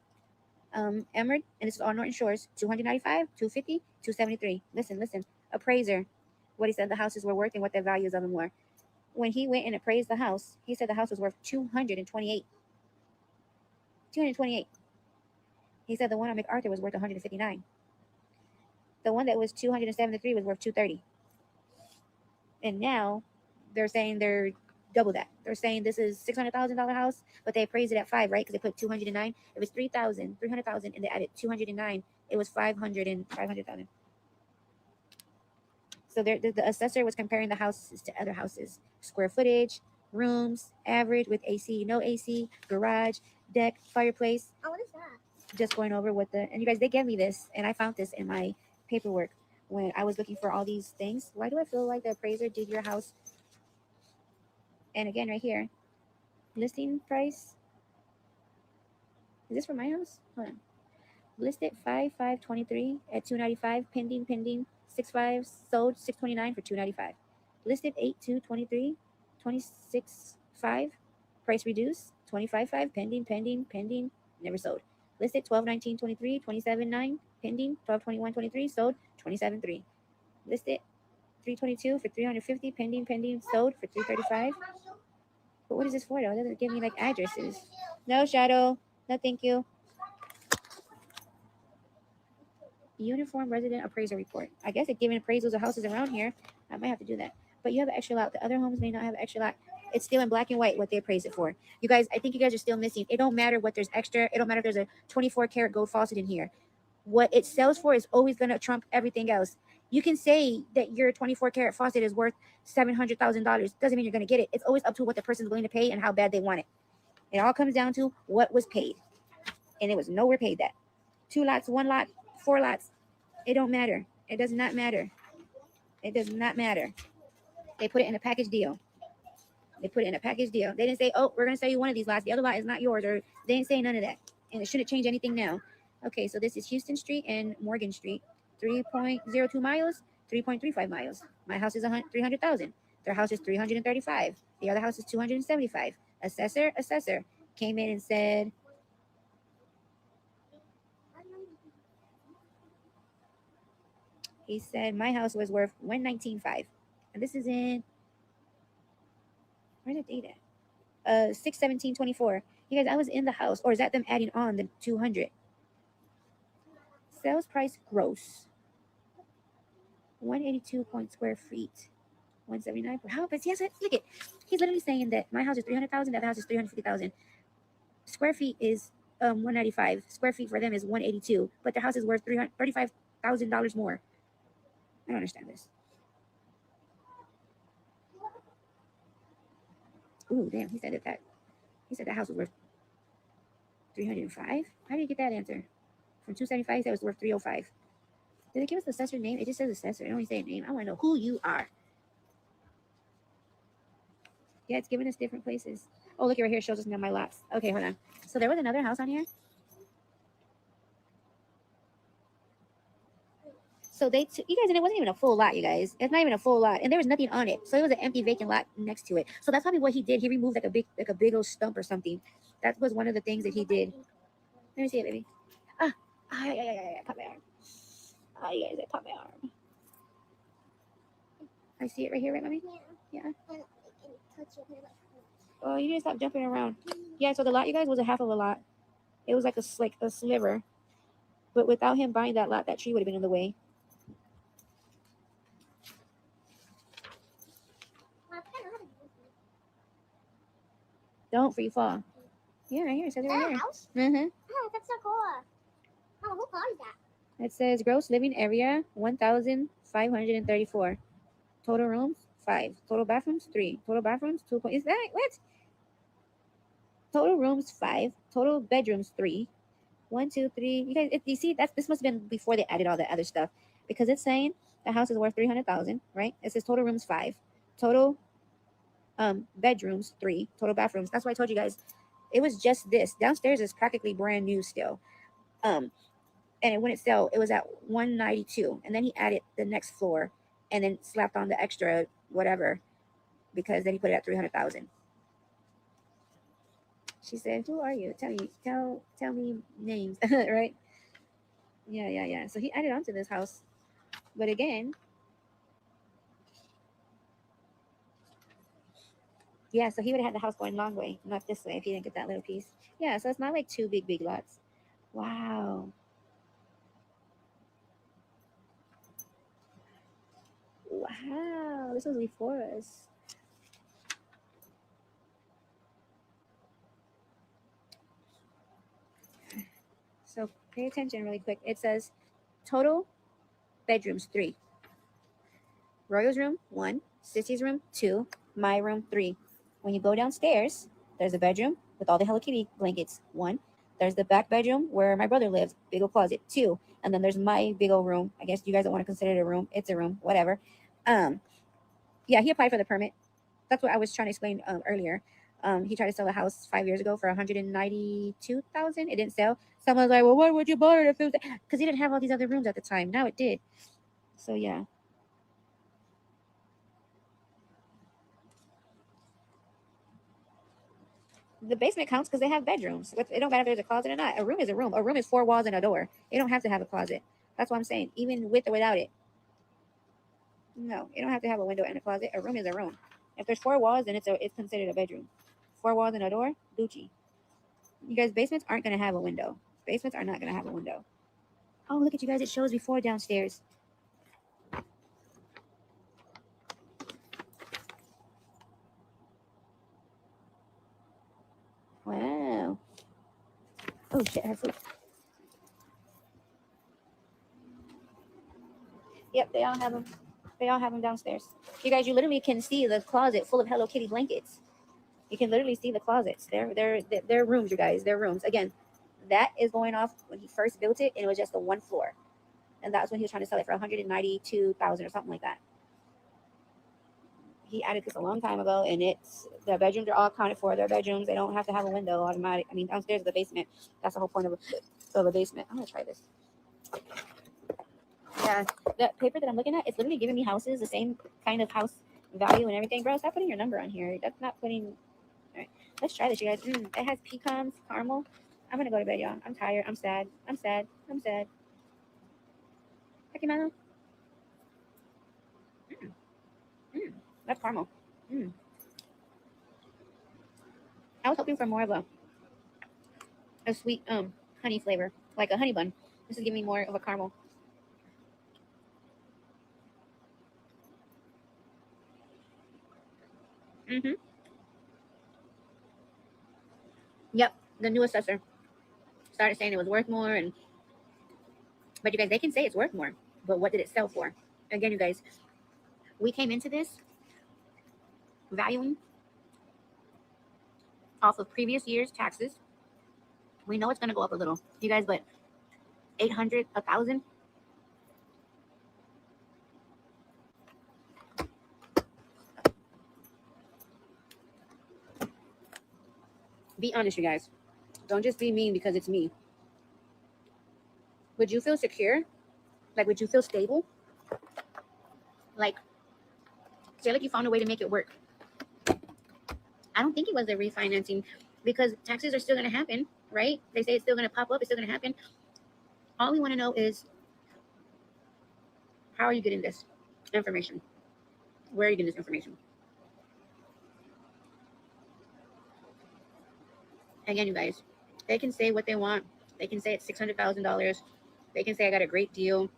Emerald, and this is all Norton Shores, 295, 250, 273. Listen. Appraiser, what he said the houses were worth and what the values of them were. When he went and appraised the house, he said the house was worth 228. 228. He said the one on MacArthur was worth 159. The one that was 273 was worth 230. And now they're saying the double that. They're saying this is $600,000 house, but they appraised it at 5, right? Because they put 209. It was 300,000, and they added 209. It was 500,000. So the assessor was comparing the houses to other houses, square footage, rooms, average with AC, no AC, garage, deck, fireplace. Oh, what is that? Just going over what and you guys, they gave me this, and I found this in my paperwork when I was looking for all these things. Why do I feel like the appraiser did your house? And again, right here, listing price. Is this for my house? Hold on. Listed 5/5/23 at 295. Pending 6/5. Sold 6/29 for 295. Listed 8/2/23 26/5. Price reduced 25/5. Pending. Never sold. Listed 12/19/23 27/9. Pending 12/21/23. Sold 27/3. Listed 3/22 for 350. Pending. Sold for 335. But what is this for though? It doesn't give me like addresses. No, Shadow. No, thank you. Uniform resident appraiser report. I guess it's giving appraisals of houses around here. I might have to do that. But you have an extra lot. The other homes may not have an extra lot. It's still in black and white what they appraise it for. You guys, I think you guys are still missing. It don't matter what there's extra. It don't matter if there's a 24 karat gold faucet in here. What it sells for is always going to trump everything else. You can say that your 24 karat faucet is worth $700,000. Doesn't mean you're going to get it. It's always up to what the person's willing to pay and how bad they want it. It all comes down to what was paid. And it was nowhere paid that. 2 lots, 1 lot, 4 lots. It don't matter. It does not matter. It does not matter. They put it in a package deal. They didn't say, oh, we're going to sell you one of these lots. The other lot is not yours. Or they didn't say none of that. And it shouldn't change anything now. Okay, so this is Houston Street and Morgan Street. 3.02 miles, 3.35 miles. My house is 300,000. Their house is 335. The other house is 275. Assessor came in and said, he said my house was worth 119.5. And this is in, where's the date at? 6/17/24. You guys, I was in the house. Or is that them adding on the 200? Sales price gross. 182 point square feet. 179 per house. But yes, look it. He's literally saying that my house is 300,000, that house is 350,000. Square feet is 195. Square feet for them is 182. But their house is worth $35,000 more. I don't understand this. Ooh, damn, he said that house was worth 305. How did you get that answer? From 275, he said it was worth 305. Did it give us the assessor name? It just says assessor. It don't even say a name. I want to know who you are. Yeah, it's giving us different places. Oh, look, right here. It shows us now my lots. Okay, hold on. So there was another house on here. So you guys, and it wasn't even a full lot, you guys. It's not even a full lot, and there was nothing on it. So it was an empty vacant lot next to it. So that's probably what he did. He removed like a big old stump or something. That was one of the things that he did. Let me see it, baby. Yeah. Pop my arm. Oh, you guys, pop my arm. I see it right here, right, mommy? Yeah. Oh, you need to stop jumping around. Yeah. So the lot, you guys, was a half of a lot. It was like a sliver, but without him buying that lot, that tree would have been in the way. Don't for you fall. Yeah, right here. It says it right here. House? Mm-hmm. Oh, that's so cool. Oh, who car is that? It says gross living area 1,534. Total rooms 5. Total bathrooms 3. Total bathrooms 2. Is that what? Total rooms 5. Total bedrooms 3. 1, 2, 3. You guys, you see this must have been before they added all the other stuff, because it's saying the house is worth 300,000, right? It says total rooms 5. Total bedrooms 3. Total bathrooms. That's why I told you guys it was just this. Downstairs is practically brand new still. And it wouldn't sell. It was at 192, and then he added the next floor, and then slapped on the extra whatever, because then he put it at 300,000. She said, "Who are you? Tell me names." Right? Yeah. So he added on to this house, but again, yeah. So he would have had the house going long way, not this way, if he didn't get that little piece. Yeah. So it's not like 2 big lots. Wow. Wow, this was before us. So pay attention really quick. It says total bedrooms 3. Royal's room 1, Sissy's room 2, my room 3. When you go downstairs, there's a bedroom with all the Hello Kitty blankets 1. There's the back bedroom where my brother lives, big old closet 2. And then there's my big old room. I guess you guys don't want to consider it a room. It's a room, whatever. Yeah, he applied for the permit. That's what I was trying to explain earlier. He tried to sell a house 5 years ago for 192,000. It didn't sell. Someone was like, "Well, why would you buy it if it was?" Because he didn't have all these other rooms at the time. Now it did. So yeah. The basement counts because they have bedrooms. It don't matter if there's a closet or not. A room is a room. A room is 4 walls and a door. They don't have to have a closet. That's what I'm saying. Even with or without it. No, you don't have to have a window and a closet. A room is a room. If there's 4 walls, then it's considered a bedroom. 4 walls and a door, Gucci. You guys, basements aren't gonna have a window. Basements are not gonna have a window. Oh, look at you guys! It shows before downstairs. Wow. Oh shit! I have food. Yep, they all have them. They all have them downstairs. You guys, you literally can see the closet full of Hello Kitty blankets. You can literally see the closets. They're rooms, you guys. They're rooms. Again, that is going off when he first built it, and it was just a 1 floor. And that's when he was trying to sell it for 192,000 or something like that. He added this a long time ago, and the bedrooms are all accounted for. Their bedrooms, they don't have to have a window automatic. I mean, downstairs is the basement. That's the whole point of a basement. I'm gonna try this. Yeah, that paper that I'm looking at, it's literally giving me houses, the same kind of house value and everything. Bro, stop putting your number on here. That's not putting. All right, let's try this, you guys. It has pecans, caramel. I'm gonna go to bed, y'all. I'm tired. I'm sad. I'm sad. I'm sad. Okay, Milo. That's caramel. I was hoping for more of a sweet honey flavor, like a honey bun. This is giving me more of a caramel. Yep, the new assessor started saying it was worth more, but you guys, they can say it's worth more, but what did it sell for? Again, you guys, we came into this valuing off of previous year's taxes. We know it's going to go up a little, you guys, but 800, 1,000. Be honest, you guys. Don't just be mean because it's me. Would you feel secure? Like, would you feel stable? Like, say like you found a way to make it work. I don't think it was the refinancing because taxes are still going to happen, right? They say it's still going to pop up. It's still going to happen. All we want to know is, how are you getting this information? Where are you getting this information? Again, you guys, they can say what they want. They can say it's $600,000. They can say I got a great deal.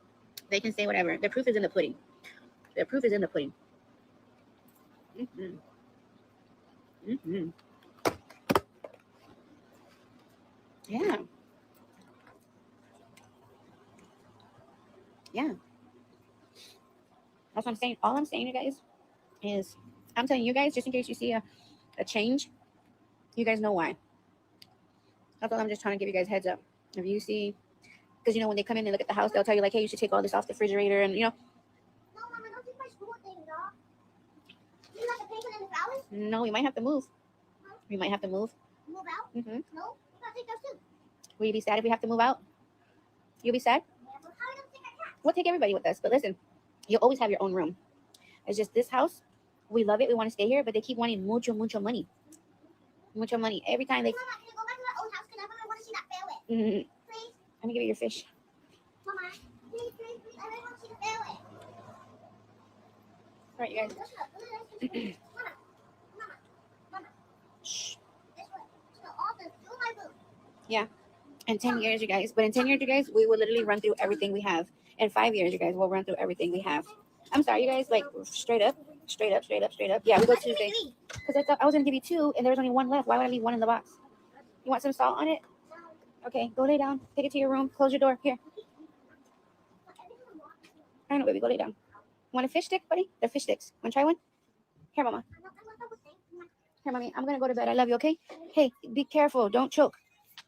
They can say whatever. The proof is in the pudding. The proof is in the pudding. Yeah. Yeah. That's what I'm saying. All I'm saying, you guys, is I'm telling you guys, just in case you see a change, you guys know why. That's all I'm just trying to give you guys heads up. If you see, because when they come in and look at the house, they'll tell you like, hey, you should take all this off the refrigerator, and No, Mama, don't take my school things off. You have to pay for them in flowers? No, we might have to move. Huh? We might have to move. Move out? Mm-hmm. No, you gotta take those too. Will you be sad if we have to move out? You'll be sad? Yeah, but how are you gonna take our cat? We'll take everybody with us. But listen, you'll always have your own room. It's just this house, we love it. We want to stay here, but they keep wanting mucho money. Mucho money. Every time they... Mama, can you go back to our old house? Because I want to see that fairway. Please? Let me give you your fish. Mama, please. I really want to see the fairway. All right, you guys. Let's go. Mama. Shh. This way. So all the do my boots. Yeah. In 10 years, you guys. But in 10 years, you guys, we will literally run through everything we have. In 5 years, you guys, we'll run through everything we have. I'm sorry, you guys, like straight up. Yeah, we go Tuesday. Because I thought I was going to give you 2 and there was only 1 left. Why would I leave 1 in the box? You want some salt on it? Okay, go lay down. Take it to your room. Close your door. Here. I know, baby. Go lay down. Want a fish stick, buddy? They're fish sticks. Want to try one? Here, mama. Here, mommy. I'm gonna go to bed. I love you. Okay. Hey, be careful. Don't choke.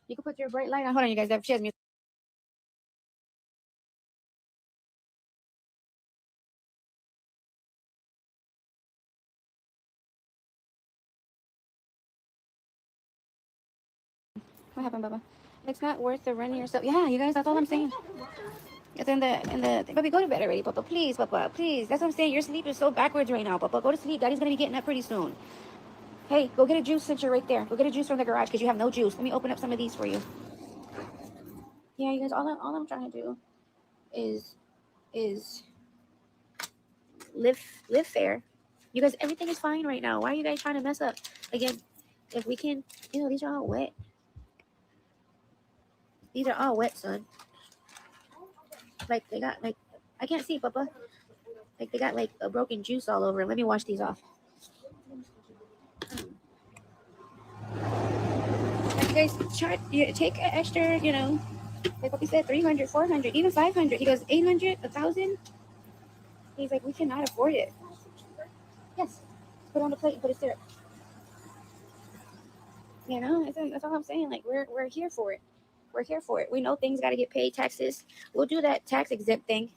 You can put your bright light on. Hold on, you guys. She has music. What happened, Bubba? It's not worth the running yourself. Yeah, you guys. That's all I'm saying. It's in the. Baby, go to bed already, Papa. Please, Papa. Please. That's what I'm saying. Your sleep is so backwards right now, Papa. Go to sleep. Daddy's gonna be getting up pretty soon. Hey, go get a juice since you're right there. Go get a juice from the garage because you have no juice. Let me open up some of these for you. Yeah, you guys. All I'm trying to do is live fair. You guys, everything is fine right now. Why are you guys trying to mess up? Again, if we can, these are all wet. These are all wet, son. Like they got like I can't see, Papa. Like they got like a broken juice all over. Let me wash these off. Like you guys take an extra, like what we said, 300, 400, even 500. He goes 800, 1,000. He's like, we cannot afford it. Yes, put it on the plate and put it syrup. That's all I'm saying. Like we're here for it. We're here for it. We know things got to get paid, taxes. We'll do that tax exempt thing,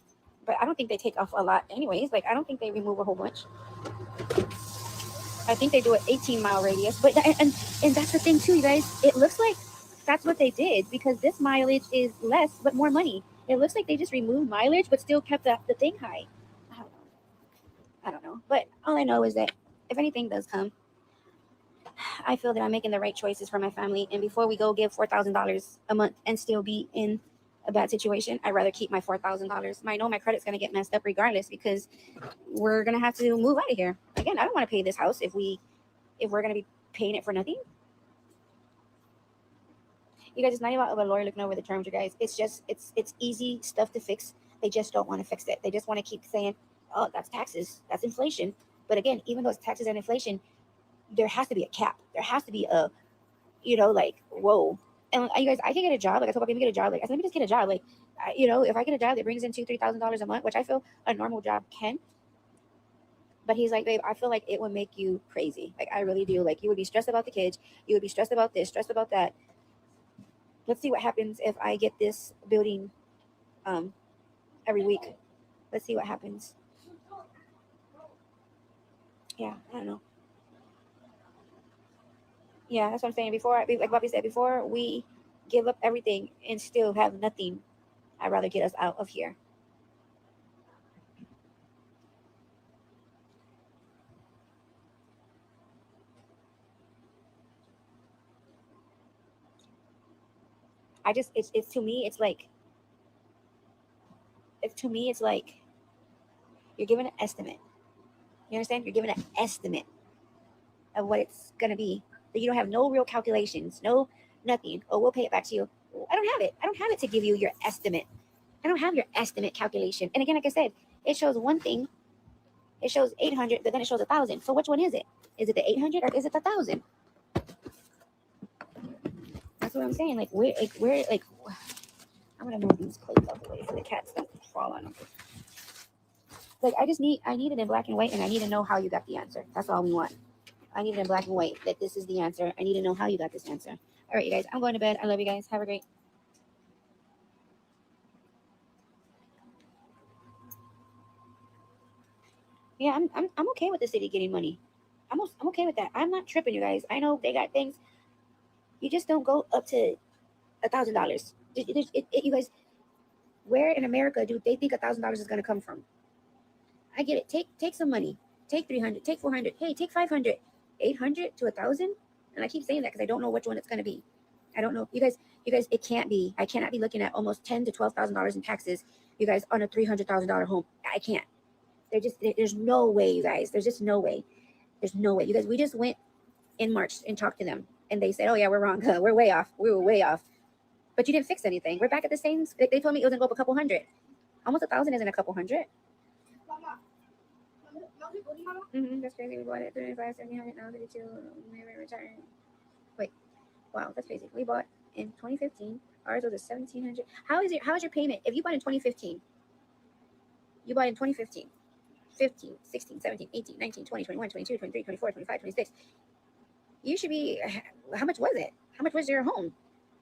but I don't think they take off a lot, anyways. Like I don't think they remove a whole bunch. I think they do an 18-mile radius, but and that's the thing too, you guys. It looks like that's what they did because this mileage is less but more money. It looks like they just removed mileage but still kept the thing high. I don't know. But all I know is that if anything does come, I feel that I'm making the right choices for my family. And before we go give $4,000 a month and still be in a bad situation, I'd rather keep my $4,000. I know my credit's gonna get messed up regardless because we're gonna have to move out of here. Again, I don't want to pay this house if we're gonna be paying it for nothing. You guys, it's not about a lawyer looking over the terms, you guys. It's just it's easy stuff to fix. They just don't want to fix it. They just want to keep saying, oh, that's taxes, that's inflation. But again, even though it's taxes and inflation, there has to be a cap. There has to be a, like, whoa. And you guys, I can get a job. Like I told people, get a job. Like I said, let me just get a job. Like, if I get a job that brings in $2,000-$3,000 a month, which I feel a normal job can. But he's like, babe, I feel like it would make you crazy. Like I really do. Like you would be stressed about the kids. You would be stressed about this, stressed about that. Let's see what happens if I get this building every week. Let's see what happens. Yeah, I don't know. Yeah, that's what I'm saying. Like Bobby said, before we give up everything and still have nothing, I'd rather get us out of here. It's to me, it's like you're giving an estimate. You understand? You're giving an estimate of what it's gonna be. But you don't have no real calculations, no nothing. Oh, we'll pay it back to you. I don't have it. I don't have it to give you your estimate. I don't have your estimate calculation. And again, like I said, it shows one thing. It shows 800, but then it shows 1,000. So which one is it? Is it the 800 or is it the 1,000? That's what I'm saying. Like we're like, I'm gonna move these plates out the way so the cats don't fall on them. Like I need it in black and white, and I need to know how you got the answer. That's all we want. I need it in black and white that this is the answer. I need to know how you got this answer. All right, you guys. I'm going to bed. I love you guys. Have a great. Yeah, I'm okay with the city getting money. I'm okay with that. I'm not tripping, you guys. I know they got things. You just don't go up to $1,000. You guys, where in America do they think $1,000 is going to come from? I get it. Take some money. Take 300. Take 400. Hey, take 500. 800 to 1,000. And I keep saying that because I don't know which one it's going to be. I don't know. You guys, it can't be. I cannot be looking at almost $10,000 to $12,000 in taxes. You guys, on a $300,000 home. I can't. There's no way, you guys. There's just no way. There's no way. You guys, we just went in March and talked to them, and they said, "Oh yeah, we're wrong. We're way off. We were way off." But you didn't fix anything. We're back at the same. They told me it was gonna go up a couple hundred. Almost 1,000 isn't a couple hundred. That's crazy. We bought it 35, 70, 100, now 32. Maybe return. Wait, wow, that's crazy. We bought in 2015. Ours was a 1,700. How is your payment? If you bought in 2015, you bought in 2015, 15, 16, 17, 18, 19, 20, 21, 22, 23, 24, 25, 26. You should be, how much was it? How much was your home?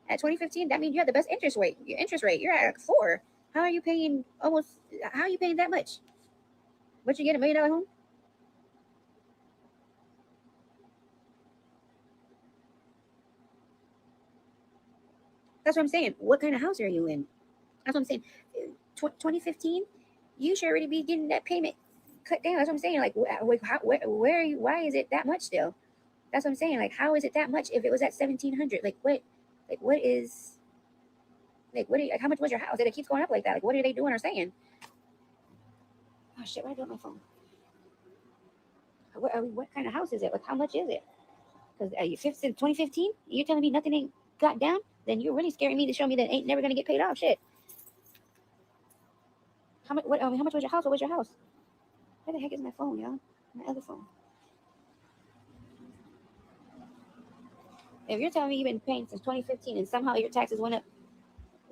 At 2015, that means you had the best interest rate. Your interest rate, you're at like 4. How are you paying that much? What you get, $1 million home? That's what I'm saying. What kind of house are you in? That's what I'm saying. 2015, you should already be getting that payment cut down. That's what I'm saying. Like, why is it that much still? That's what I'm saying. Like, how is it that much if it was at 1,700? Like, what is, like, how much was your house that it keeps going up like that? Like, what are they doing or saying? Oh shit! What did I do with my phone? What kind of house is it? Like, how much is it? Because since 2015, you're telling me nothing ain't got down? Then you're really scaring me to show me that ain't never gonna get paid off. Shit. How much? How much was your house? What was your house? Where the heck is my phone, y'all? My other phone. If you're telling me you've been paying since 2015 and somehow your taxes went up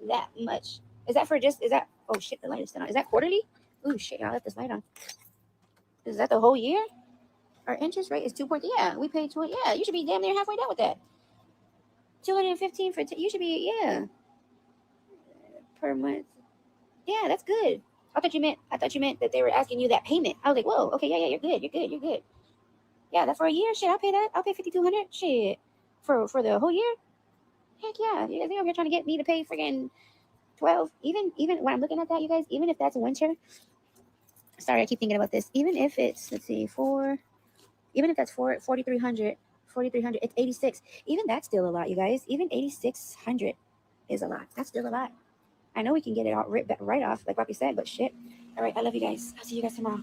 that much, is that? Oh shit, the light is still on. Is that quarterly? Oh shit, y'all left this light on. Is that the whole year? Our interest rate is 2 point. Yeah, we pay 20. Yeah, you should be damn near halfway down with that. 215 for you should be per month. Yeah, that's good. I thought you meant that they were asking you that payment. I was like, whoa, okay, yeah, you're good. Yeah, that's for a year. Shit, I'll pay that. I'll pay 5,200. Shit, for the whole year. Heck yeah, you guys over here trying to get me to pay friggin' 12. Even when I'm looking at that, you guys, even if that's winter. Sorry, I keep thinking about this. Even if it's even if that's 4,300, it's 86. Even that's still a lot, you guys. Even 8,600 is a lot. That's still a lot. I know we can get it all right off, like Rocky said, but shit. All right, I love you guys. I'll see you guys tomorrow.